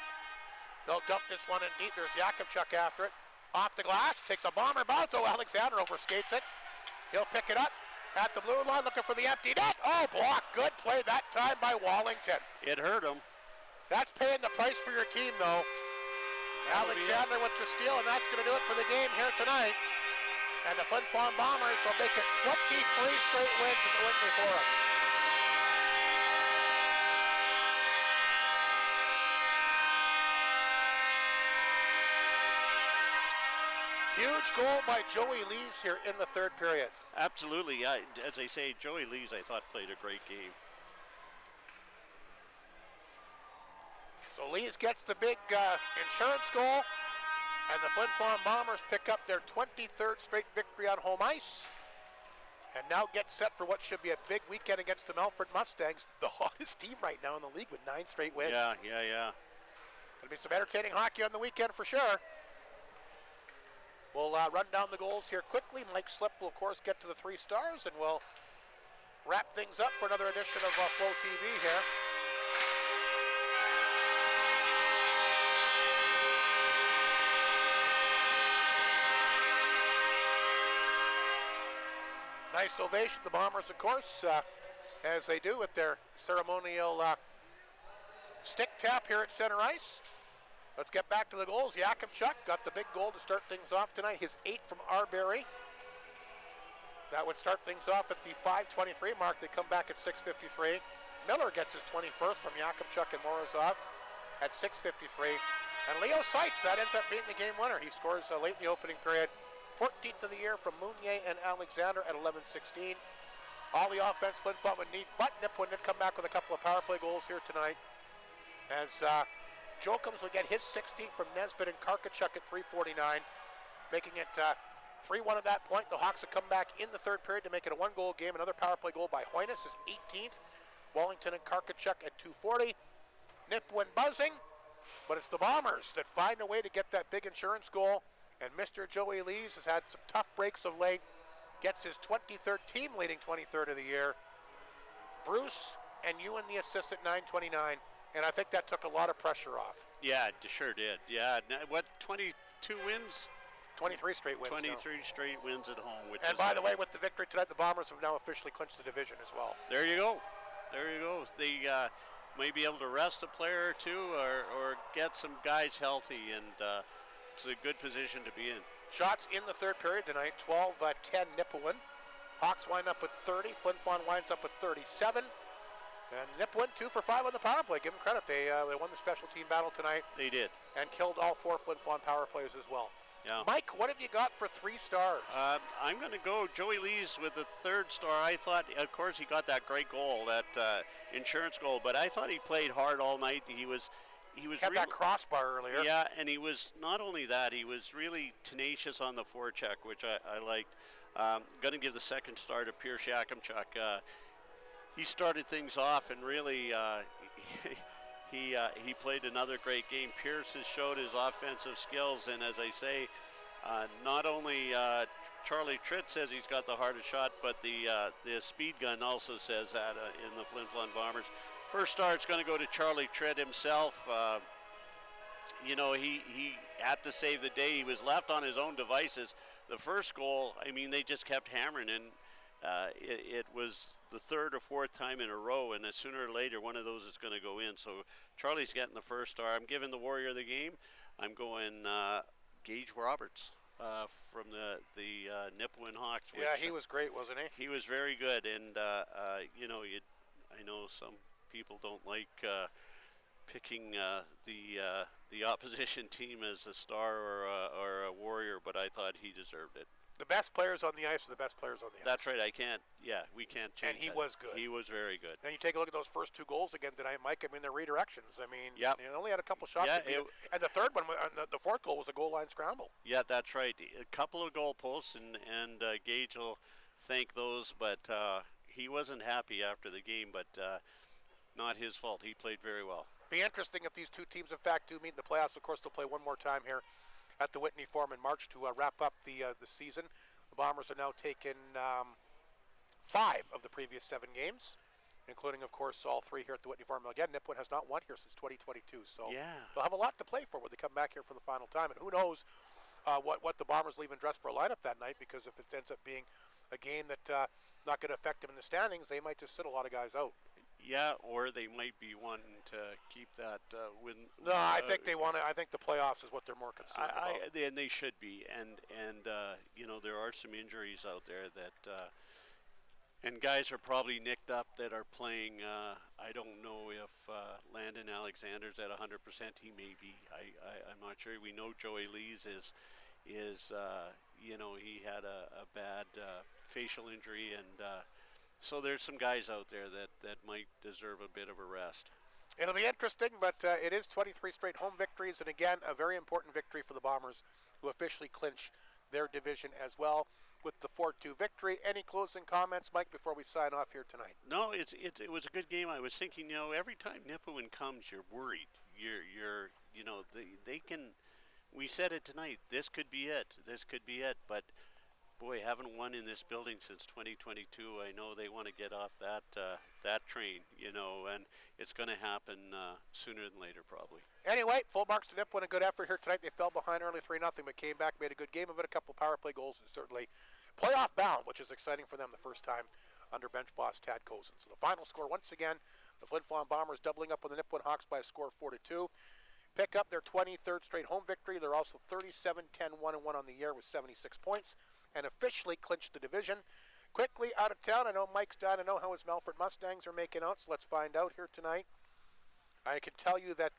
They'll dump this one in deep. There's Yakubchuk after it. Off the glass, takes a bomber bounce. Oh, Alexander overskates it. He'll pick it up at the blue line, looking for the empty net. Oh, block. Good play that time by Wallington. It hurt him. That's paying the price for your team, though. Alexander with the steal, and that's going to do it for the game here tonight. And the Flin Flon Bombers will make it 23 straight wins in the Whitney Forum. Huge goal by Joey Lees here in the 3rd period. Absolutely. As I say, Joey Lees, I thought, played a great game. So Lees gets the big insurance goal, and the Flin Flon Bombers pick up their 23rd straight victory on home ice, and now get set for what should be a big weekend against the Melford Mustangs, the hottest team right now in the league with 9 straight wins. Yeah. Going to be some entertaining hockey on the weekend for sure. We'll run down the goals here quickly. Mike Slip will, of course, get to the 3 stars, and we'll wrap things up for another edition of Flow TV here. Nice ovation, the Bombers, of course, as they do with their ceremonial stick tap here at center ice. Let's get back to the goals. Yakimchuk got the big goal to start things off tonight. His 8th from Arbery. That would start things off at the 5:23 mark. They come back at 6:53. Miller gets his 21st from Yakimchuk and Morozov at 6:53. And Leo Seitz, that ends up being the game winner. He scores late in the opening period. 14th of the year from Mounier and Alexander at 11:16. All the offense Flin Flon would need, but Nipawin did come back with a couple of power play goals here tonight. As Jokums would get his 16th from Nesbitt and Karkachuk at 3:49, making it 3-1 at that point. The Hawks would come back in the third period to make it a 1-goal game. Another power play goal by Hoynes, his 18th. Wallington and Karkachuk at 2:40. Nipawin buzzing, but it's the Bombers that find a way to get that big insurance goal. And Mr. Joey Lees has had some tough breaks of late. Gets his 23rd team leading 23rd of the year. Bruce and Ewan the assist at 9:29. And I think that took a lot of pressure off. Yeah, it sure did. Yeah, what, 22 wins? 23 straight wins. 23 now. straight wins at home. Which and is by the way, with the victory tonight, the Bombers have now officially clinched the division as well. There you go. There you go. They may be able to rest a player or two or get some guys healthy, and it's a good position to be in. Shots in the third period tonight, 12-10 Nipawin. Hawks wind up with 30. Flin Flon winds up with 37. And Nipawin 2 for 5 on the power play. Give them credit. They won the special team battle tonight. They did. And killed all 4 Flin Flon power plays as well. Yeah. Mike, what have you got for 3 stars? I'm going to go Joey Lees with the 3rd star. I thought, of course, he got that great goal, that insurance goal, but I thought he played hard all night. He was kept that crossbar earlier. Yeah, and he was, not only that, he was really tenacious on the forecheck, which I liked. Going to give the 2nd star to Pierce Yakimchuk. He started things off, and really he played another great game. Pierce has showed his offensive skills, and as I say, not only Charlie Tritt says he's got the hardest shot, but the speed gun also says that in the Flin Flon Bombers. 1st star is going to go to Charlie Tritt himself. You know, he had to save the day. He was left on his own devices. The first goal, I mean, they just kept hammering, and it was the 3rd or 4th time in a row, and sooner or later one of those is going to go in. So Charlie's getting the 1st star. I'm giving the Warrior of the game. I'm going Gage Roberts from the Nipawin Hawks. Yeah, he was great, wasn't he? He was very good, and you know, I know some people don't like picking the opposition team as a star or a Warrior, but I thought he deserved it. The best players on the ice are the best players on the ice. That's right. We can't change. And he that. was good. He was very good. Then you take a look at those first 2 goals again tonight, Mike. I mean, they're redirections. I mean, yep. They only had a couple shots. Yeah, and the 3rd one, the 4th goal was a goal line scramble. Yeah, that's right. A couple of goal posts, and Gage will thank those, but he wasn't happy after the game, but not his fault. He played very well. Be interesting if these 2 teams, in fact, do meet in the playoffs. Of course, they'll play one more time here at the Whitney Forum in March to wrap up the season. The Bombers are now taken 5 of the previous 7 games, including, of course, all 3 here at the Whitney Forum. Again, Nipawin has not won here since 2022, so yeah, they'll have a lot to play for when they come back here for the final time. And who knows what the Bombers leave in dress for a lineup that night, because if it ends up being a game that not going to affect them in the standings, they might just sit a lot of guys out. Yeah, or they might be wanting to keep that win. No, I think they want to. I think the playoffs is what they're more concerned about. And they should be. And you know, there are some injuries out there that, and guys are probably nicked up that are playing. I don't know if Landon Alexander's at 100%. He may be. I'm not sure. We know Joey Lees is you know, he had a bad facial injury, and so there's some guys out there that might deserve a bit of a rest. It'll be interesting, but it is 23 straight home victories, and again, a very important victory for the Bombers, who officially clinch their division as well with the 4-2 victory. Any closing comments, Mike, before we sign off here tonight? No, it was a good game. I was thinking, you know, every time Nipawin comes, you're worried. You know, they can we said it tonight. This could be it. This could be it. But boy, haven't won in this building since 2022. I know they want to get off that train, and it's going to happen sooner than later, probably. Anyway, full marks to Nipawin. A good effort here tonight. They fell behind early 3-0, but came back, made a good game of it. A couple power play goals, and certainly playoff bound, which is exciting for them the first time under bench boss Tad Cozen. So the final score, once again, the Flin Flon Bombers doubling up on the Nipawin Hawks by a score of 4-2. Pick up their 23rd straight home victory. They're also 37-10-1-1 on the year with 76 points and officially clinched the division. Quickly out of town, I know Mike's down to know how his Melfort Mustangs are making out, so let's find out here tonight. I can tell you that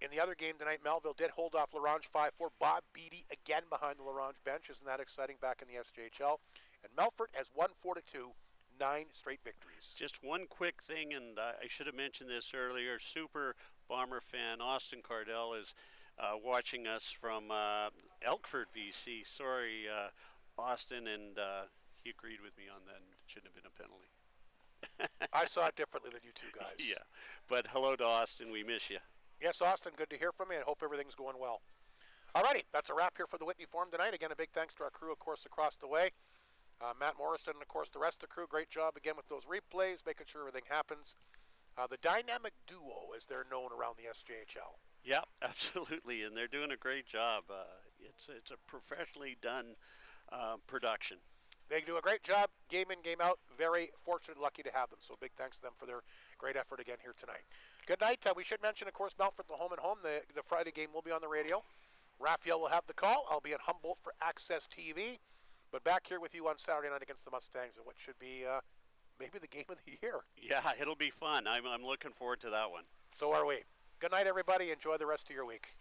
in the other game tonight, Melville did hold off LaRange 5-4. Bob Beatty again behind the LaRange bench. Isn't that exciting back in the SJHL? And Melfort has won 4-2, 9 straight victories. Just one quick thing, and I should have mentioned this earlier. Super Bomber fan Austin Cardell is watching us from Elkford, BC. Sorry, Austin, and he agreed with me on that. It shouldn't have been a penalty. I saw it differently than you two guys. Yeah, but hello to Austin. We miss you. Yes, Austin, good to hear from you, and hope everything's going well. Alrighty, that's a wrap here for the Whitney Forum tonight. Again, a big thanks to our crew, of course, across the way. Matt Morrison and, of course, the rest of the crew. Great job again with those replays, making sure everything happens. The dynamic duo, as they're known around the SJHL. Yeah, absolutely, and they're doing a great job. It's a professionally done production. They do a great job, game in, game out. Very fortunate and lucky to have them. So big thanks to them for their great effort again here tonight. Good night. We should mention, of course, Melfort, the home and home. The Friday game will be on the radio. Raphael will have the call. I'll be in Humboldt for Access TV. But back here with you on Saturday night against the Mustangs in what should be maybe the game of the year. Yeah, it'll be fun. I'm looking forward to that one. So are we. Good night, everybody. Enjoy the rest of your week.